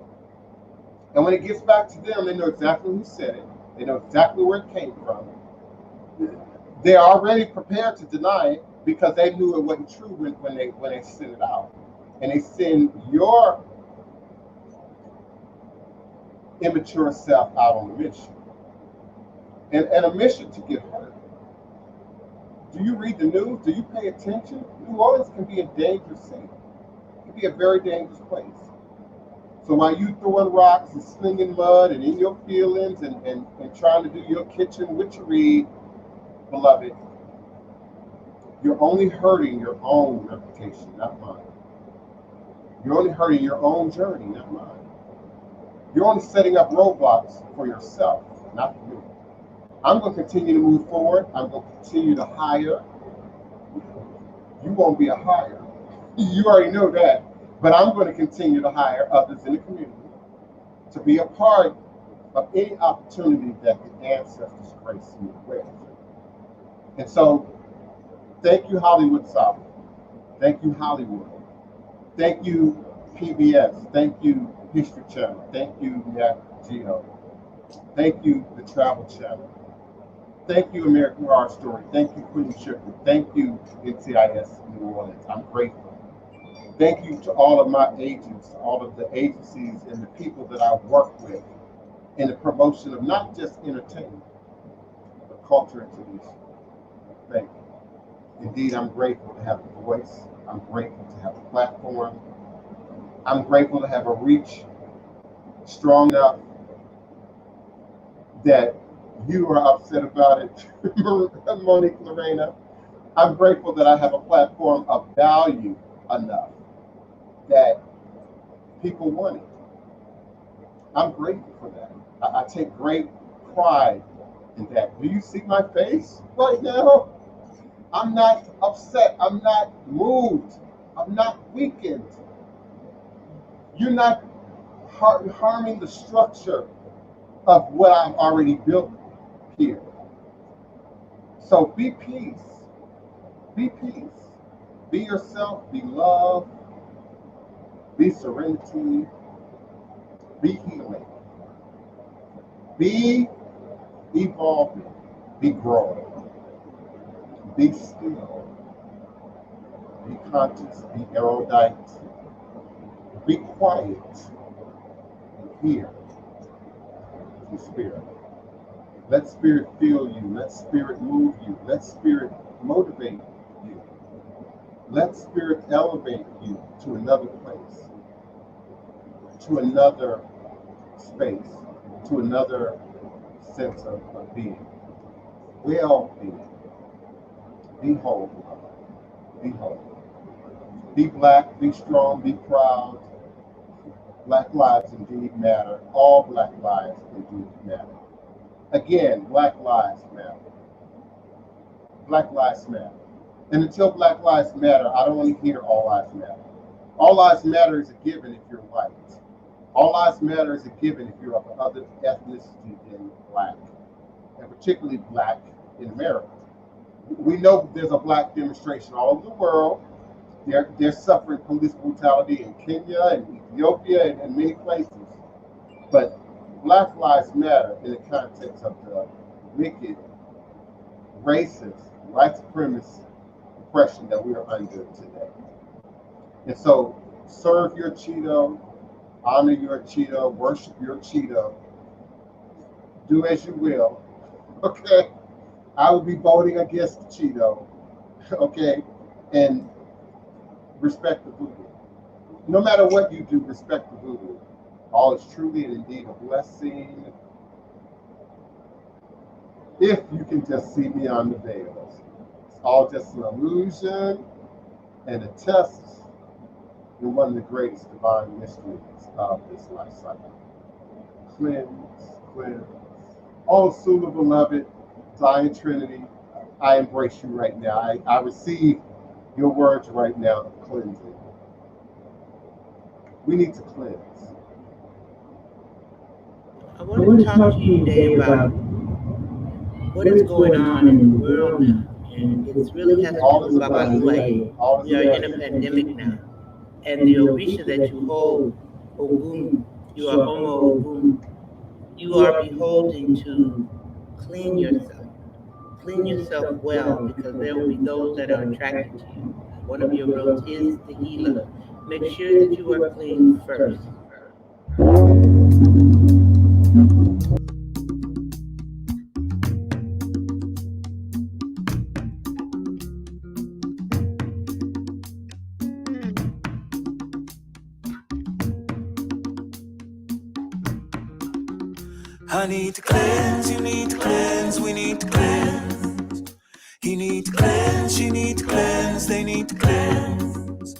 And when it gets back to them, they know exactly who said it. They know exactly where it came from. They're already prepared to deny it because they knew it wasn't true when they sent it out. And they send your immature self out on a mission. And a mission to get hurt. Do you read the news? Do you pay attention? New Orleans can be a dangerous city. It can be a very dangerous place. So while you throwing rocks and slinging mud and in your feelings and trying to do your kitchen witchery, beloved, you're only hurting your own reputation, not mine. You're only hurting your own journey, not mine. You're only setting up roadblocks for yourself, not for me. I'm going to continue to move forward. I'm going to continue to hire. You won't be a hire. You already know that. But I'm going to continue to hire others in the community to be a part of any opportunity that the ancestors grace me with. And so, thank you, Hollywood South. Thank you, Hollywood. Thank you, PBS. Thank you, History Channel. Thank you, Nat Geo. Thank you, the Travel Channel. Thank you, American Horror Story. Thank you, Queen Sugar. Thank you, NCIS New Orleans. I'm grateful. Thank you to all of my agents, all of the agencies and the people that I work with in the promotion of not just entertainment, but culture and tradition. Thank you. Indeed, I'm grateful to have a voice. I'm grateful to have a platform. I'm grateful to have a reach strong enough that you are upset about it, Monique Lorena. I'm grateful that I have a platform of value enough that people want it. I'm grateful for that. I take great pride in that. Do you see my face right now? I'm not upset. I'm not moved. I'm not weakened. You're not harming the structure of what I've already built here. So be peace. Be peace. Be yourself. Be love. Be serenity. Be healing. Be evolving. Be growing. Be still. Be conscious. Be erudite. Be quiet. And hear the Spirit. Let Spirit feel you. Let Spirit move you. Let Spirit motivate you. Let Spirit elevate you to another place, to another space, to another sense of being. Well-being. Be whole. Be whole. Be black, be strong, be proud. Black lives indeed matter. All black lives indeed matter. Again, Black Lives Matter. Black Lives Matter. And until Black Lives Matter, I don't want to hear All Lives Matter. All Lives Matter is a given if you're white. All Lives Matter is a given if you're of other ethnicity than black, and particularly black in America. We know there's a black demonstration all over the world. They're suffering police brutality in Kenya and Ethiopia and many places. But Black Lives Matter in the context of the wicked, racist, white supremacist oppression that we are under today. And so serve your Cheeto, honor your Cheeto, worship your Cheeto, do as you will, okay? I will be voting against the Cheeto, okay? And respect the voodoo. No matter what you do, respect the voodoo. All is truly and indeed a blessing if you can just see beyond the veils. It's all just an illusion and a test in one of the greatest divine mysteries of this life cycle. Cleanse, cleanse. Oh, Sula, beloved, Zion Trinity, I embrace you right now. I receive your words right now of cleansing. We need to cleanse. I want to talk to you today about what is going on in the world now. And it's really has to do about like we are in a pandemic now. and the Orisha that you hold, Ogun, you are Omo Ogun, you are beholding to clean yourself. Clean yourself well, because there will be those that are attracted to you. One of your roles is the healer. Make sure that you are clean first. I need to cleanse, you need to cleanse, we need to cleanse. He need to cleanse, she need to cleanse, they need to cleanse.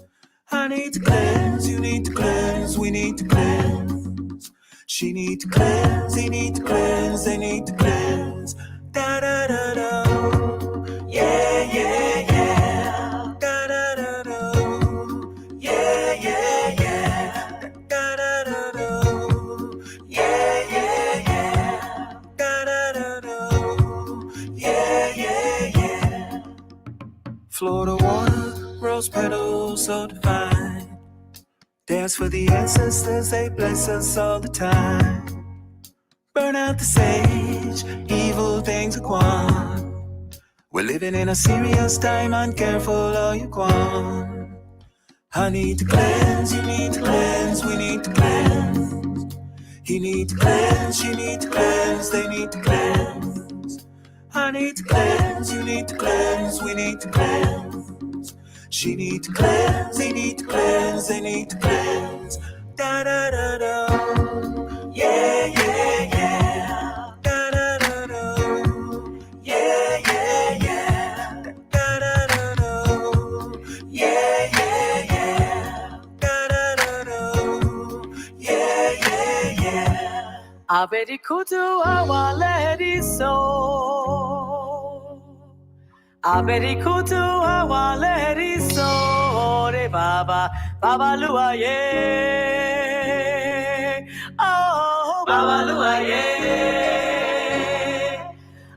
I need to cleanse, you need to cleanse, we need to cleanse. She need to cleanse, he need to cleanse, they need to cleanse. Da da da da. Yeah, yeah, yeah. Da da da da. Yeah, yeah, yeah. Da da da da. Yeah, yeah, yeah. Da da da da. Yeah, yeah, yeah. Florida water, rose petals so divine. Dance for the ancestors, they bless us all the time. Burn out the sage, evil things are gone. We're living in a serious time, uncareful all you gone. I need to cleanse, you need to cleanse, we need to cleanse. He need to cleanse, she need to cleanse, they need to cleanse. I need to cleanse, you need to cleanse, we need to cleanse. She need to cleanse, they need to cleanse, they need to cleanse. Da da da da. Yeah, yeah, yeah. Da da da da. Yeah, yeah, yeah. Da da da da. Yeah, yeah, yeah. Da da da da. Yeah, yeah, yeah. Abedi kutu awaledi so. Abedi kutu awaledi so. Re baba, baba lua ye. Oh, baba lua ye.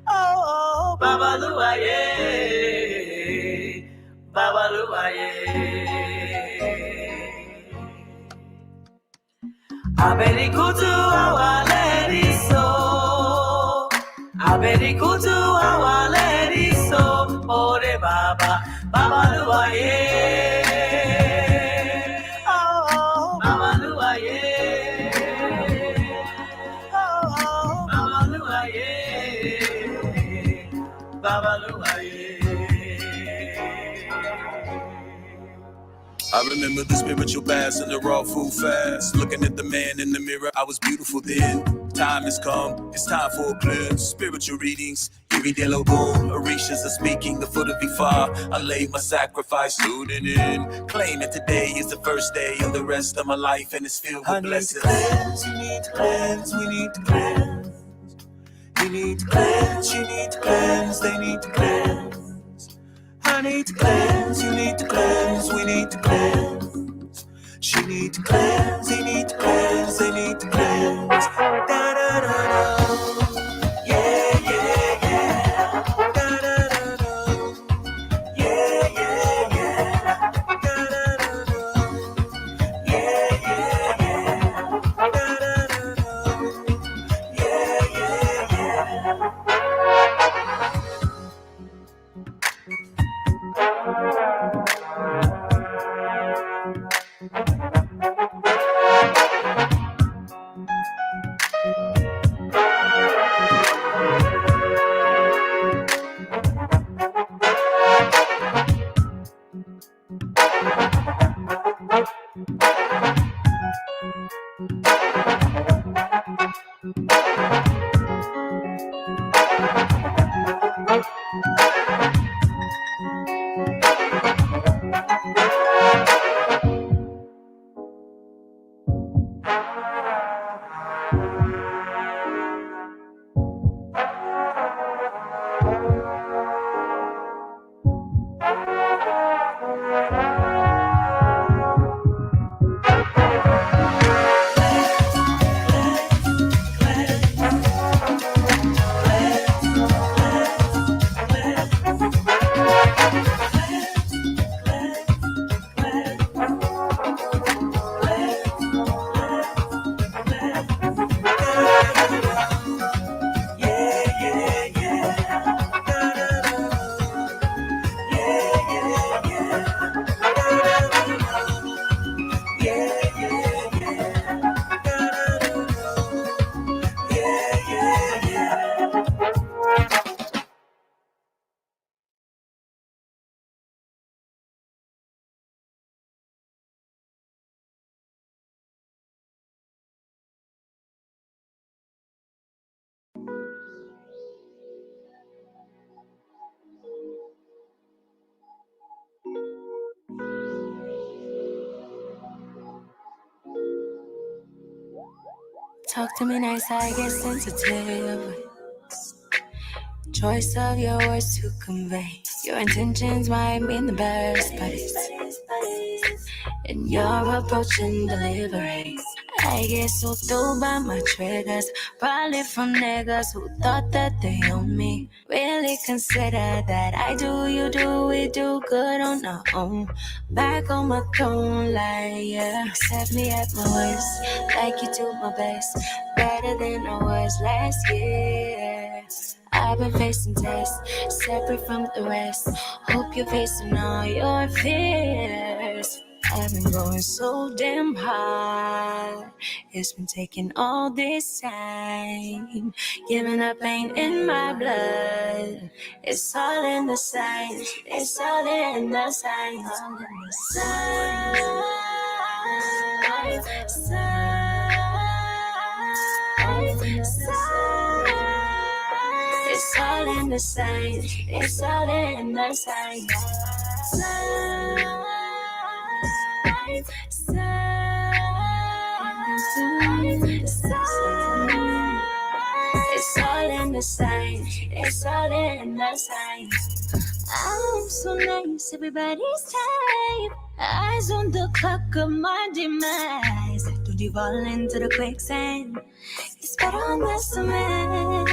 Oh, baba lua ye. Baba lua ye. Abedi kutu awaledi so. Abedi kutu awaledi so. Ore baba, baba lua ye. Oh, baba lua ye. Oh, baba lua ye. Baba lua ye. I remember the spiritual baths and the raw food fast. Looking at the man in the mirror, I was beautiful then. Time has come, it's time for a cleanse. Spiritual readings, Iridelo boom. Orishas are speaking, the foot of Ifa. I laid my sacrifice, tuning in. Claim that today is the first day of the rest of my life, and it's filled with blessings. Cleanse, you need to cleanse, we need to cleanse. You need to cleanse, you need to cleanse, they need to cleanse. I need to cleanse, you need to cleanse, we need to cleanse. She need to cleanse, he need to cleanse, they need to cleanse. Da da da da. Yeah, yeah, yeah. Da da da da. Yeah, yeah, yeah. Da da da da. Yeah, yeah, yeah. Da da da da. Yeah, yeah, yeah. Talk to me nice, I get sensitive. Choice of your words to convey. Your intentions might mean the best, but it's in your approach and delivery. I get so through by my triggers, probably from niggas who thought that they owned me. Really consider that I do, you do, we do good on our own. Back on my throne, like yeah. Accept me at my worst, like you do my best. Better than I was last year. I've been facing tests, separate from the rest. Hope you're facing all your fears. I've been going so damn hard. It's been taking all this time. Giving up ain't in my blood. It's all in the signs. It's all in the signs. All in the signs. It's all in the signs. It's all in the signs. It's all in the signs. It's all in the signs. I'm so nice, everybody's type. Eyes on the clock of my demise. Don't you fall into the quicksand. It's better on the cement.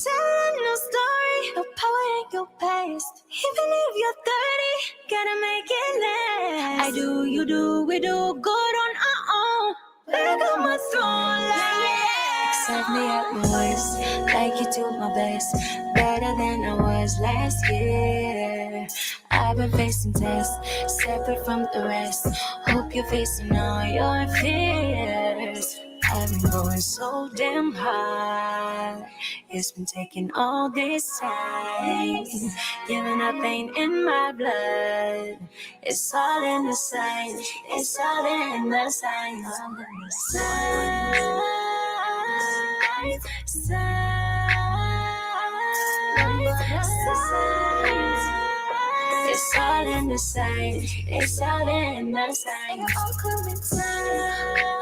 Telling no story, no power in your past. Even if you're 30, gotta make it last. I do, you do, we do good on our own. Back on my throne, like yeah. Accept me at my worst, like you do my best. Better than I was last year. I've been facing tests, separate from the rest. Hope you're facing all your fears. I've been going so damn hard. It's been taking all this time. Giving up ain't in my blood. It's all in the signs. It's all in the signs. All in the signs. It's all in the signs. It's all in the signs. All coming down.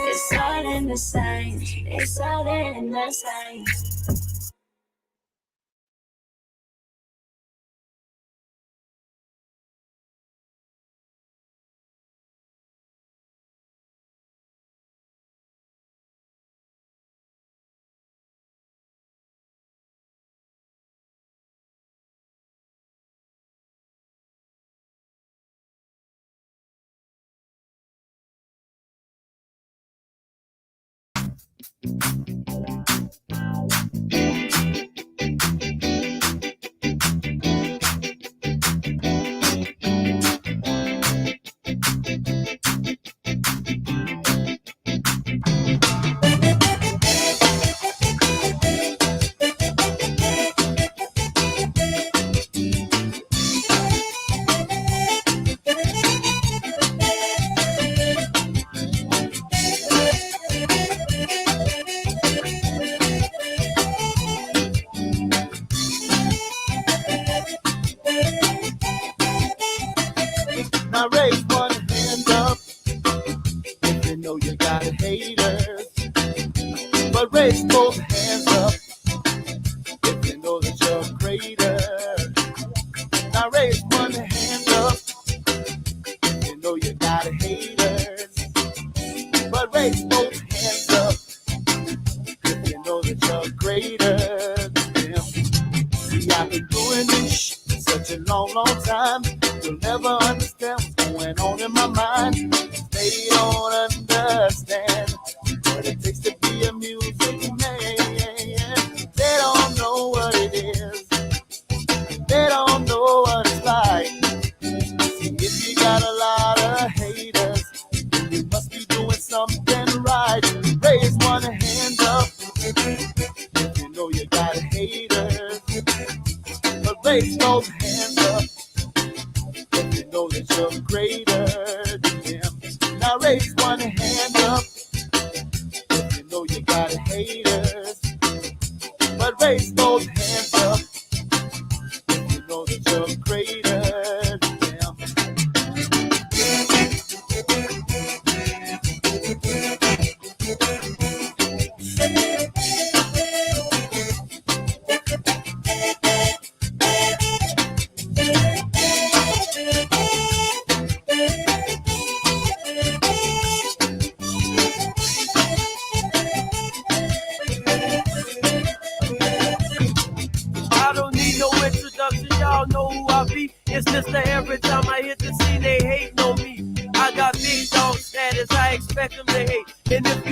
It's all in the signs. It's all in the signs. Now raise one hand up if you know you got haters. But raise both hands up if you know that you're greater. Now raise one hand up if you know you got haters. But raise both hands up if you know that you're greater than them. See, I've been doing this shit such a long, long time. You'll never understand what's going on in my mind. They don't understand what it takes to be a music man. They don't know what it is. They don't know what it's like. See, if you got a lot of haters, you must be doing something right. Raise one hand up if you know you got haters. But raise both hands up if you know that you're greater than them.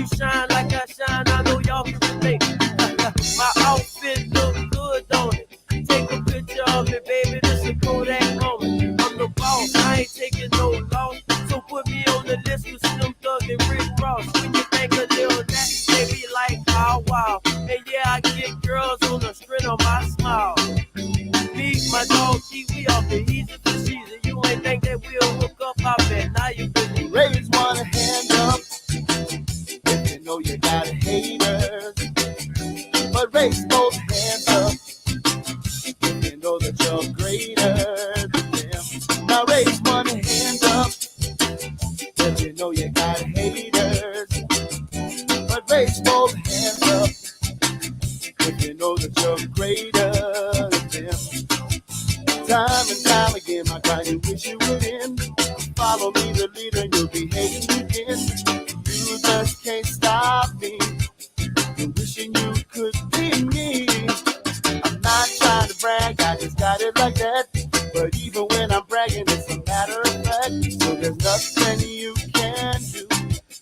you shine like I shine, I know y'all can relate. My outfit look good, don't it? Take a picture of me, baby, this a Kodak moment. I'm the boss, I ain't taking no loss. So put me on the list with Slim Thug and Rick Ross. When you think a little that, they be like, wow, wow. And yeah, I get girls on the strength of my smile. Me, my dog, we off the easy for season. You ain't think that we'll hook up, I bet now you believe. Raise one hand up if you know you got haters. But raise both hands up if you know that you're greater than them. Now raise one hand up if you know you got haters. But raise both hands up if you know that you're greater than them. Time and time again, my God, you wish you would end. Follow me, the leader, you'll be hating again. You just can't stop me. You're wishing you could be me. I'm not trying to brag, I just got it like that. But even when I'm bragging, it's a matter of fact. So there's nothing you can do.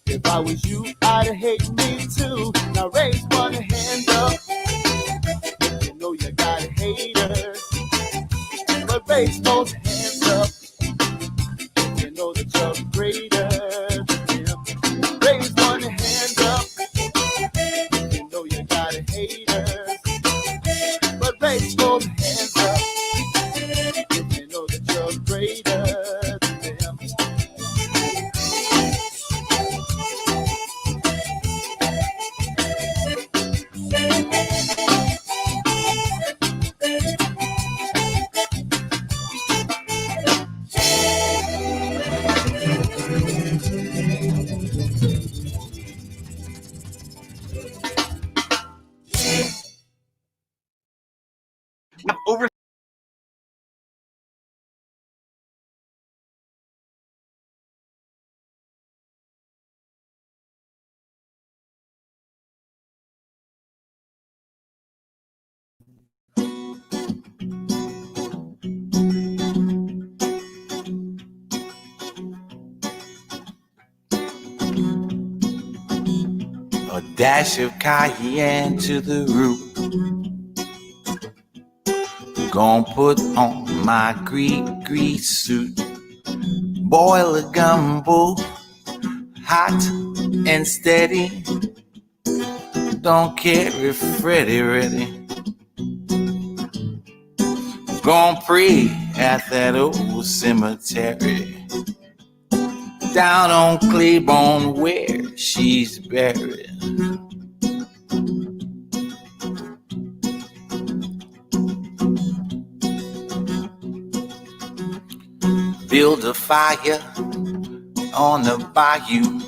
If I was you, I'd hate me too. Now raise one hand up if you know you got haters. But raise both hands up if you know that you're greater than them. Raise one hand up if you know you got haters. But raise both hands up if you know that you're greater than them. Over a dash of cayenne to the root. Gonna put on my grease suit. Boil a gumbo, hot and steady. Don't care if Freddy ready. Gonna pray at that old cemetery down on Claiborne where she's buried. Build a fire on the bayou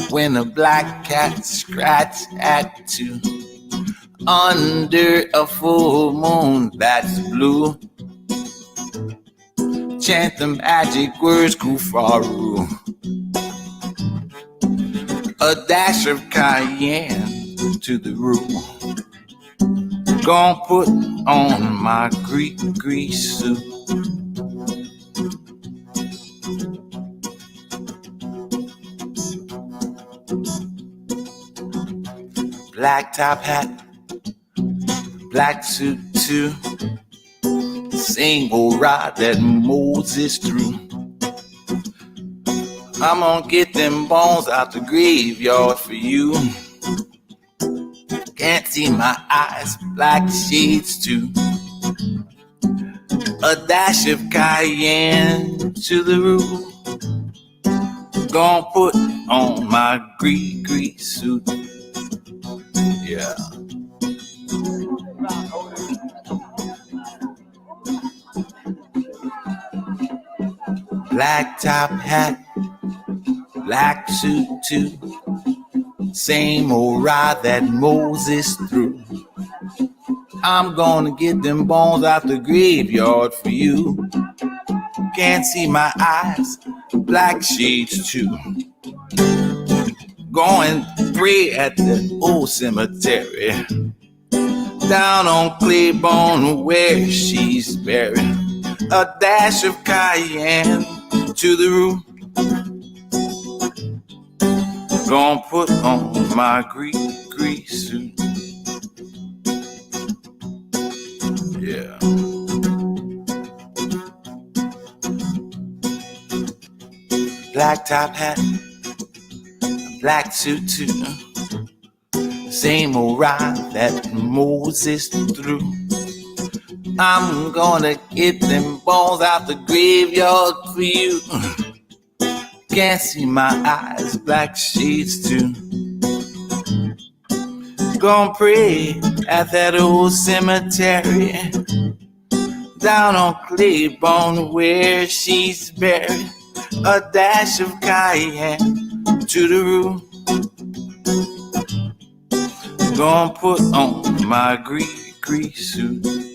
when a black cat scratch at 2 under a full moon that's blue. Chant the magic words, Kufaru. A dash of cayenne to the root. Gonna put on my grease suit. Black top hat, black suit too. Same old ride that Moses threw. I'm gonna get them bones out the graveyard for you. Can't see my eyes, black shades too. A dash of cayenne to the root. Gonna put on my grease suit. Yeah. Black top hat, black suit too. Same old ride that Moses threw. I'm gonna get them bones out the graveyard for you. Can't see my eyes, black shades too. Going pray at the old cemetery down on Claiborne where she's buried. A dash of cayenne to the root. Gonna put on my grease suit. Yeah. Black top hat, black suit too. Same old ride that Moses threw. I'm gonna get them bones out the graveyard for you. Can't see my eyes, black shades too. Gonna pray at that old cemetery down on Claiborne where she's buried. A dash of cayenne to the room. Gonna put on my grease suit.